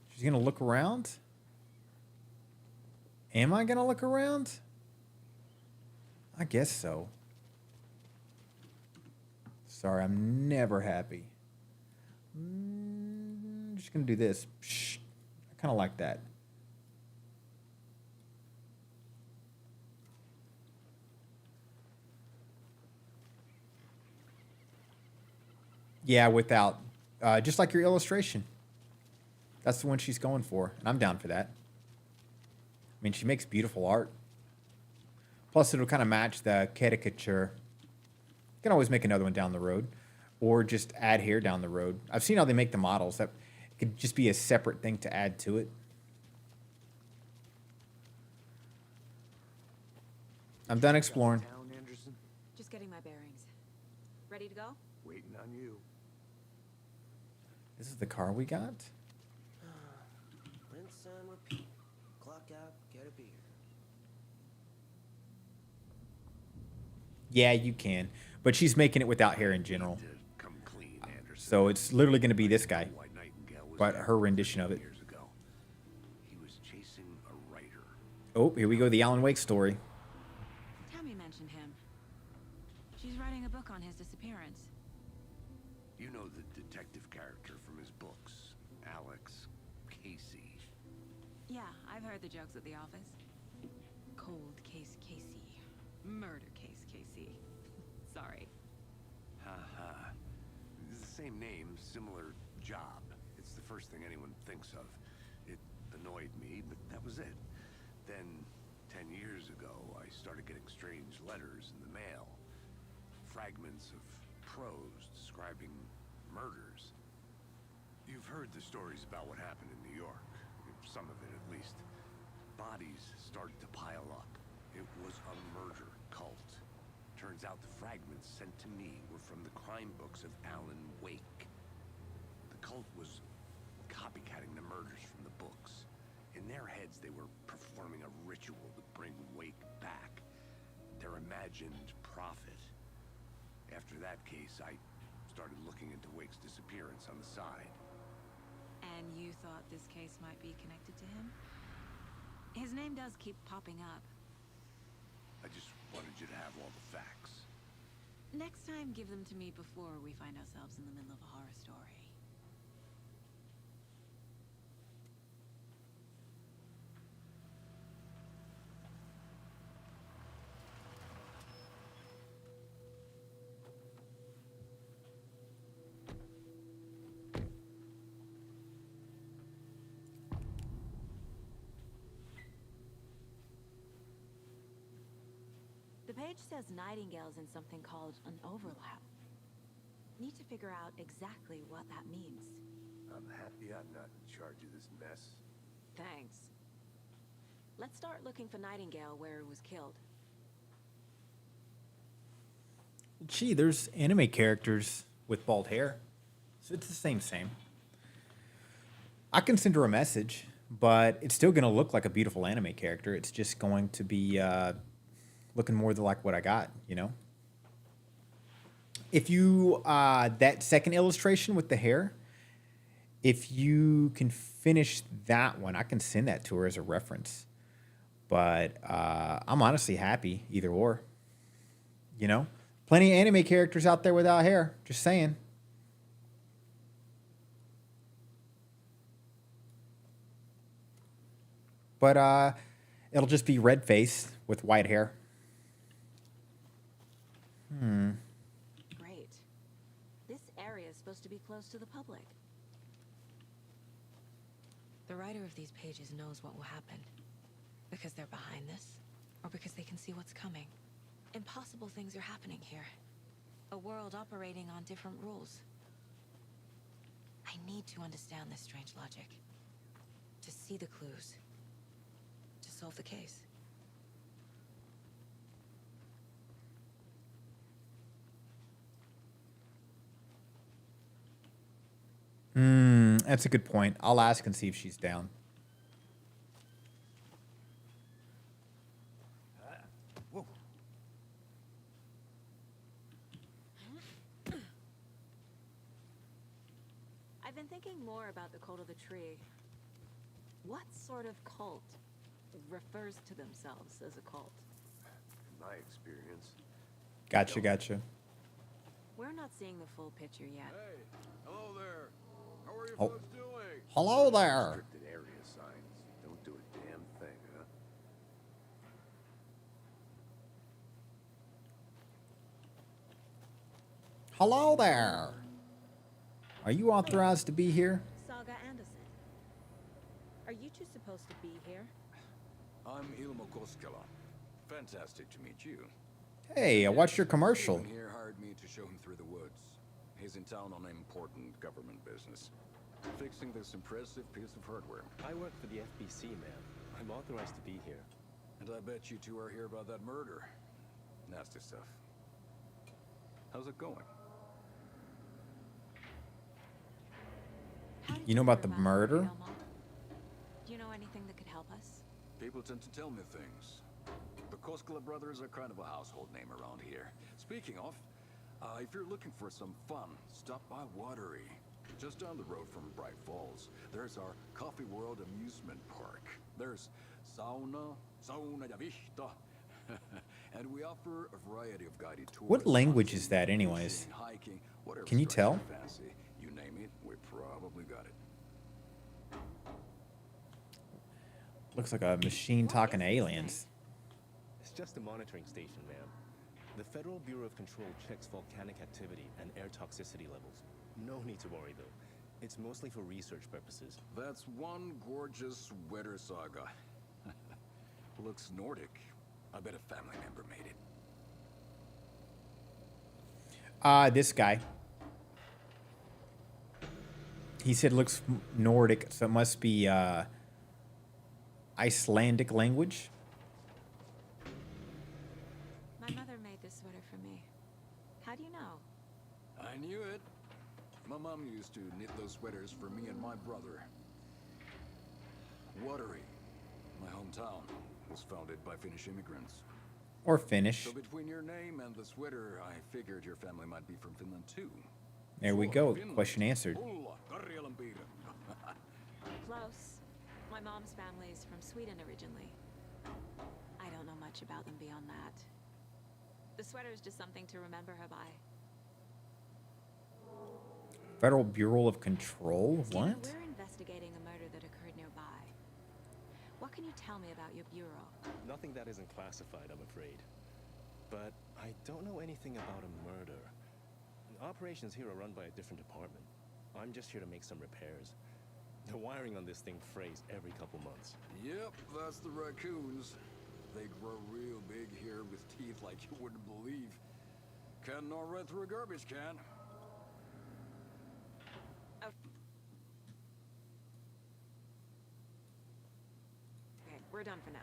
She's gonna look around. Am I gonna look around? I guess so. Sorry, I'm never happy. I'm just gonna do this. Shh. I kind of like that. Yeah, without. Just like your illustration. That's the one she's going for, and I'm down for that. I mean, she makes beautiful art. Plus, it'll kind of match the caricature. You can always make another one down the road, or just add hair down the road. I've seen how they make the models. That it could just be a separate thing to add to it. I'm done exploring. Town, Anderson? Just getting my bearings. Ready to go? Waiting on you. This is the car we got? Rinse and repeat. Clock out, get a beer. Yeah, you can. But she's making it without hair in general. Come clean, Anderson. So it's literally going to be this guy. But her rendition of it. He was chasing a writer. Oh, here we go. The Alan Wake story. Tammy mentioned him. She's writing a book on his disappearance. You know the detective character from his books, Alex Casey. Yeah, I've heard the jokes at the office. Cold case Casey. Murder case Casey. Sorry. Ha. It's the same name, similar job. It's the first thing anyone thinks of. It annoyed me, but that was it. Then, 10 years ago, I started getting strange letters in the mail. Fragments of prose describing murders. You've heard the stories about what happened in New York. Some of it, at least. Bodies started to pile up. It was a murder cult. Turns out the fragments sent to me were from the crime books of Alan Wake. The cult was copycatting the murders from the books. In their heads, they were performing a ritual to bring Wake back. Their imagined prophet. After that case, I started looking into Wake's disappearance on the side. And you thought this case might be connected to him? His name does keep popping up. I just wanted you to have all the facts. Next time, give them to me before we find ourselves in the middle of a horror story. The page says Nightingale's in something called an overlap. Need to figure out exactly what that means. I'm happy I'm not in charge of this mess. Thanks. Let's start looking for Nightingale where he was killed. Gee, there's anime characters with bald hair. So it's the same. I can send her a message, but it's still going to look like a beautiful anime character. It's just going to be looking more like what I got, you know? If you, that second illustration with the hair, if you can finish that one, I can send that to her as a reference. But I'm honestly happy either or, you know? Plenty of anime characters out there without hair, just saying. But it'll just be red face with white hair. Great. This area is supposed to be close to the public. The writer of these pages knows what will happen. Because they're behind this, or because they can see what's coming. Impossible things are happening here. A world operating on different rules. I need to understand this strange logic. To see the clues. To solve the case. That's a good point. I'll ask and see if she's down. Whoa. I've been thinking more about the cult of the tree. What sort of cult refers to themselves as a cult? In my experience. Gotcha. We're not seeing the full picture yet. Hey, hello there. How are you Oh. folks doing? Hello there. Restricted area signs. Don't do a damn thing, huh? Hello there. Are you authorized to be here? Saga Anderson. Are you two supposed to be here? I'm Ilmo Koskela. Fantastic to meet you. Hey, I watched your commercial. Steven here hired me to show him through the woods. He's in town on important government business. Fixing this impressive piece of hardware. I work for the FBC, ma'am. I'm authorized to be here. And I bet you two are here about that murder. Nasty stuff. How's it going? You know about the murder? Do you know anything that could help us? People tend to tell me things. The Koskela brothers are kind of a household name around here. Speaking of, if you're looking for some fun, stop by Watery. Just down the road from Bright Falls, there's our Coffee World amusement park. There's sauna ja vihta, and we offer a variety of guided tours. What language is that anyways? Fishing, hiking, whatever Can you strikes tell? your fancy. You name it, we probably got it. Looks like a machine talking to aliens. It's just a monitoring station, ma'am. The Federal Bureau of Control checks volcanic activity and air toxicity levels. No need to worry, though. It's mostly for research purposes. That's one gorgeous weather saga. Looks Nordic. I bet a family member made it. This guy. He said looks Nordic, so it must be Icelandic language. My mother made this sweater for me. How do you know? I knew it. My mom used to knit those sweaters for me and my brother. Watery, my hometown, was founded by Finnish immigrants. Or Finnish. So between your name and the sweater, I figured your family might be from Finland too. There we go. Question answered. Close. My mom's family is from Sweden originally. I don't know much about them beyond that. The sweater is just something to remember her by. Federal Bureau of Control? Steven, What? we're investigating a murder that occurred nearby. What can you tell me about your bureau? Nothing that isn't classified, I'm afraid. But I don't know anything about a murder. Operations here are run by a different department. I'm just here to make some repairs. The wiring on this thing frays every couple months. Yep, that's the raccoons. They grow real big here with teeth like you wouldn't believe. Can not run through a garbage can. Okay, we're done for now.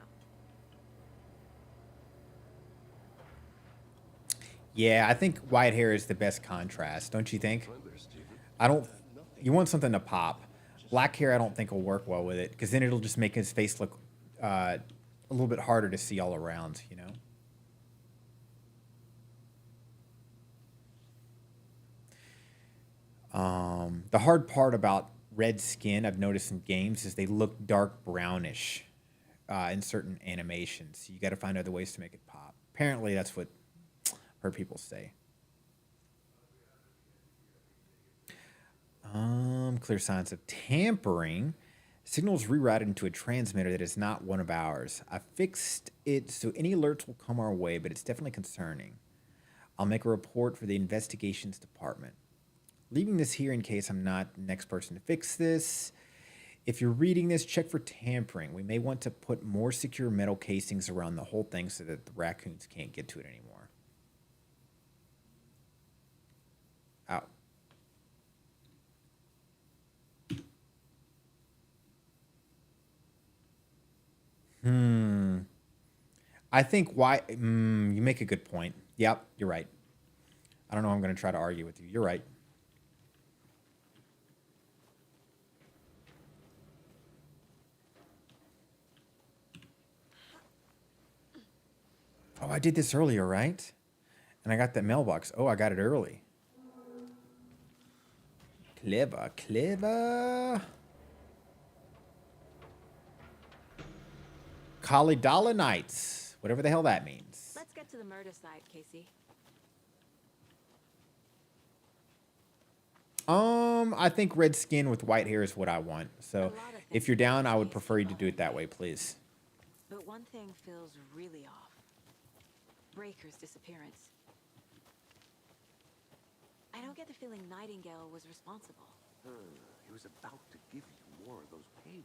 Yeah, I think white hair is the best contrast, don't you think? I don't. You want something to pop. Black hair, I don't think will work well with it because then it'll just make his face look a little bit harder to see all around, you know? The hard part about red skin, I've noticed in games, is they look dark brownish in certain animations. You got to find other ways to make it pop. Apparently, that's what I've heard people say. Clear signs of tampering. Signals rerouted into a transmitter that is not one of ours. I fixed it so any alerts will come our way, but it's definitely concerning. I'll make a report for the investigations department. Leaving this here in case I'm not the next person to fix this. If you're reading this, check for tampering. We may want to put more secure metal casings around the whole thing so that the raccoons can't get to it anymore. I think why you make a good point. Yep, you're right. I don't know. I'm going to try to argue with you. You're right. Oh, I did this earlier, right? And I got that mailbox. Oh, I got it early. Clever, clever. Kalidala Nights. Whatever the hell that means. Let's get to the murder side, Casey. I think red skin with white hair is what I want. So if you're down, I would prefer you to do it that way, please. But one thing feels really off. Breaker's disappearance. I don't get the feeling Nightingale was responsible. He was about to give you more of those pages.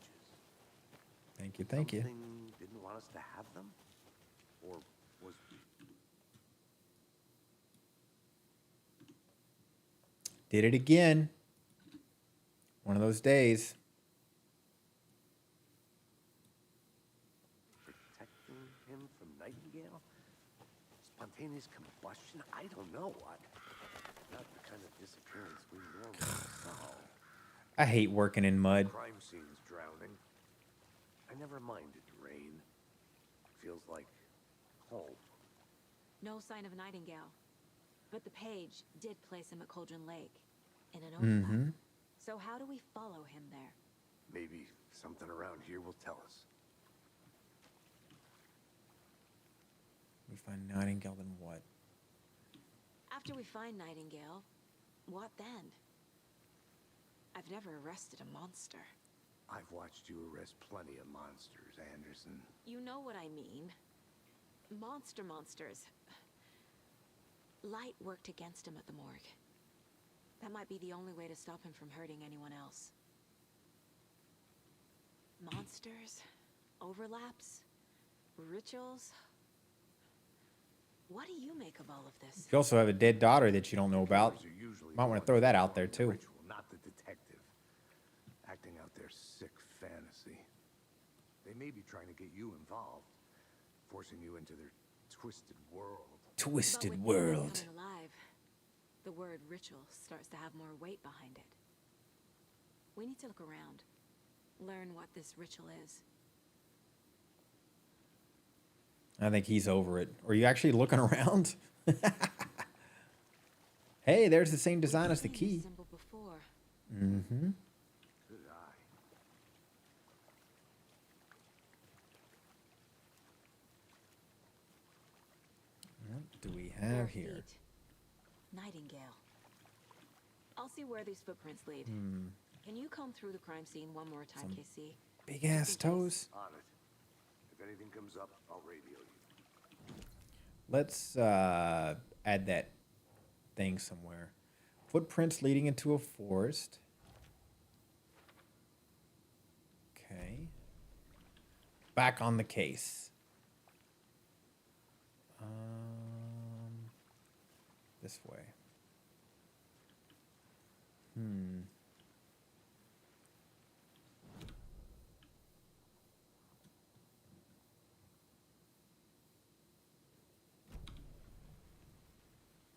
Thank you, thank you. Something didn't want us to have them? Or was... Did it again. One of those days. Protecting him from Nightingale? Spontaneous combustion? I don't know what. Not the kind of disappearance we normally solve. I hate working in mud. Crime scenes drowning. I never minded rain. Feels like home. No sign of Nightingale. But the page did place him at Cauldron Lake in an Mm-hmm. overlap. So how do we follow him there? Maybe something around here will tell us. We find Nightingale, then what? After we find Nightingale, what then? I've never arrested a monster. I've watched you arrest plenty of monsters, Anderson. You know what I mean. Monsters. Light worked against him at the morgue. That might be the only way to stop him from hurting anyone else. Monsters, overlaps, rituals. What do you make of all of this? You also have a dead daughter that you don't know about. Might want to throw that out there too. Ritual, not the detective. Acting out their sick fantasy. They may be trying to get you involved, forcing you into their twisted world. Twisted But with world. Coming alive, the word ritual starts to have more weight behind it. We need to look around, learn what this ritual is. I think he's over it. Are you actually looking around? Hey, there's the same design as the key. Symbol before. Mm-hmm. Good eye. What do we have here? Nightingale. I'll see where these footprints lead. Can you comb through the crime scene one more time, Casey? Big ass toes. On it. If anything comes up, I'll radio you. Let's add that thing somewhere. Footprints leading into a forest. Okay. Back on the case. This way.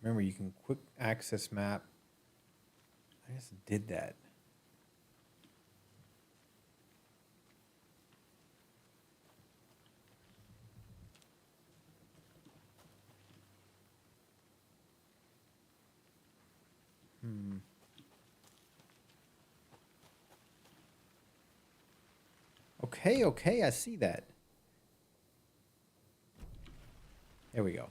Remember, you can quick access map. I just did that. Okay, I see that. There we go.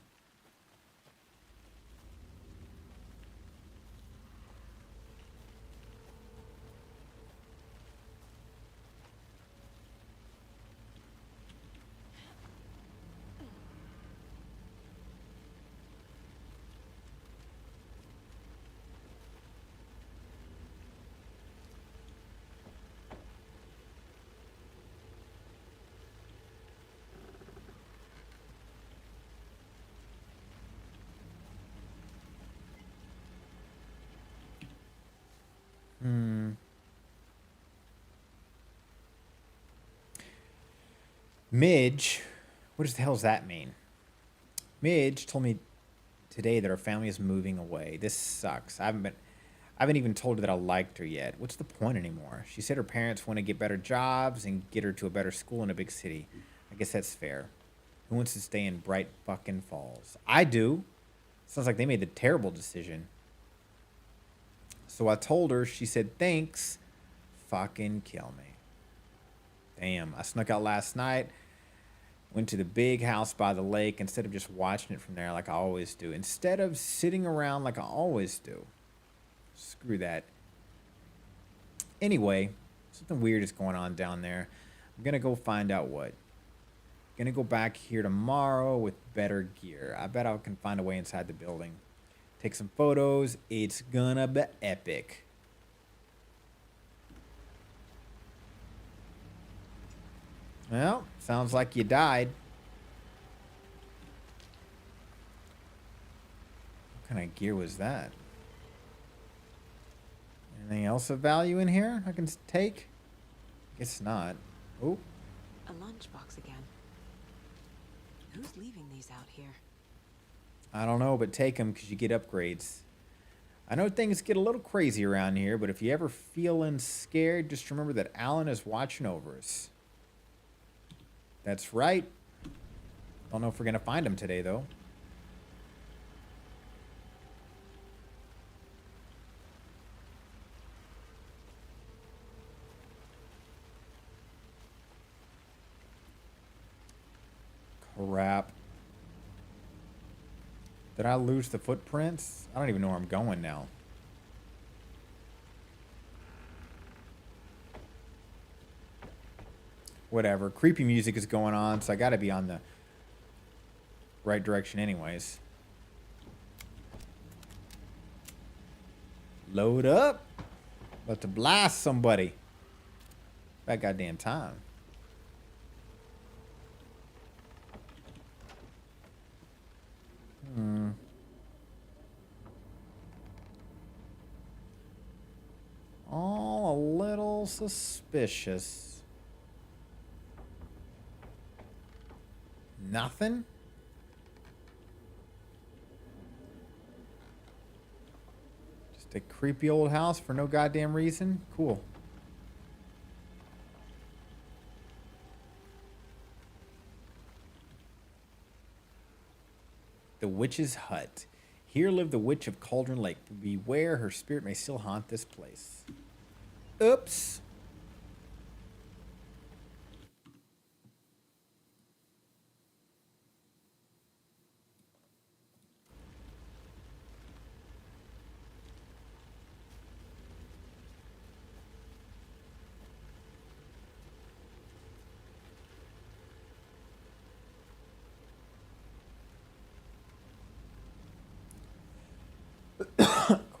Midge, What the hell does that mean? Midge told me today that our family is moving away. This sucks. I haven't even told her that I liked her yet. What's the point anymore? She said her parents want to get better jobs and get her to a better school in a big city. I guess that's fair. Who wants to stay in Bright fucking Falls? I do. Sounds like they made the terrible decision. So I told her. She said, thanks. Fucking kill me. Damn. I snuck out last night. Went to the big house by the lake instead of just watching it from there like I always do. Instead of sitting around like I always do. Screw that. Anyway, something weird is going on down there. I'm going to go find out what. Going to go back here tomorrow with better gear. I bet I can find a way inside the building. Take some photos. It's gonna be epic. Well, sounds like you died. What kind of gear was that? Anything else of value in here I can take? Guess not. Oh. A lunchbox again. Who's leaving these out here? I don't know, but take them because you get upgrades. I know things get a little crazy around here, but if you ever feeling scared, just remember that Alan is watching over us. That's right. Don't know if we're going to find him today, though. Crap. Did I lose the footprints? I don't even know where I'm going now. Whatever. Creepy music is going on, so I gotta be on the right direction anyways. Load up. About to blast somebody. That goddamn time. All a little suspicious. Nothing? Just a creepy old house for no goddamn reason? Cool. The Witch's Hut. Here lived the Witch of Cauldron Lake. Beware, her spirit may still haunt this place. Oops.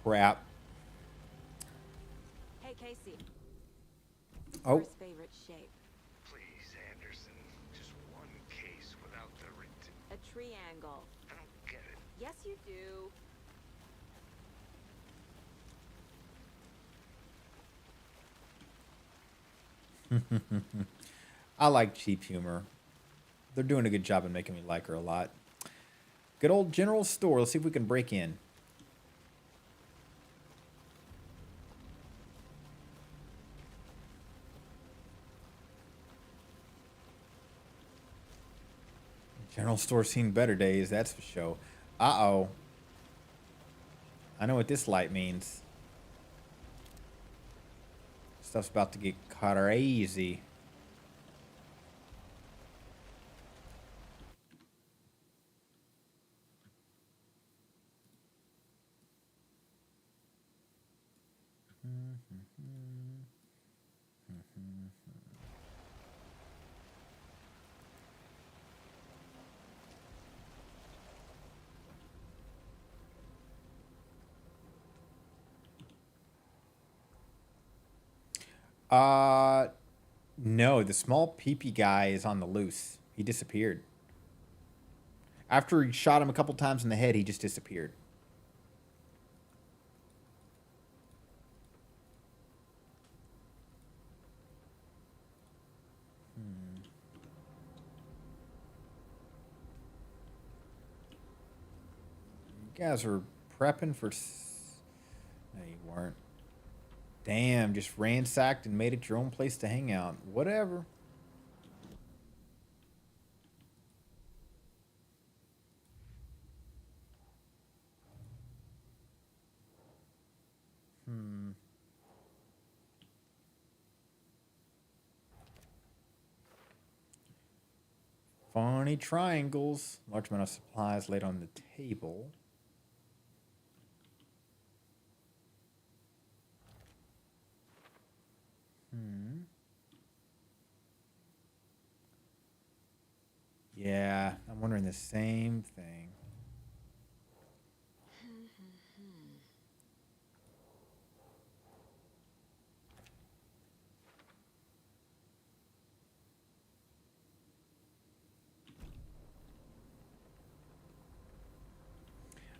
Crap. Hey, Casey. Oh. First favorite shape. Please, Anderson. Just one case without the A triangle. I don't get it. Yes, you do. I like cheap humor. They're doing a good job of making me like her a lot. Good old general store. Let's see if we can break in. General store's seen better days, that's for sure. Uh-oh. I know what this light means. Stuff's about to get crazy. No, the small peepee guy is on the loose. He disappeared. After he shot him a couple times in the head, he just disappeared. guys are prepping for... No, you weren't. Damn, just ransacked and made it your own place to hang out. Whatever. Funny triangles. Large amount of supplies laid on the table. Yeah, I'm wondering the same thing.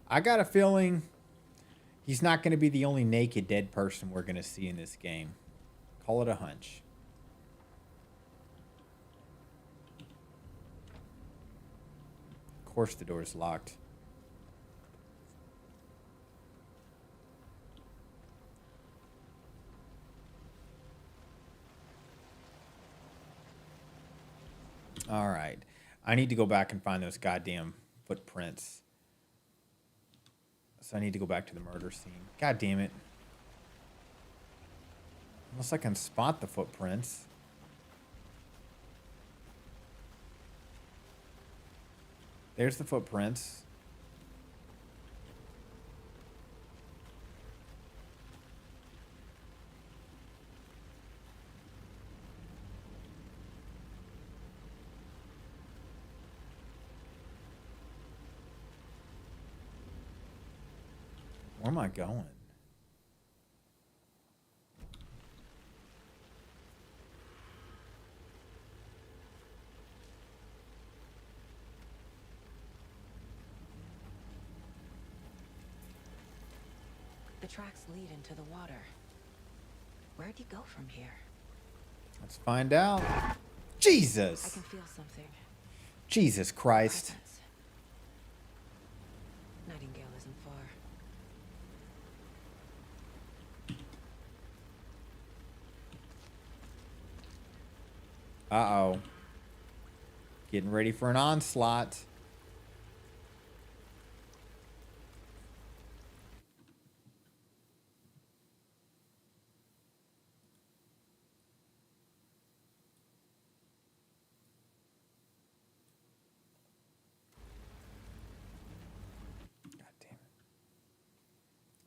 I got a feeling he's not going to be the only naked dead person we're going to see in this game. Call it a hunch. Of course the door's locked. All right. I need to go back and find those goddamn footprints. So I need to go back to the murder scene. God damn it. Unless I can spot the footprints. There's the footprints. Where am I going? The tracks lead into the water. Where'd you go from here? Let's find out. Jesus! I can feel something. Jesus Christ. Nightingale isn't far. Uh-oh. Getting ready for an onslaught.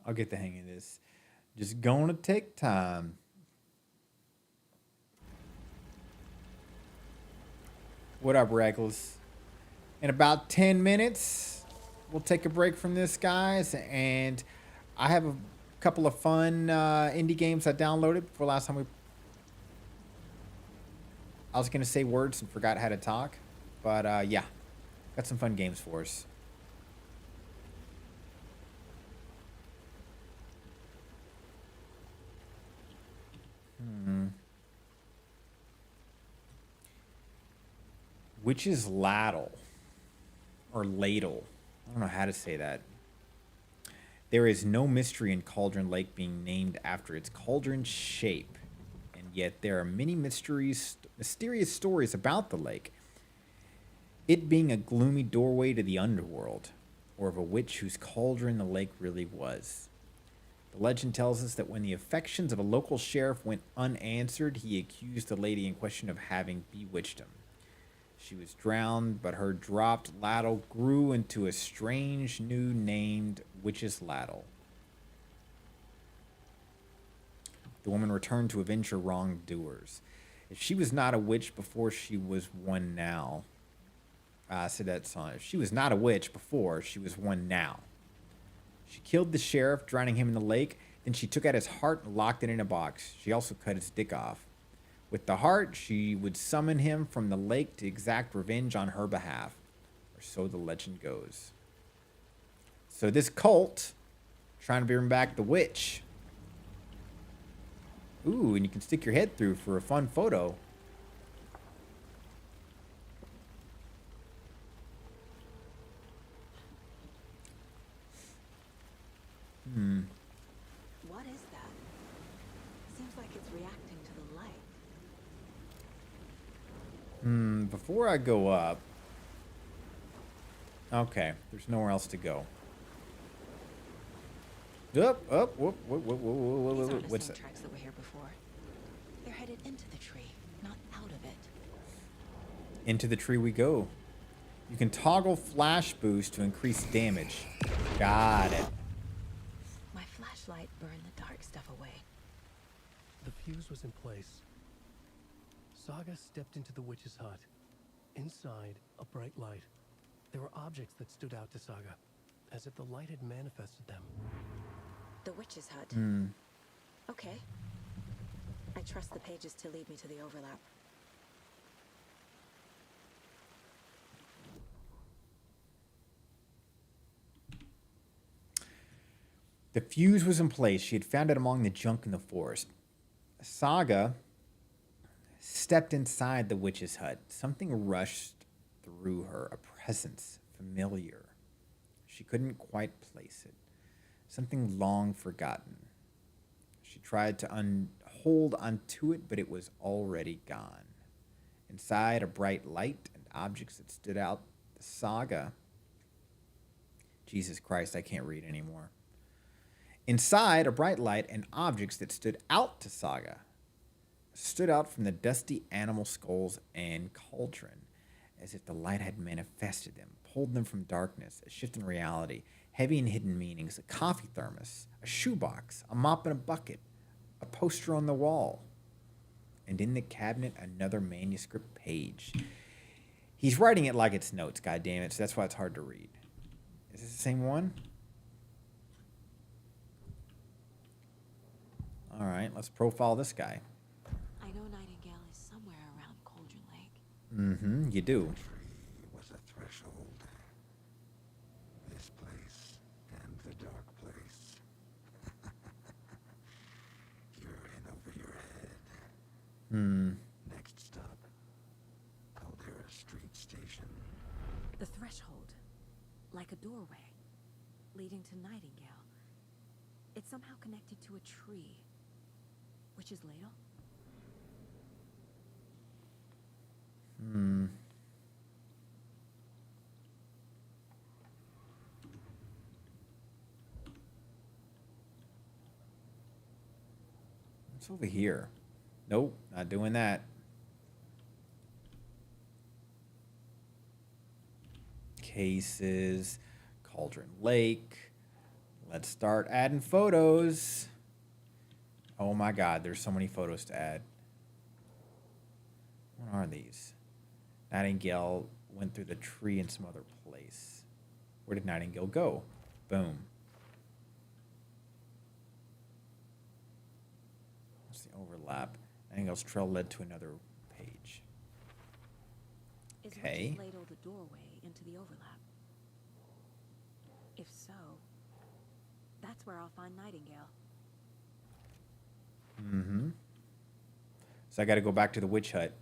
I'll get the hang of this. Just gonna take time. What up, Reckless? In about 10 minutes, we'll take a break from this, guys. And I have a couple of fun indie games I downloaded before last time I was gonna say words and forgot how to talk. But yeah, got some fun games for us. Which is ladle or ladle? I don't know how to say that. There is no mystery in Cauldron Lake being named after its cauldron shape, and yet there are many mysterious stories about the lake. It being a gloomy doorway to the underworld, or of a witch whose cauldron the lake really was. The legend tells us that when the affections of a local sheriff went unanswered, he accused the lady in question of having bewitched him. She was drowned, but her dropped ladle grew into a strange new named Witch's Ladle. The woman returned to avenge her wrongdoers. If she was not a witch before, she was one now. I said that song. If she was not a witch before, she was one now. She killed the sheriff, drowning him in the lake. Then she took out his heart and locked it in a box. She also cut his dick off. With the heart, she would summon him from the lake to exact revenge on her behalf. Or so the legend goes. So this cult, trying to bring back the witch. Ooh, and you can stick your head through for a fun photo. it's reacting to the light. Before I go up... Okay, there's nowhere else to go. What's that? Tracks that were here before. They're headed into the tree, not out of it. Into the tree we go. You can toggle flash boost to increase damage. Got it. My flashlight burned the dark stuff away. The fuse was in place. Saga stepped into the witch's hut. Inside, a bright light. There were objects that stood out to Saga, as if the light had manifested them. The witch's hut. Okay. I trust the pages to lead me to the overlap. The fuse was in place. She had found it among the junk in the forest. Saga stepped inside the witch's hut. Something rushed through her, a presence familiar. She couldn't quite place it. Something long forgotten. She tried to hold onto it, but it was already gone. Inside, a bright light and objects that stood out. The Saga. Jesus Christ, I can't read anymore. Inside, a bright light and objects that stood out to Saga. Stood out from the dusty animal skulls and cauldron, as if the light had manifested them, pulled them from darkness, a shift in reality, heavy and hidden meanings, a coffee thermos, a shoebox, a mop and a bucket, a poster on the wall, and in the cabinet, another manuscript page. He's writing it like it's notes, goddammit, so that's why it's hard to read. Is this the same one? All right, let's profile this guy. I know Nightingale is somewhere around Cauldron Lake. You do. Was a threshold. This place and the dark place. You're in over your head. Next stop, Caldera Street Station. The threshold, like a doorway, leading to Nightingale. It's somehow connected to a tree. Witch's ladle? What's over here? Nope, not doing that. Cases, Cauldron Lake. Let's start adding photos. Oh my God, there's so many photos to add. What are these? Nightingale went through the tree in some other place. Where did Nightingale go? Boom. What's the overlap? Nightingale's trail led to another page. Okay. Is Witch's ladle the doorway into the overlap? If so, that's where I'll find Nightingale. So I got to go back to the witch hut.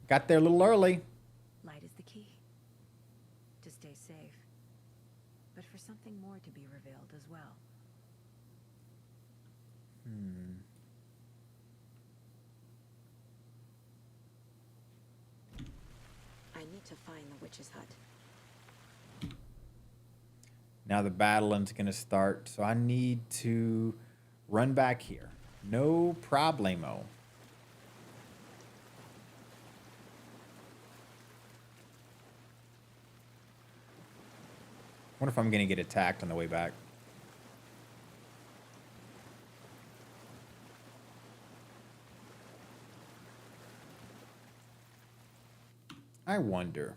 Got there a little early. Light is the key. To stay safe. But for something more to be revealed as well. I need to find the witch's hut. Now the battle's going to start, so I need to run back here. No problemo. Wonder if I'm going to get attacked on the way back. I wonder.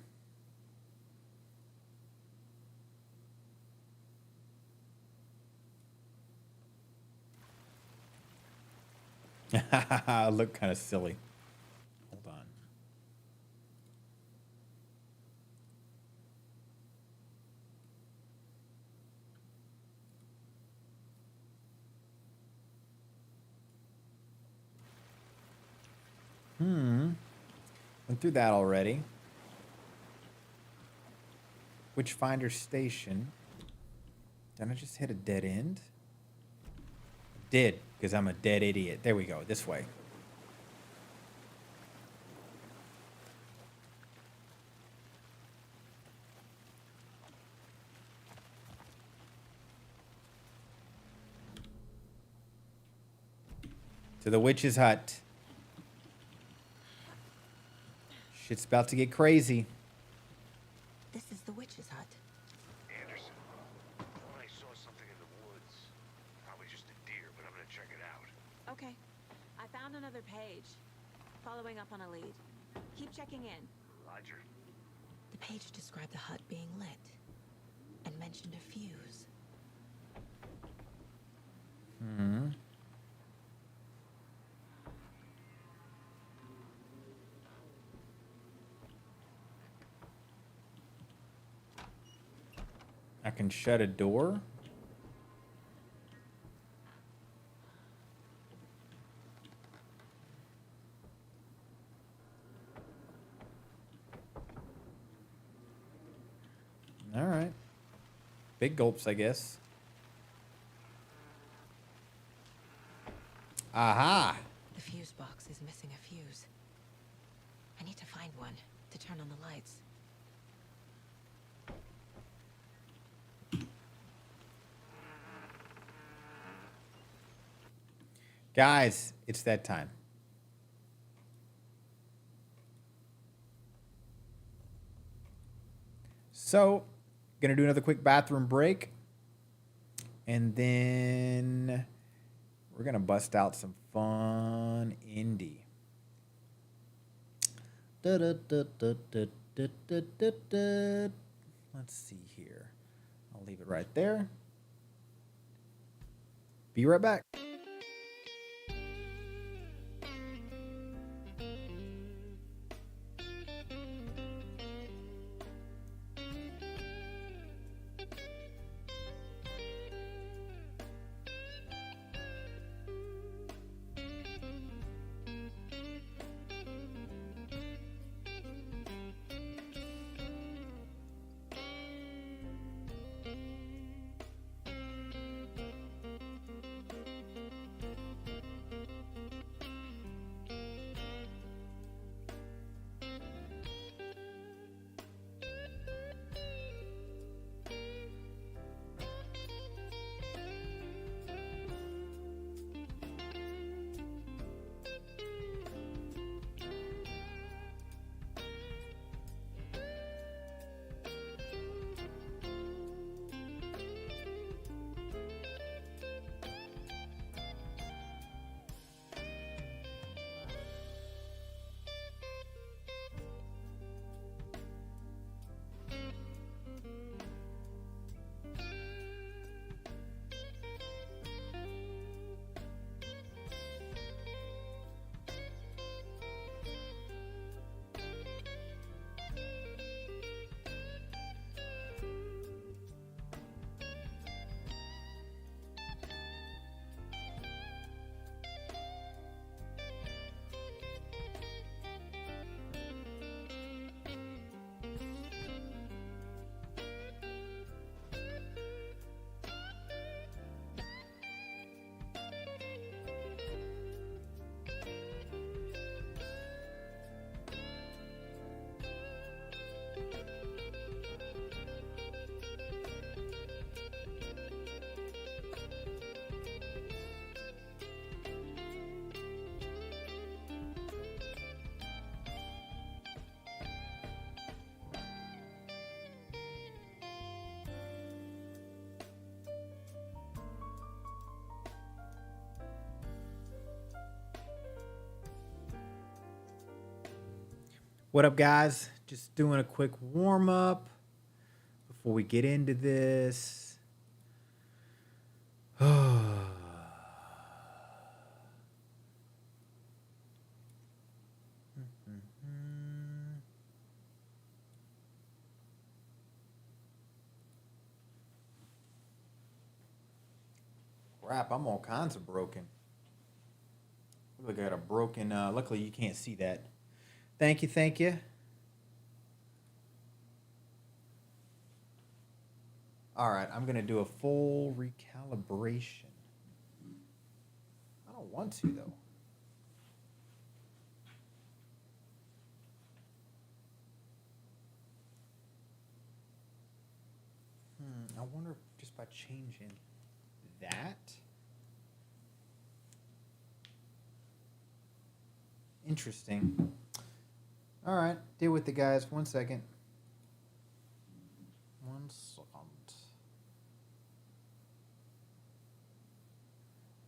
I look kind of silly. Hold on. Went through that already. Witchfinder Station. Did I just hit a dead end? Did, because I'm a dead idiot. There we go, this way. To the witch's hut. Shit's about to get crazy. This is the witch's hut. Anderson, thought I saw something in the woods. Probably just a deer, but I'm gonna check it out. Okay. I found another page. Following up on a lead. Keep checking in. Roger. The page described the hut being lit and mentioned a fuse. Hmm. I can shut a door. All right. Big gulps, I guess. Aha! The fuse box is missing a fuse. I need to find one to turn on the lights. Guys, it's that time. So, gonna do another quick bathroom break. And then we're gonna bust out some fun indie. Let's see here. I'll leave it right there. Be right back. What up, guys? Just doing a quick warm up before we get into this. Crap, I'm all kinds of broken. Look, I got a broken, luckily you can't see that. Thank you, thank you. All right, I'm gonna do a full recalibration. want to, though. I wonder if just by changing that. Interesting. All right, deal with the guys. 1 second. 1 second.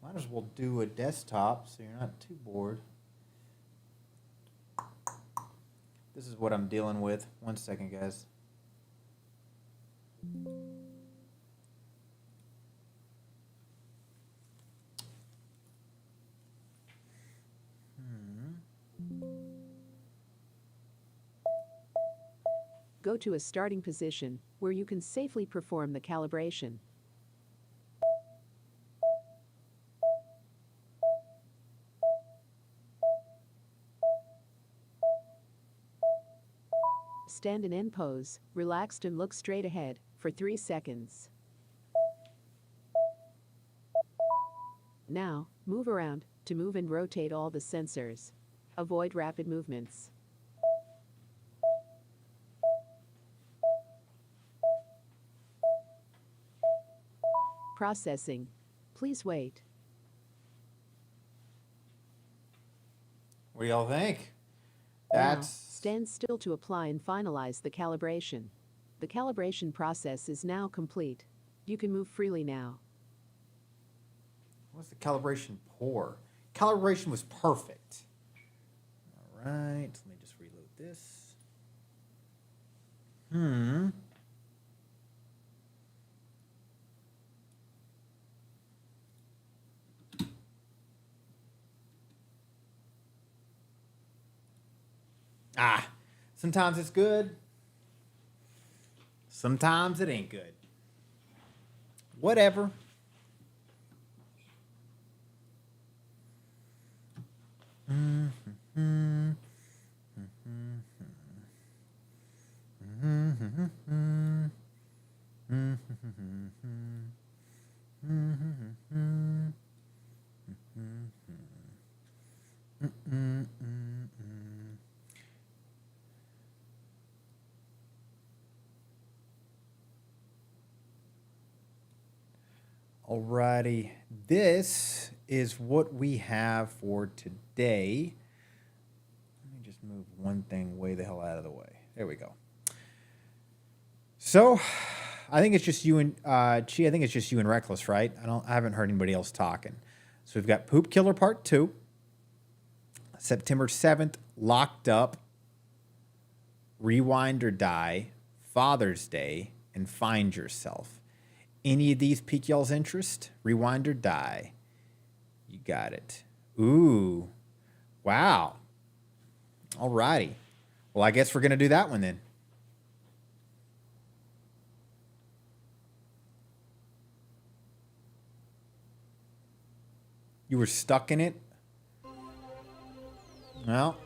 Might as well do a desktop so you're not too bored. This is what I'm dealing with. 1 second, guys. Go to a starting position where you can safely perform the calibration. Stand in end pose, relaxed and look straight ahead for 3 seconds. Now, move around to move and rotate all the sensors. Avoid rapid movements. Processing. Please wait. What do y'all think? Now, That's stand still to apply and finalize the calibration. The calibration process is now complete. You can move freely now. what's the calibration poor? Calibration was perfect. All right, let me just reload this. Sometimes it's good. Sometimes it ain't good. Whatever. Alrighty, this is what we have for today. Let me just move one thing way the hell out of the way. There we go. So, I think it's just you and Chi. I think it's just you and Reckless, right? I haven't heard anybody else talking. So we've got Poop Killer Part 2, September 7th, Locked Up, Rewind or Die, Father's Day, and Find Yourself. Any of these pique y'all's interest? Rewind or Die. You got it. Ooh. Wow. Alrighty. Well, I guess we're going to do that one then. You were stuck in it? Well.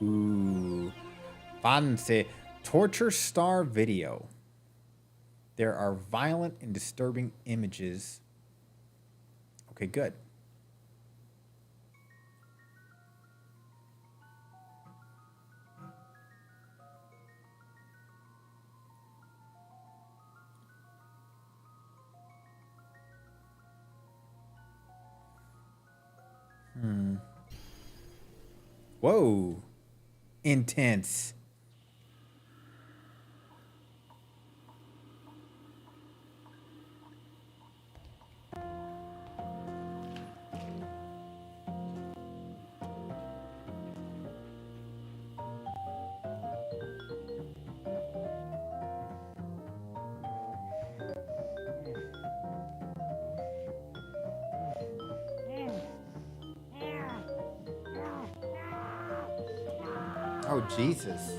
Ooh. Fancy. Torture Star Video. There are violent and disturbing images. Okay, good. Whoa. Intense. Oh, Jesus.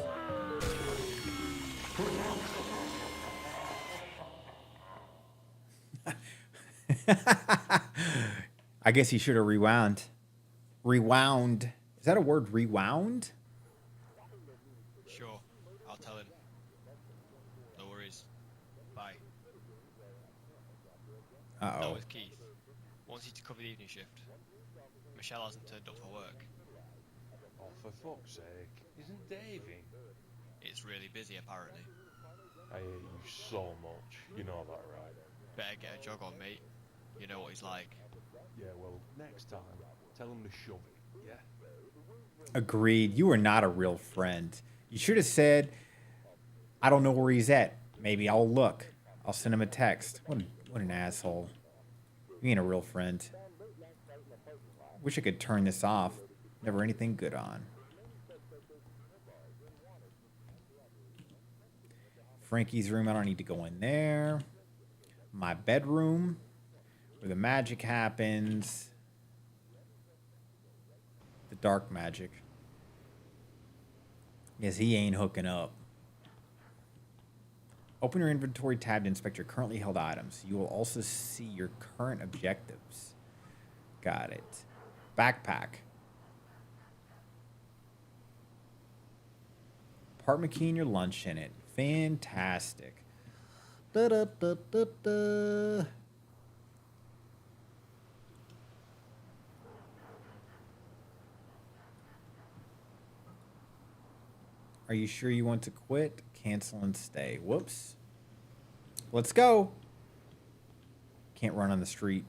I guess he should have rewound. Rewound. Is that a word, rewound? Sure, I'll tell him. No worries. Bye. Uh-oh. Not with Keith. wants you to cover the evening shift. Michelle hasn't turned up for work. Oh, for fuck's sake. Isn't Dave in? It's really busy, apparently. I hate you so much. You know that, right? Better get a jog on, mate. You know what he's like. Yeah, well, next time, tell him to shove it, yeah? Agreed. You are not a real friend. You should have said, I don't know where he's at. Maybe I'll look. I'll send him a text. What an asshole. You ain't a real friend. Wish I could turn this off. Never anything good on. Frankie's room, I don't need to go in there. My bedroom, where the magic happens. The dark magic. Yes, he ain't hooking up. Open your inventory tab to inspect your currently held items. You will also see your current objectives. Got it. Backpack. Apartment key and your lunch in it. Fantastic. Da-da-da-da-da. Are you sure you want to quit? Cancel and stay. Whoops. Let's go. Can't run on the street.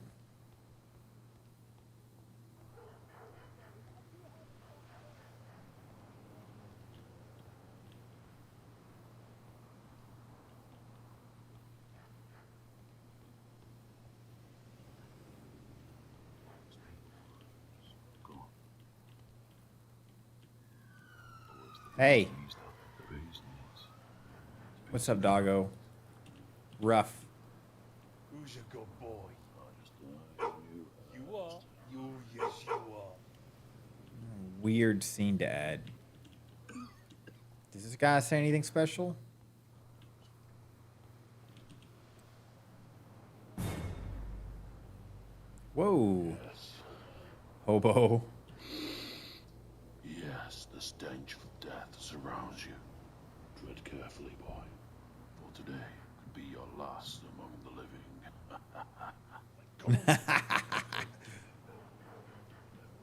Hey. What's up, doggo? Rough. Who's a good boy? You are. Yes, you are. Weird scene to add. Does this guy say anything special? Whoa. Yes. Hobo. Yes, the stench of death surrounds you. Tread carefully, boy. For today could be your last among the living.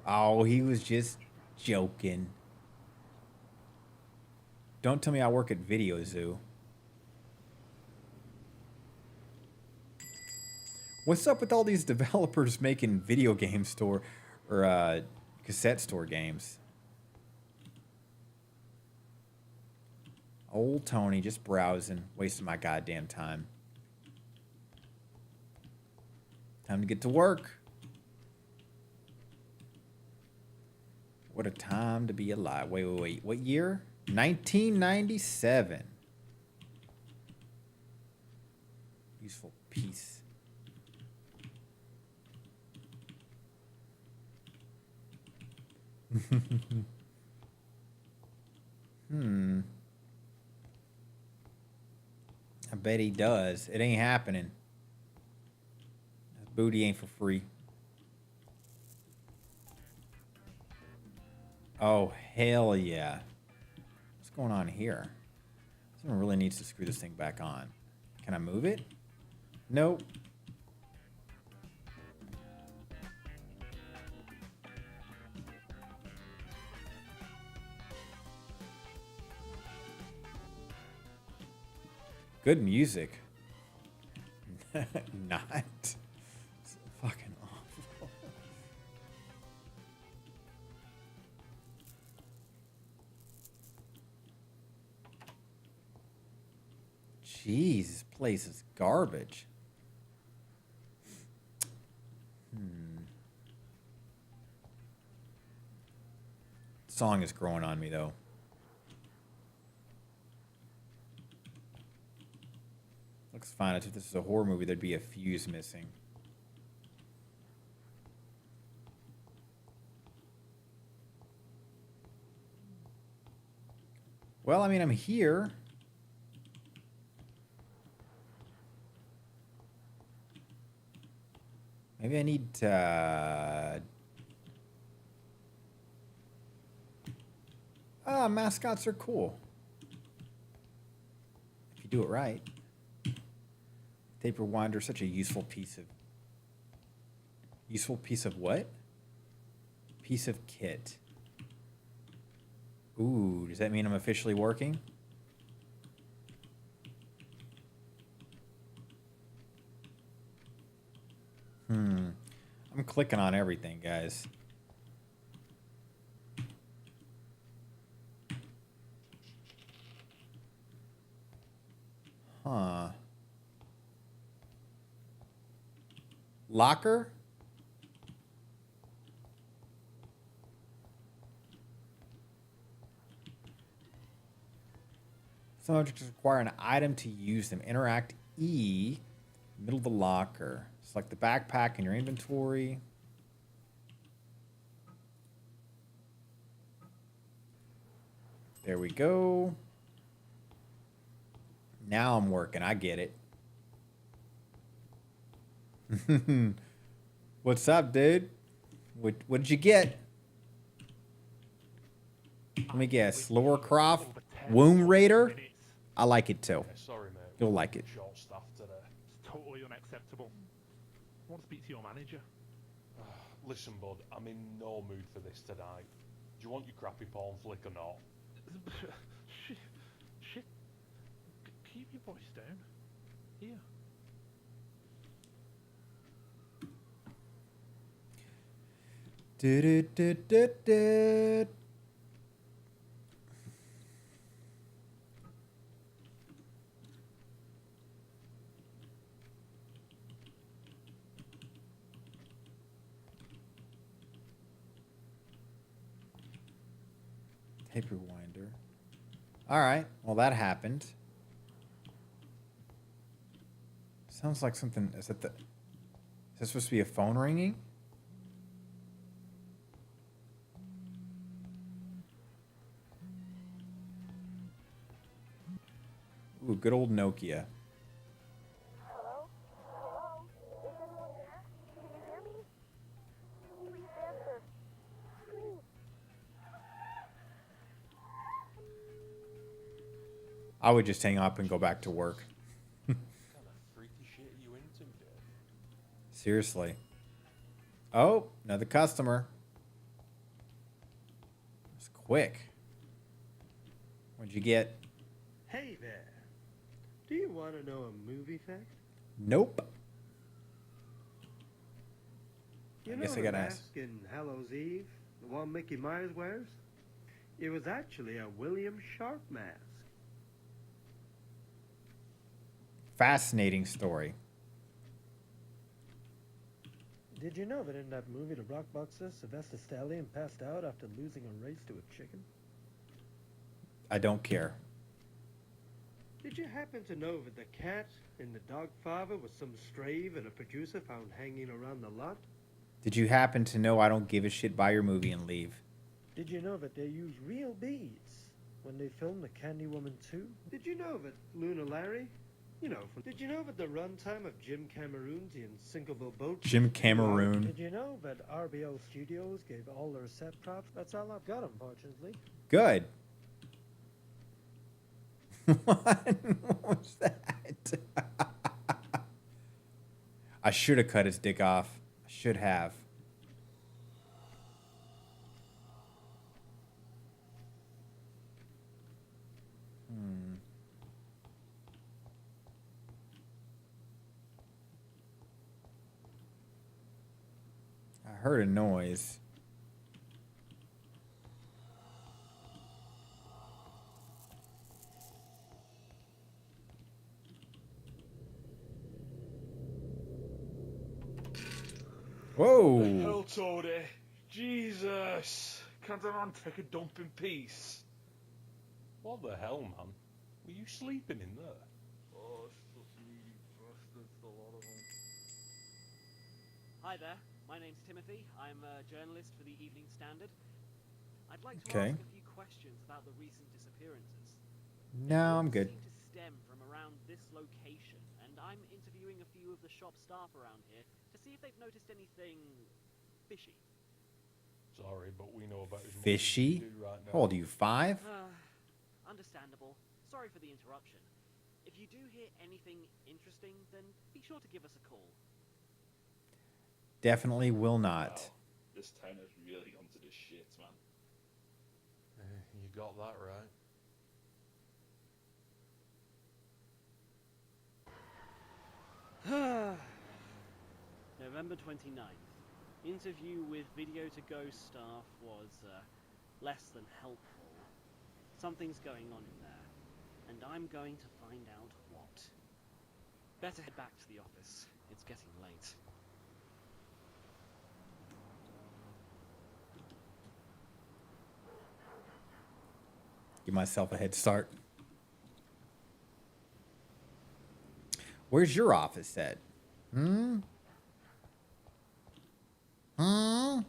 Oh, he was just joking. Don't tell me I work at Video Zoo. What's up with all these developers making video game store or cassette store games? Old Tony just browsing, wasting my goddamn time. Time to get to work. What a time to be alive. Wait. What year? 1997. Useful piece. I bet he does. It ain't happening. That booty ain't for free. Oh, hell yeah. What's going on here? Someone really needs to screw this thing back on. Can I move it? Nope. Good music. Not. It's fucking awful. Jeez, this place is garbage. Song is growing on me though. Looks fine. If this is a horror movie, there'd be a fuse missing. Well, I mean, I'm here. Maybe I need to... mascots are cool. If you do it right. Taper winder, such a useful piece of Useful piece of what? Piece of kit. Ooh, does that mean I'm officially working? I'm clicking on everything, guys. Huh. Locker? Some objects require an item to use them. Interact E, middle of the locker. Select the backpack in your inventory. There we go. Now I'm working. I get it. What's up, dude? What did you get? Let me guess. Laura Croft, Womb Raider. I like it too. Sorry, mate. You'll like it. Short staff today. It's totally unacceptable. I want to speak to your manager. Listen, bud, I'm in no mood for this tonight. Do you want your crappy porn flick or not? Shit. Keep your voice down. Here. Du-du-du-du-du. Tape rewinder. All right. Well, that happened. Sounds like something. Is that supposed to be a phone ringing? Ooh, good old Nokia. Hello? Hello? Is anyone there? Can you hear me? Please answer. Please. I would just hang up and go back to work. What kind of freaky shit are you into, Dave? Seriously. Oh, another customer. It's quick. What'd you get? Hey there. Do you want to know a movie fact? Nope. You I know guess I the gotta mask ask. in Hallows Eve? The one Mickey Myers wears? It was actually a William Sharp mask. Fascinating story. Did you know that in that movie, The Rock Boxer, Sylvester Stallone passed out after losing a race to a chicken? I don't care. Did you happen to know that the cat in The Dog Father was some stray that a producer found hanging around the lot? Did you happen to know I don't give a shit? Buy your movie and leave. Did you know that they used real beads when they filmed The Candywoman 2? Did you know that Luna Larry? Did you know that the runtime of Jim Cameron's The Unsinkable Boat? Jim Cameron. Did you know that RBL Studios gave all their set props? That's all I've got, unfortunately. Good. What was that? I should have cut his dick off. I should have. I heard a noise. Whoa! The hell, Toadie? Jesus! Can't a man take a dump in peace? What the hell, man? Were you sleeping in there? Oh, it's just needy bastards, a lot of them. Hi there, my name's Timothy. I'm a journalist for the Evening Standard. I'd like to Okay. ask a few questions about the recent disappearances. No, I'm good. Seem to stem from around this location, and I'm interviewing a few of the shop staff around here to see if they've noticed anything fishy. Sorry, but we know about as much as Fishy? you do right now. How old are you, 5? Understandable. Sorry for the interruption. If you do hear anything interesting, then be sure to give us a call. definitely will not. Wow, this town has really gone to the shits, man. You got that right. November 29th. Interview with Video to Go staff was less than helpful. Something's going on in there, and I'm going to find out what. Better head back to the office. It's getting late. Give myself a head start. Where's your office at? Hmm? Hmm?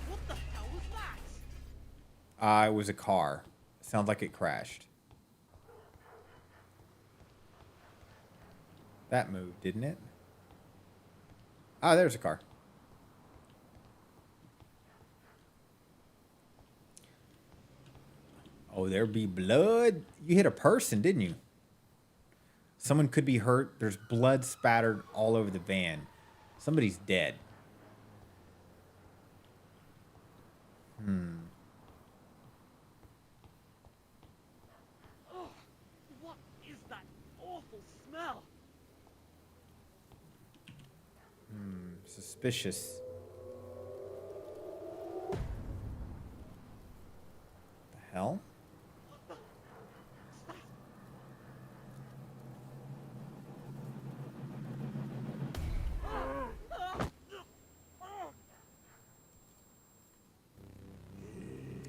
What the hell was that? It was a car. Sounds like it crashed. That moved, didn't it? Ah, there's a car. Oh, there be blood. You hit a person, didn't you? Someone could be hurt. There's blood spattered all over the van. Somebody's dead. Oh, what is that awful smell? Suspicious. The hell?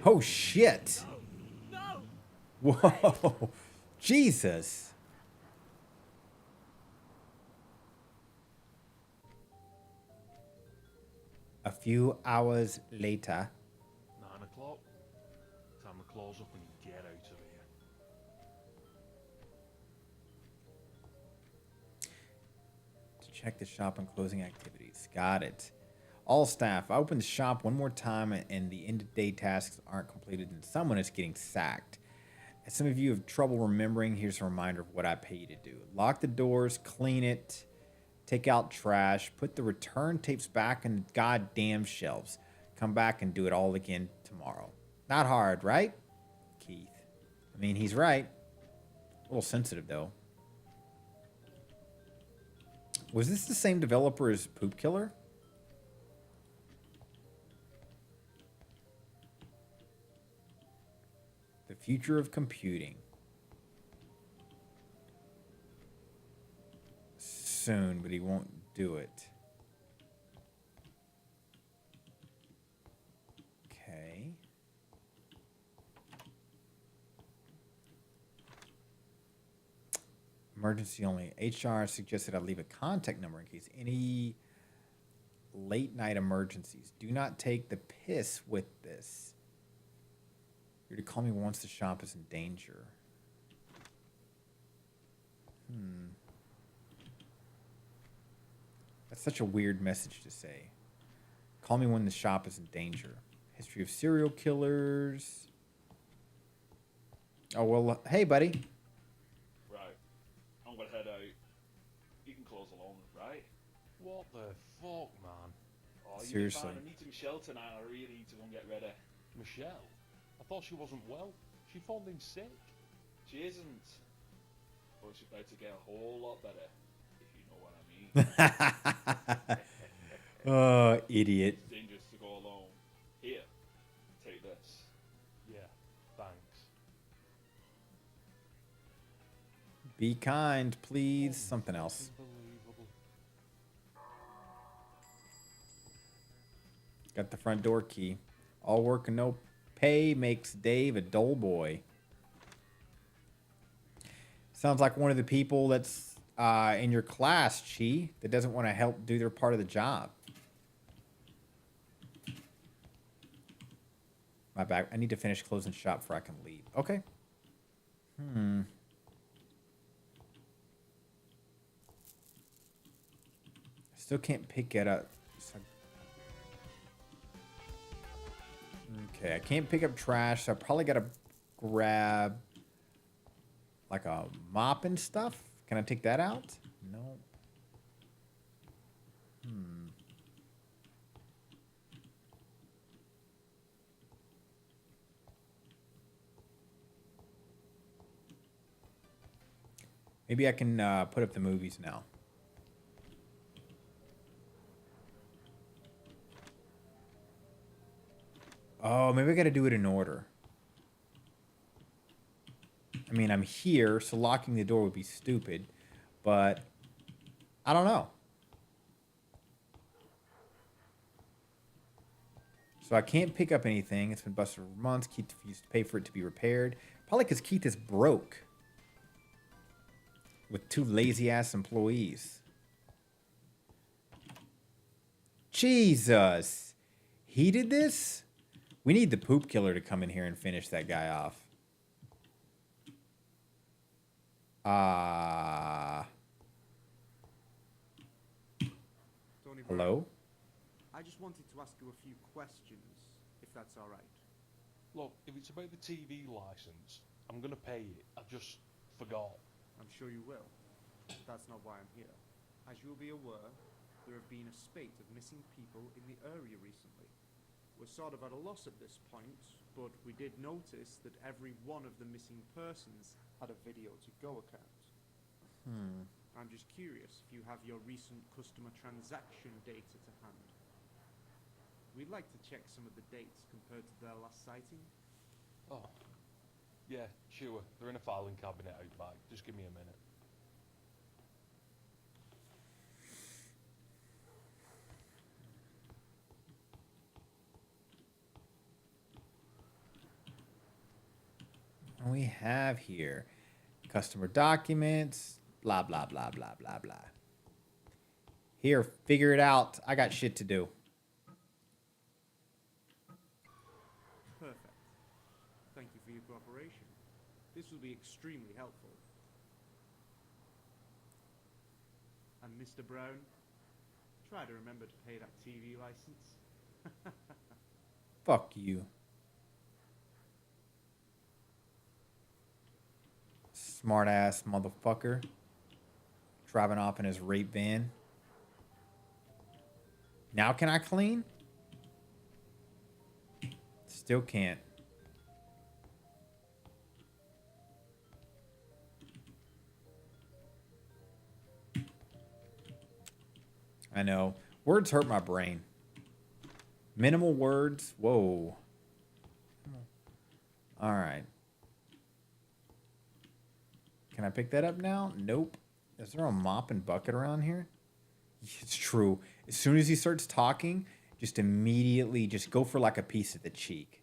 Oh shit! No! Whoa! Jesus! A few hours later. 9 o'clock. Time to close up and get out of here. To check the shop and closing activities. Got it. All staff, I open the shop one more time and the end-of-day tasks aren't completed and someone is getting sacked. As some of you have trouble remembering, here's a reminder of what I pay you to do. Lock the doors, clean it, take out trash, put the return tapes back in the goddamn shelves. Come back and do it all again tomorrow. Not hard, right? Keith. I mean, he's right. A little sensitive, though. Was this the same developer as Poop Killer? The future of computing. Soon, but he won't do it. Okay. Emergency only. HR suggested I leave a contact number in case any late night emergencies. Do not take the piss with this. You're to call me once the shop is in danger. That's such a weird message to say. Call me when the shop is in danger. History of serial killers. Oh, well, hey, buddy. Right. I'm gonna head out. You can close along, right? What the fuck, man? Oh, you'll be Seriously. fine. I'm meeting Michelle tonight. I really need to go and get ready. Michelle? I thought she wasn't well. She phoned in sick. She isn't. But she's about to get a whole lot better, if you know what I mean. Oh, idiot. It's dangerous to go alone. Here, take this. Yeah, thanks. Be kind, please. Something else. Unbelievable. Got the front door key. All work and no pay makes Dave a dull boy. Sounds like one of the people that's in your class, Chi, that doesn't want to help do their part of the job. My bad. I need to finish closing shop before I can leave. Okay. Still can't pick it up. Okay, I can't pick up trash, so I probably gotta grab like a mop and stuff. Can I take that out? No. Maybe I can put up the movies now. Oh, maybe I gotta do it in order. I mean, I'm here, so locking the door would be stupid, but I don't know. So I can't pick up anything. It's been busted for months. Keith refused to pay for it to be repaired. Probably because Keith is broke. With 2 lazy-ass employees. Jesus. He did this? We need the poop killer to come in here and finish that guy off. Hello? I just wanted to ask you a few questions, if that's all right. Look, if it's about the TV license, I'm gonna pay it. I just forgot. I'm sure you will. That's not why I'm here. As you'll be aware, there have been a spate of missing people in the area recently. We're sort of at a loss at this point, but we did notice that every one of the missing persons had a video to go account. I'm just curious if you have your recent customer transaction data to hand. We'd like to check some of the dates compared to their last sighting. Oh, yeah, sure. They're in a filing cabinet out back. Just give me a minute. And we have here customer documents, blah, blah, blah, blah, blah, blah. Here, figure it out. I got shit to do. Perfect. Thank you for your cooperation. This will be extremely helpful. And Mr. Brown, try to remember to pay that TV license. Fuck you. Smart ass motherfucker. Driving off in his rape van. Now can I clean? Still can't. I know. Words hurt my brain. Minimal words. Whoa. All right. Can I pick that up now? Nope. Is there a mop and bucket around here? It's true. As soon as he starts talking, just immediately just go for like a piece of the cheek.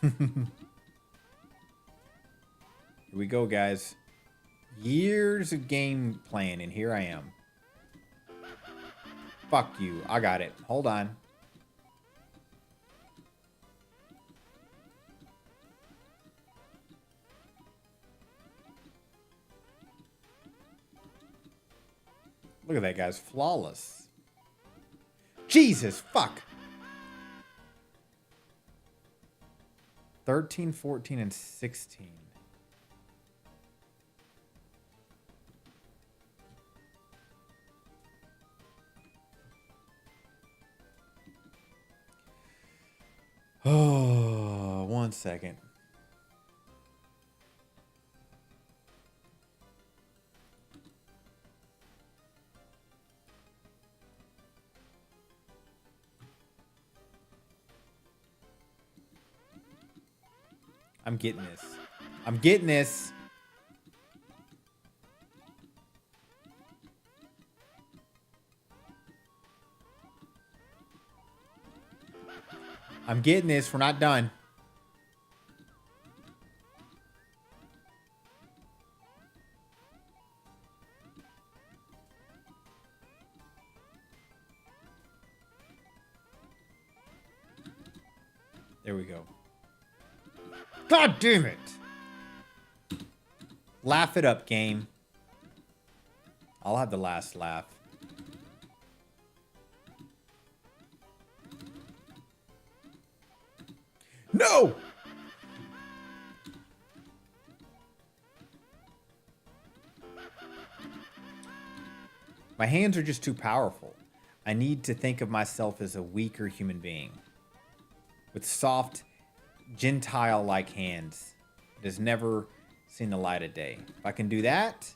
Here we go, guys. Years of game playing, and here I am. Fuck you. I got it. Hold on. Look at that, guys. Flawless. Jesus, fuck. 13, 14, and 16. Oh, 1 second. I'm getting this. I'm getting this. I'm getting this. We're not done. There we go. God damn it. Laugh it up, game. I'll have the last laugh. No! My hands are just too powerful. I need to think of myself as a weaker human being. With soft, Gentile-like hands. It has never seen the light of day. If I can do that,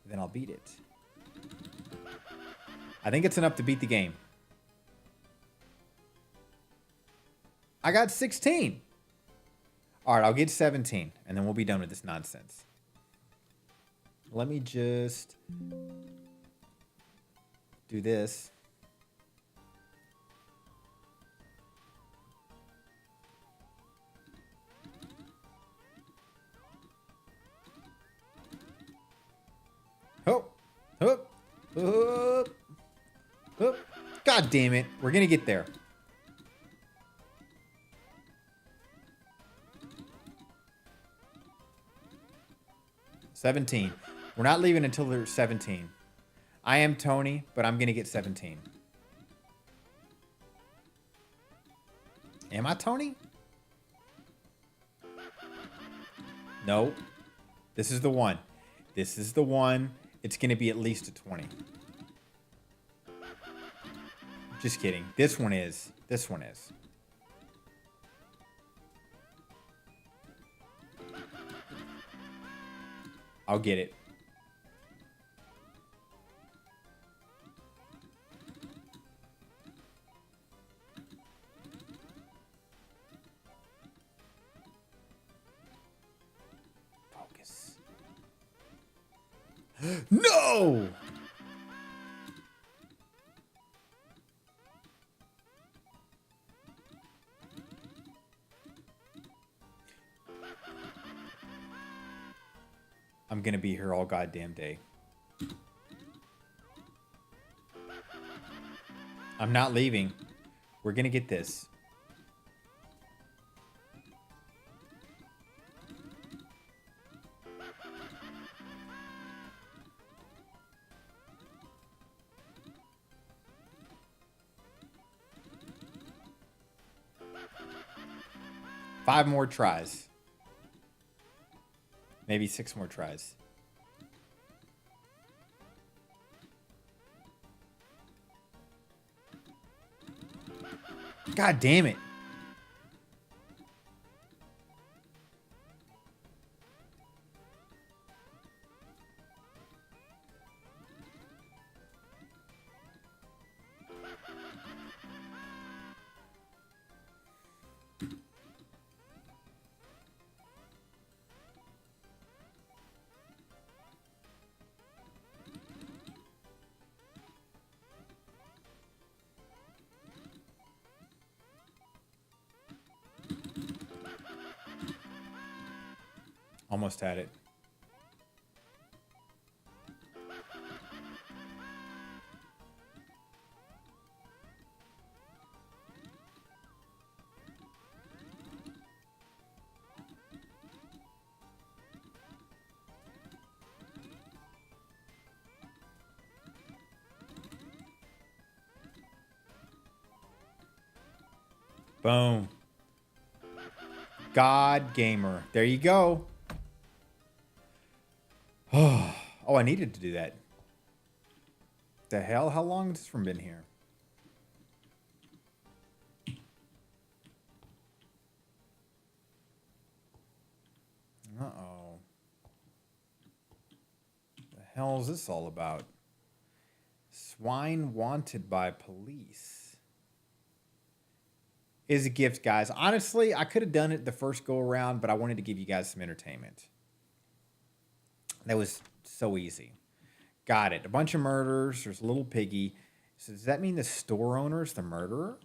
then I'll beat it. I think it's enough to beat the game. I got 16. All right, I'll get 17, and then we'll be done with this nonsense. Let me just do this. Hoop, hoop, hoop, hoop. God damn it. We're going to get there. $17. We're not leaving until there's 17. I am Tony, but I'm going to get 17. Am I Tony? No. This is the one. This is the one. It's going to be at least a 20. Just kidding. This one is. This one is. I'll get it. Focus. No! I'm gonna be here all goddamn day. I'm not leaving. We're gonna get this. Five more tries. Maybe 6 more tries. God damn it. Almost had it. Boom. God Gamer. There you go. Oh, I needed to do that. The hell? How long has this one been here? Uh-oh. The hell is this all about? Swine wanted by police. Is a gift, guys. Honestly, I could have done it the first go around, but I wanted to give you guys some entertainment. That was so easy. Got it. A bunch of murders. There's a little piggy. So does that mean the store owner is the murderer?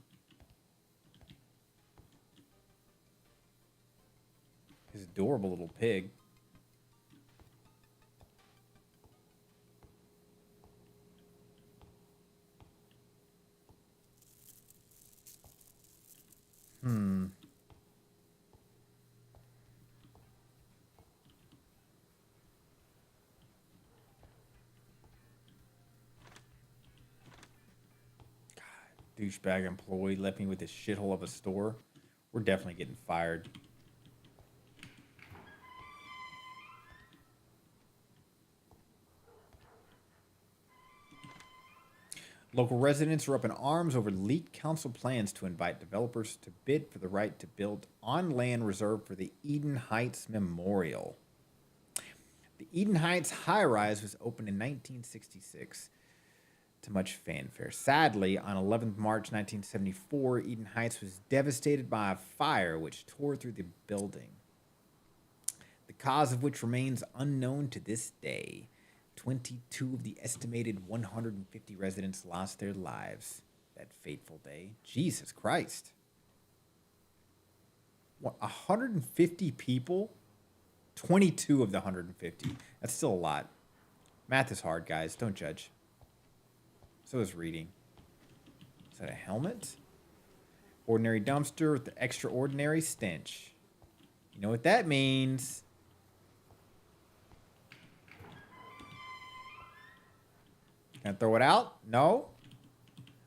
His adorable little pig. Douchebag employee left me with this shithole of a store. We're definitely getting fired. Local residents are up in arms over leaked council plans to invite developers to bid for the right to build on land reserved for the Eden Heights Memorial. The Eden Heights high-rise was opened in 1966 to much fanfare. Sadly, on 11th March 1974, Eden Heights was devastated by a fire which tore through the building, the cause of which remains unknown to this day. 22 of the estimated 150 residents lost their lives that fateful day. Jesus Christ. What, 150 people? 22 of the 150. That's still a lot. Math is hard, guys. Don't judge. So is reading. Is that a helmet? Ordinary dumpster with the extraordinary stench. You know what that means. Can I throw it out? No?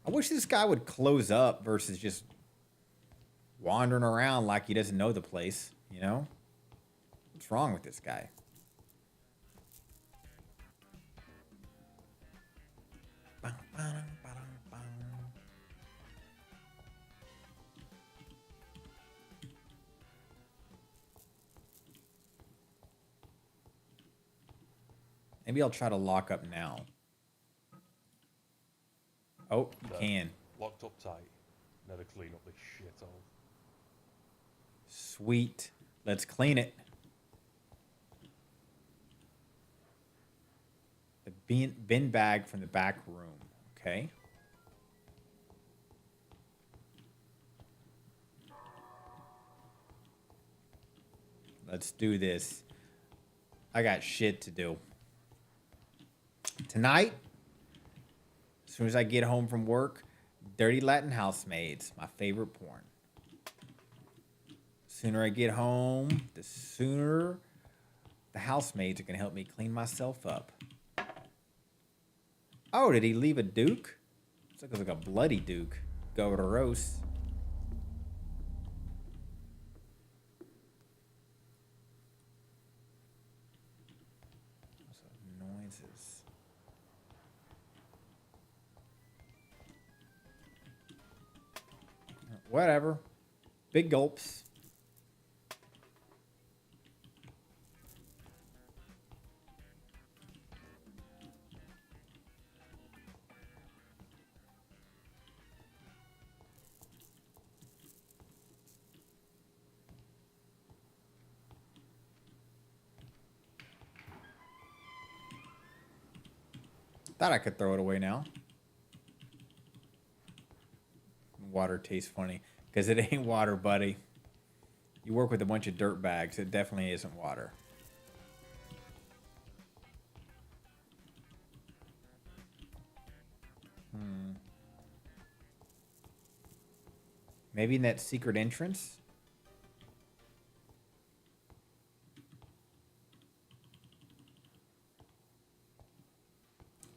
I wish this guy would close up versus just wandering around like he doesn't know the place, you know? What's wrong with this guy? Maybe I'll try to lock up now. Oh, you can. Locked up tight. Never clean up this shithole. Sweet. Let's clean it. The bin bag from the back room. Okay. Let's do this. I got shit to do. Tonight, as soon as I get home from work, Dirty Latin Housemaids, my favorite porn. Sooner I get home, the sooner the housemaids are going to help me clean myself up. Oh, did he leave a Duke? Looks like a bloody Duke. Go to roast. Noises. Whatever. Big gulps. Thought I could throw it away now. Water tastes funny. Because it ain't water, buddy. You work with a bunch of dirt bags. It definitely isn't water. Maybe in that secret entrance?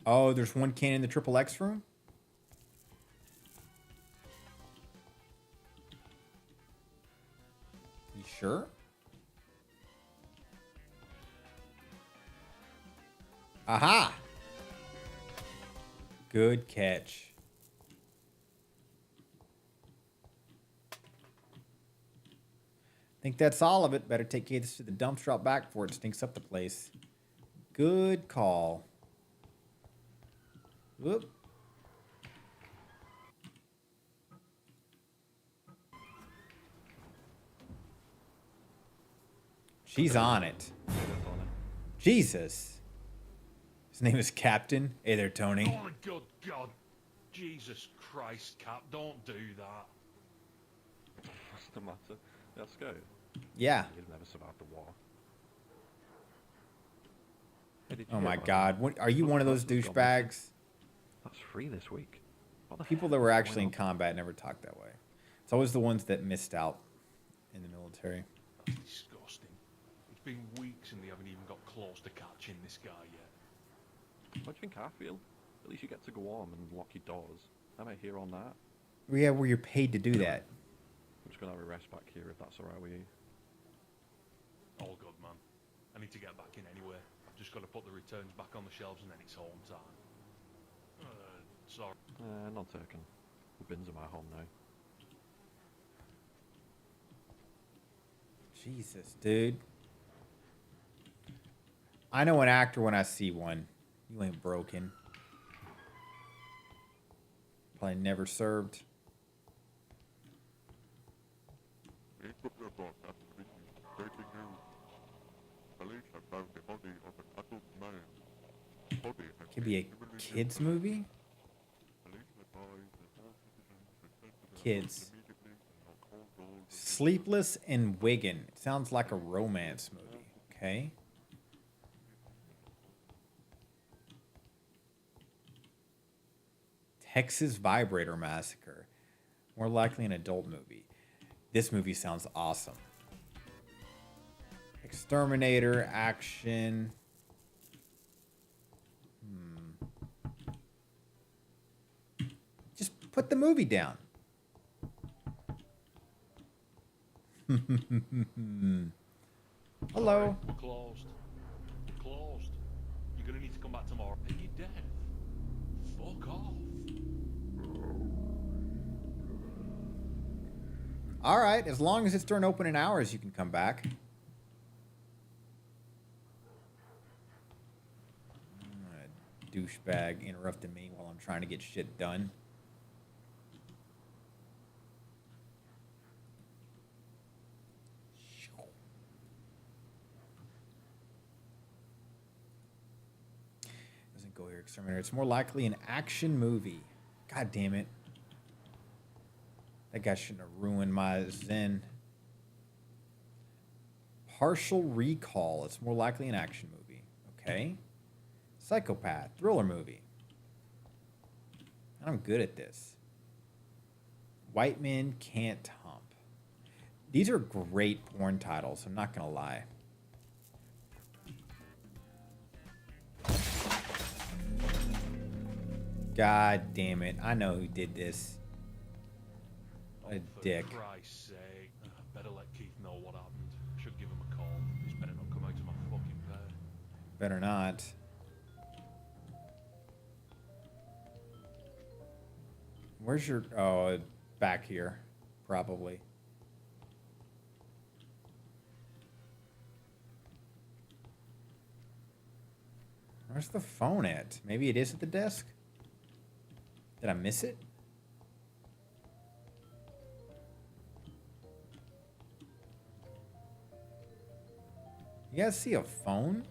Oh, there's one can in the Triple X room? You sure? Aha! Good catch. Think that's all of it. Better take this to the dumpster out back before it stinks up the place. Good call. Whoop. She's on it. Jesus. His name is Captain. Hey there, Tony. Oh, good God. Jesus Christ, Cap, don't do that. What's the matter? Let's go. Yeah. You've never survived the war. Oh my God. What, are you one of those douchebags? That's free this week. People that were actually in combat never talk that way. It's always the ones that missed out in the military. That's disgusting. It's been weeks and they haven't even got close to catching this guy yet. What do you think I feel? At least you get to go on and lock your doors. Am I here on that? Yeah, where you're paid to do that. I'm just gonna have a rest back here if that's alright with you. All good, man. I need to get back in anyway. I've just got to put the returns back on the shelves and then it's home time. Sorry. Not taken. The bins are my home now. Jesus, dude. I know an actor when I see one. You ain't broken. Probably never served. Could be a kids movie? Kids. Sleepless in Wigan. It sounds like a romance movie. Okay. Texas Vibrator Massacre. More likely an adult movie. This movie sounds awesome. Exterminator, action. Just put the movie down. Hello. Sorry, we're closed. We're closed. You're gonna need to come back tomorrow. Are you dead? Fuck off. All right, as long as it's during opening hours, you can come back. Douchebag interrupting me while I'm trying to get shit done. Doesn't go here, Exterminator. It's more likely an action movie. God damn it. That guy shouldn't have ruined my zen. Partial Recall. It's more likely an action movie. Okay. Psychopath. Thriller movie. I'm good at this. White Men Can't Hump. These are great porn titles. I'm not going to lie. God damn it. I know who did this. What a dick. For Christ's sake. Better let Keith know what happened. Should give him a call. He's better not come out of my fucking bed. Better not. Where's your... Oh, back here. Probably. Where's the phone at? Maybe it is at the desk? Did I miss it? You guys see a phone?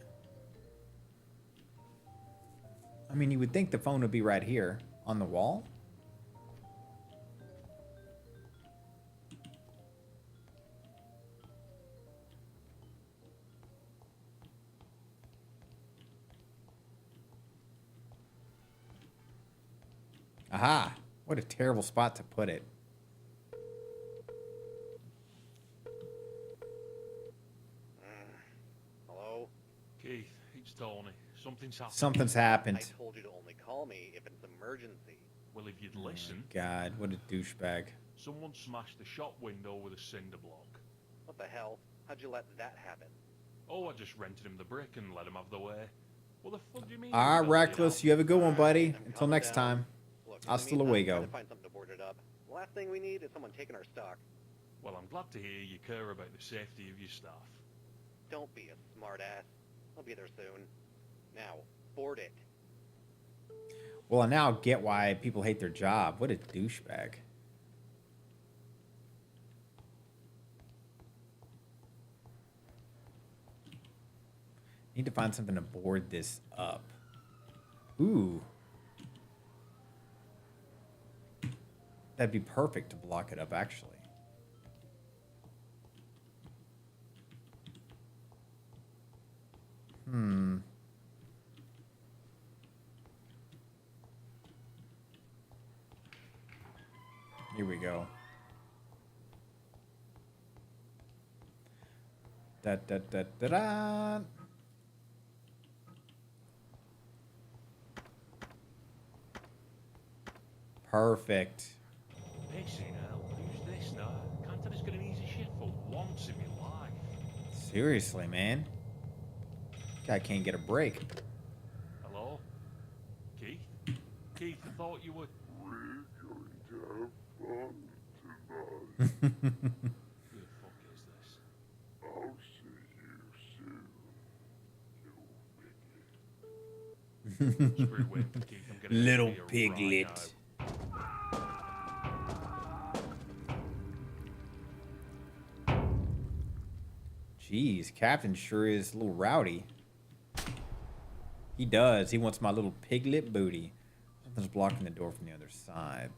I mean, you would think the phone would be right here on the wall. Aha! What a terrible spot to put it. Hello? Keith, it's Tony. Something's happened. Something's happened. I told you to only call me if it's an emergency. Well, if you'd listen. God, what a douchebag. Someone smashed the shop window with a cinder block. What the hell? How'd you let that happen? Oh, I just rented him the brick and let him have the way. What the fuck do you mean? All right, Reckless. You have a good one, buddy. I'm Until calming next down. time. Look, Hasta in the meantime, try luego. to find something to board it up. The last thing we need is someone taking our stock. Well, I'm glad to hear you care about the safety of your staff. Don't be a smartass. I'll be there soon. Now, board it. Well, I now get why people hate their job. What a douchebag. Need to find something to board this up. Ooh. That'd be perfect to block it up, actually. Here we go. Da da da da da. Perfect. Seriously, man. Guy can't get a break. Hello? Keith? Keith, I thought you were... We're going to have fun tonight. Who the fuck is this? I'll see you soon, little piglet. Screw it, Keith, I'm gonna Little be a piglet. right Jeez, Captain sure is a little rowdy. He does. He wants my little piglet booty. Something's blocking the door from the other side.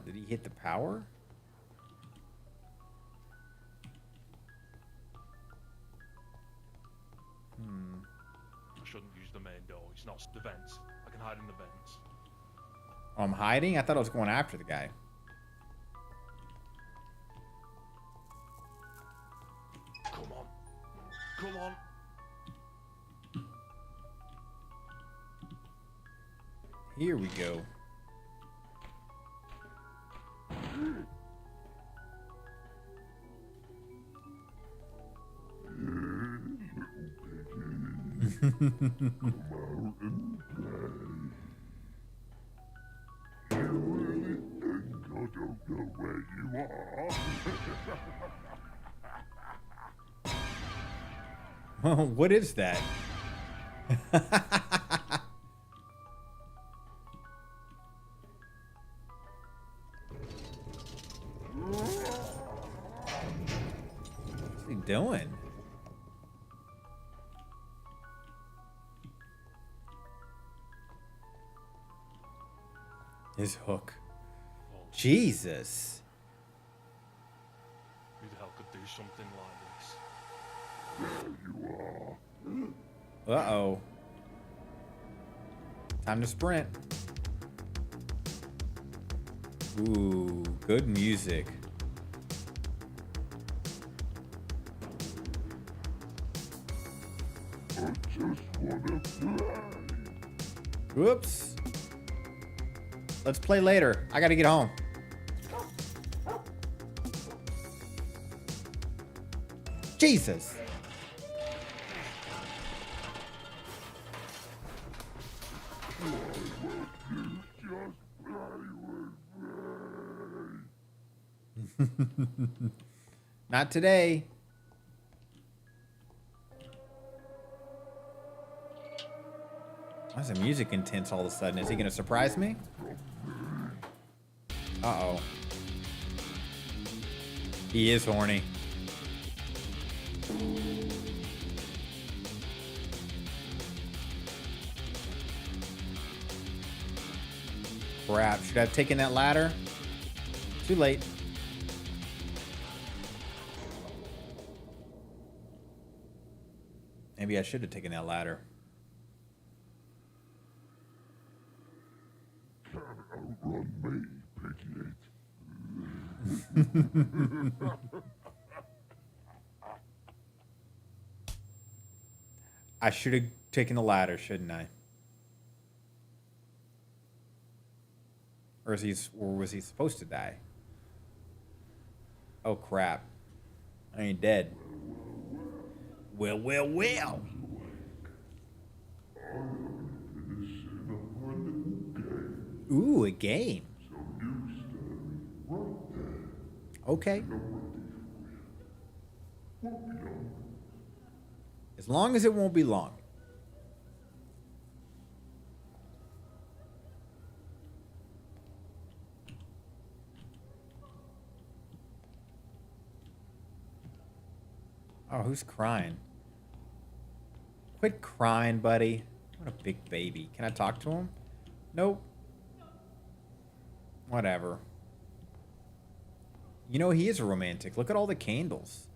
Did he hit the power? I shouldn't use the main door. It's not the vents. I can hide in the vents. Oh, I'm hiding? I thought I was going after the guy. Come on. Come on. Here we go. What is that? What's he doing? His hook. Jesus. Who the hell could do something like this? Uh-oh. Time to sprint. Ooh, good music. I just wanna play. Whoops. Let's play later. I gotta get home. Jesus. Not today. Why is the music intense all of a sudden? Is he gonna surprise me? Uh-oh. He is horny. Crap, should I have taken that ladder? Too late. Maybe I should have taken that ladder. Can't outrun me, piglet. I should have taken the ladder, shouldn't I? Or was he supposed to die? Oh crap. I ain't dead. Well, well, well. Ooh, a game. Okay. As long as it won't be long. Oh, who's crying? Quit crying, buddy. What a big baby. Can I talk to him? Nope. Whatever. You know, he is a romantic. Look at all the candles.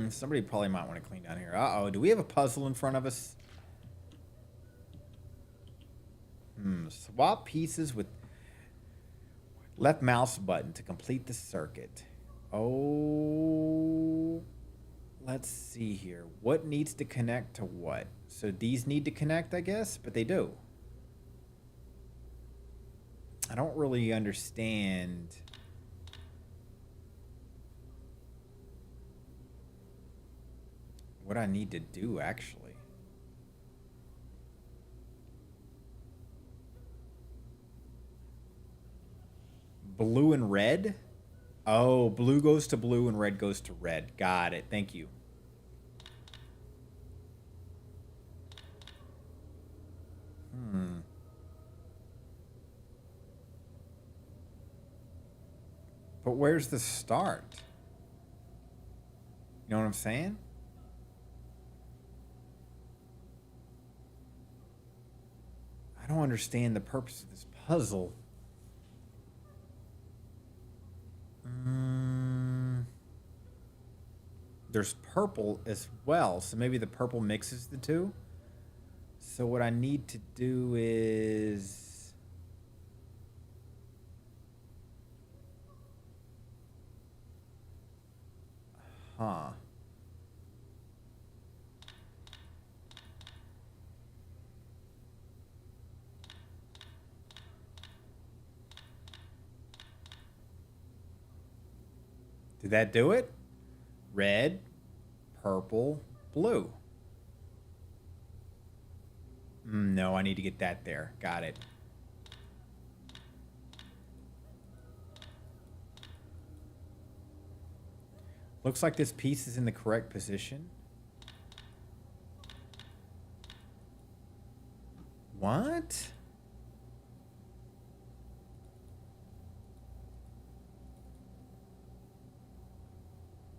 Somebody probably might want to clean down here. Uh-oh. Do we have a puzzle in front of us? Swap pieces with left mouse button to complete the circuit. Oh, let's see here. What needs to connect to what? So these need to connect, I guess, but they do. I don't really understand what I need to do, actually. Blue and red? Oh, blue goes to blue and red goes to red. Got it. Thank you. But where's the start? You know what I'm saying? I don't understand the purpose of this puzzle. There's purple as well, so maybe the purple mixes the two. So what I need to do is... Huh. Did that do it? Red, purple, blue. No, I need to get that there. Got it. Looks like this piece is in the correct position. What?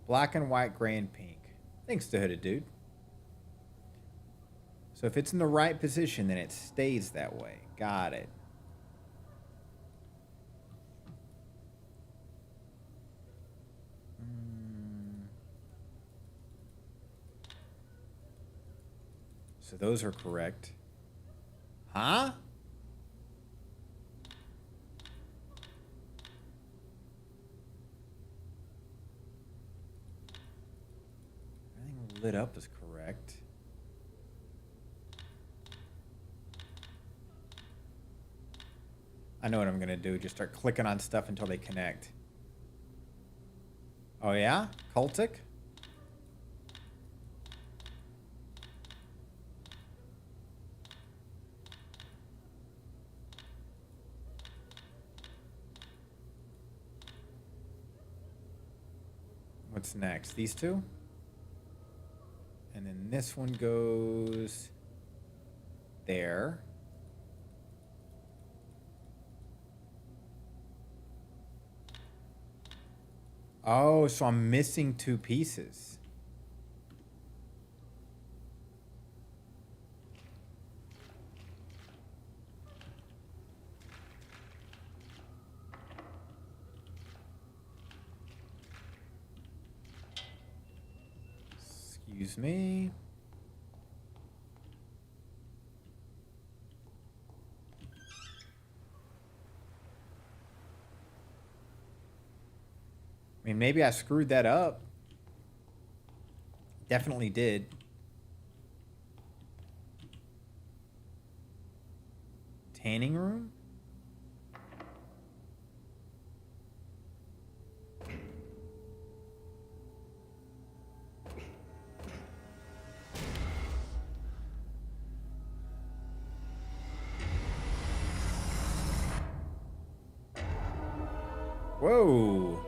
Black and white, gray and pink. Thanks to Hooded Dude. So if it's in the right position, then it stays that way. Got it. So those are correct. Huh? Everything lit up is correct. I know what I'm going to do. Just start clicking on stuff until they connect. Oh yeah? Cultic? What's next? These two? And then this one goes there. Oh, so I'm missing two pieces. Excuse me. I mean, maybe I screwed that up. Definitely did. Tanning room? Whoa.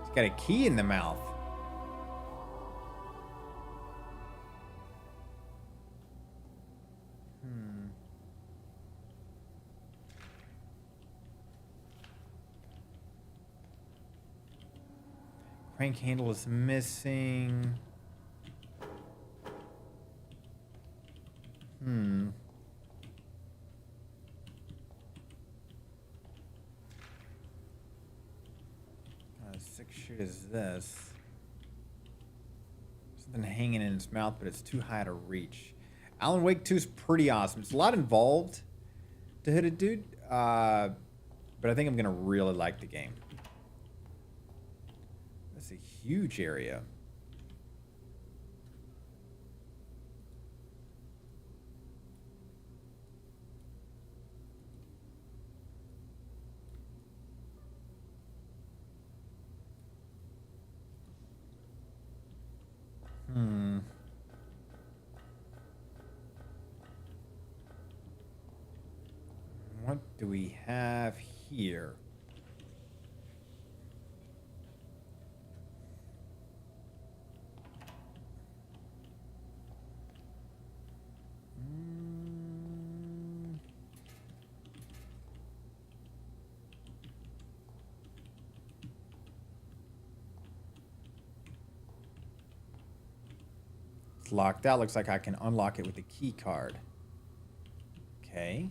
He's got a key in the mouth. Crank handle is missing. Sick shit is this? Something hanging in its mouth, but it's too high to reach. Alan Wake 2 is pretty awesome. It's a lot involved to hit a dude, but I think I'm gonna really like the game. That's a huge area. What do we have here? It's locked out. Looks like I can unlock it with the key card. Okay.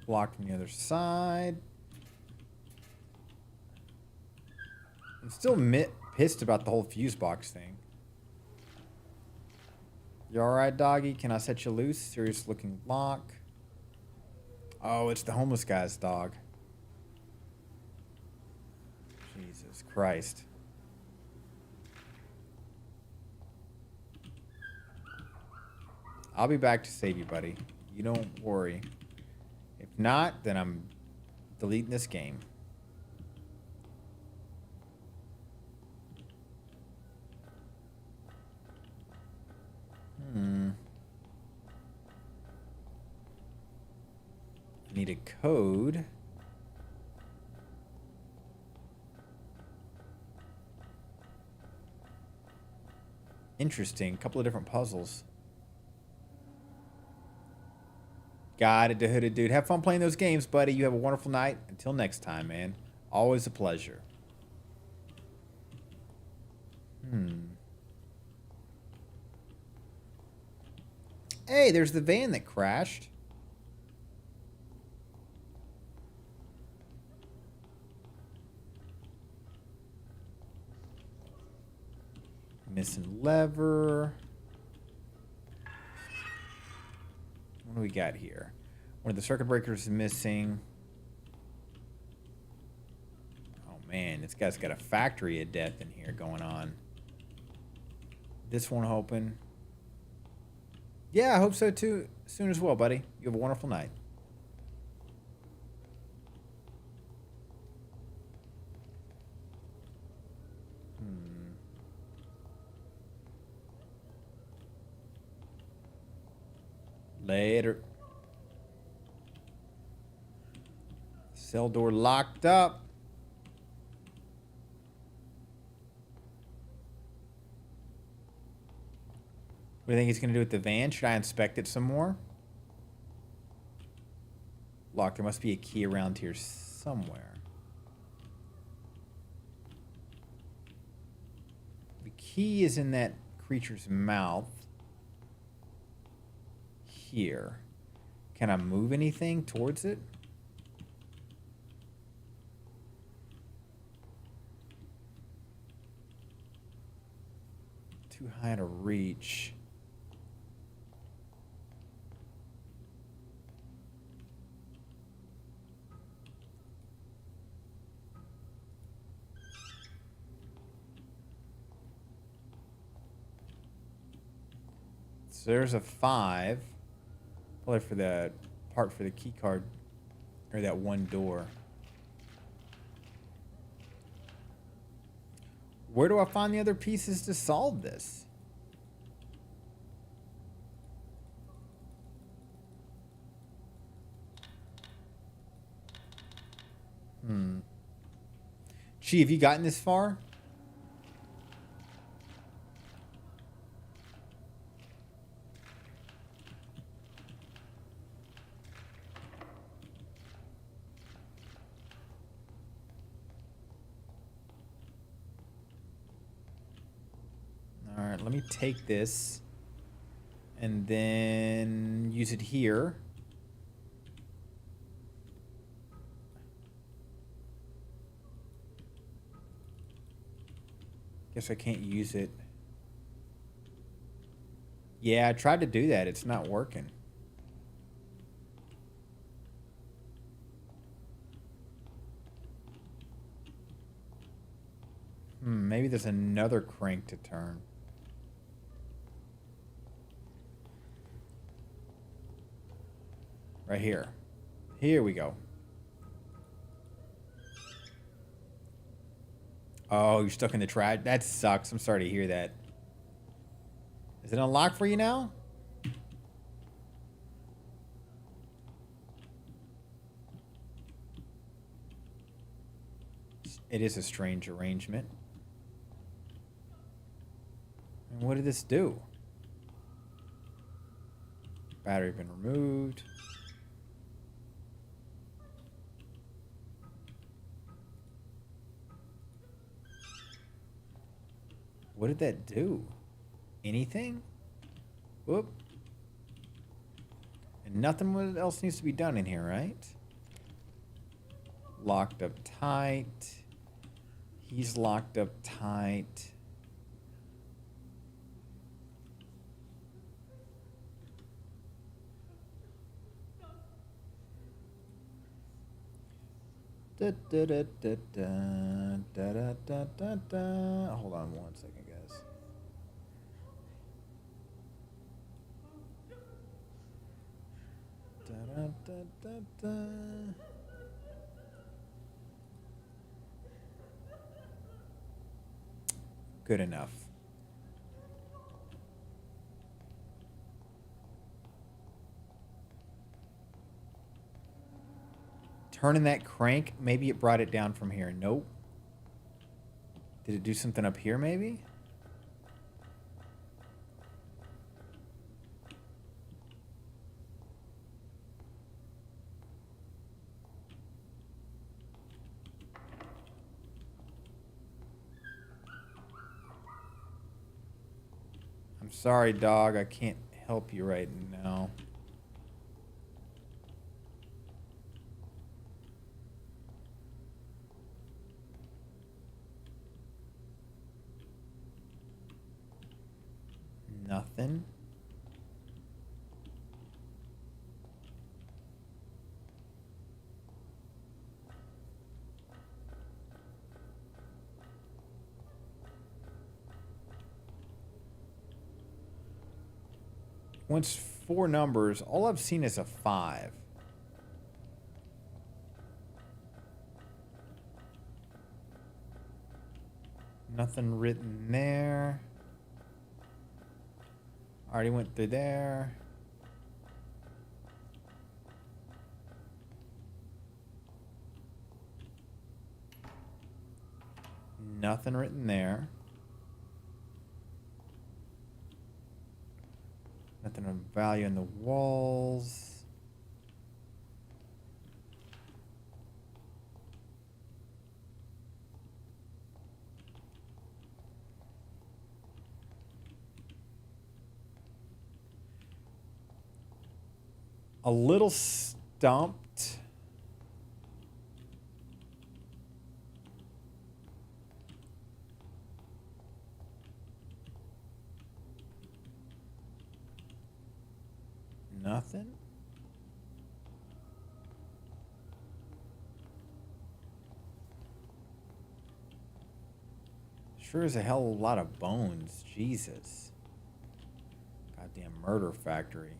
Blocked from the other side. I'm still pissed about the whole fuse box thing. You alright, doggy? Can I set you loose? Serious looking lock. Oh, it's the homeless guy's dog. Jesus Christ. I'll be back to save you, buddy. You don't worry. If not, then I'm deleting this game. I need a code. Interesting. A couple of different puzzles. Got it, the hooded dude. Have fun playing those games, buddy. You have a wonderful night. Until next time, man. Always a pleasure. Hey, there's the van that crashed. Missing lever. What do we got here? One of the circuit breakers is missing. Oh man, this guy's got a factory of death in here going on. This one open. Yeah, I hope so too. Soon as well, buddy. You have a wonderful night. Later. Cell door locked up. What do you think he's going to do with the van? Should I inspect it some more? Locked. There must be a key around here somewhere. The key is in that creature's mouth. Here. Can I move anything towards it? Too high to reach. So there's a 5. Probably for the part for the key card, or that one door. Where do I find the other pieces to solve this? Gee, have you gotten this far? Alright, let me take this and then use it here. Guess I can't use it. Yeah, I tried to do that. It's not working. Maybe there's another crank to turn. Right here. Here we go. Oh, you're stuck in the trash. That sucks. I'm sorry to hear that. Is it unlocked for you now? It is a strange arrangement. And what did this do? Battery been removed. What did that do? Anything? Whoop. And nothing else needs to be done in here, right? Locked up tight. He's locked up tight. Da, da, da, da, da, da, da, da, da. Hold on 1 second, guys. Da, da, da, da, da. Good enough. Turning that crank, maybe it brought it down from here. Nope. Did it do something up here, maybe? I'm sorry, dog. I can't help you right now. Nothing. Once 4 numbers, all I've seen is a 5. Nothing written there. Already went through there. Nothing written there. Nothing of value in the walls. A little stumped. Nothing. Sure is a hell of a lot of bones. Jesus. Goddamn murder factory.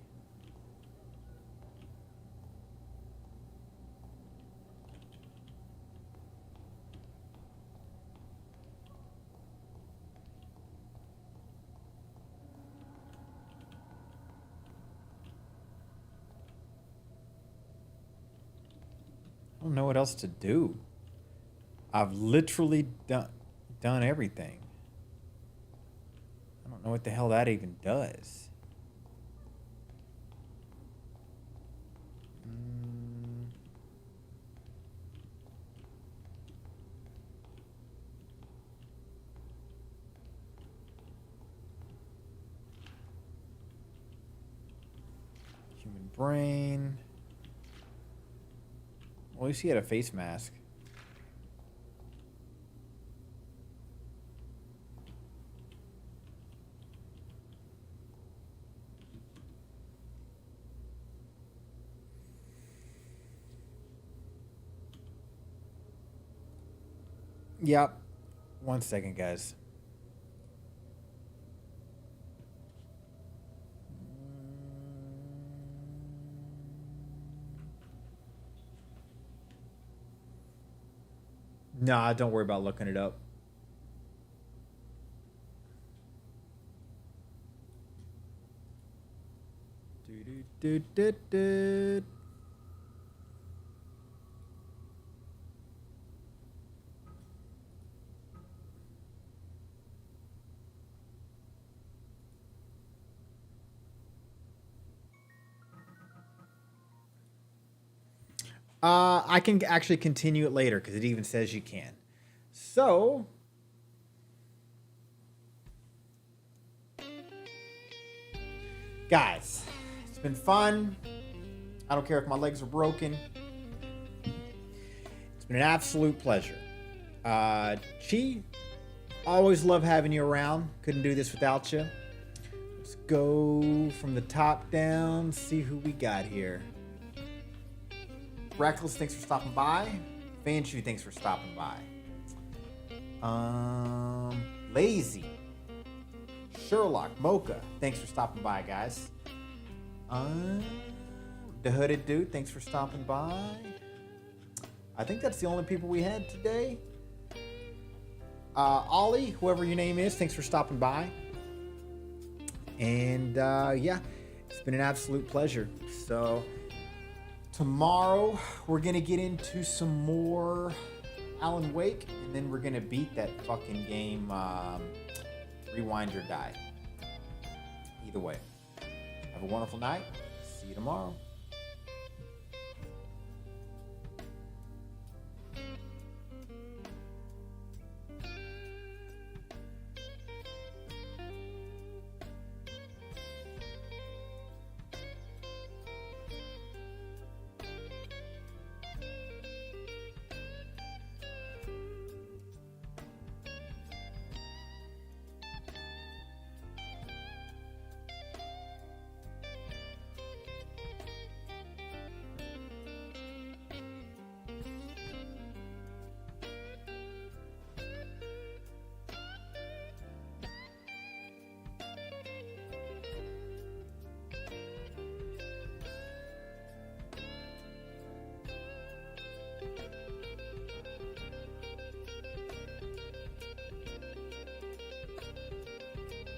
I don't know what else to do. I've literally done everything. I don't know what the hell that even does. Human brain. Well, at least he had a face mask. Yep. 1 second, guys. Nah, don't worry about looking it up. Do. I can actually continue it later because it even says you can. So, guys, it's been fun. I don't care if my legs are broken. It's been an absolute pleasure. Chi, always love having you around. Couldn't do this without you. Let's go from the top down, see who we got here. Reckless, thanks for stopping by. Fanshu, thanks for stopping by. Lazy. Sherlock, Mocha, thanks for stopping by, guys. The Hooded Dude, thanks for stopping by. I think that's the only people we had today. Ollie, whoever your name is, thanks for stopping by. And yeah, it's been an absolute pleasure. So tomorrow we're gonna get into some more Alan Wake, and then we're gonna beat that fucking game, Rewind or Die. Either way, have a wonderful night. See you tomorrow.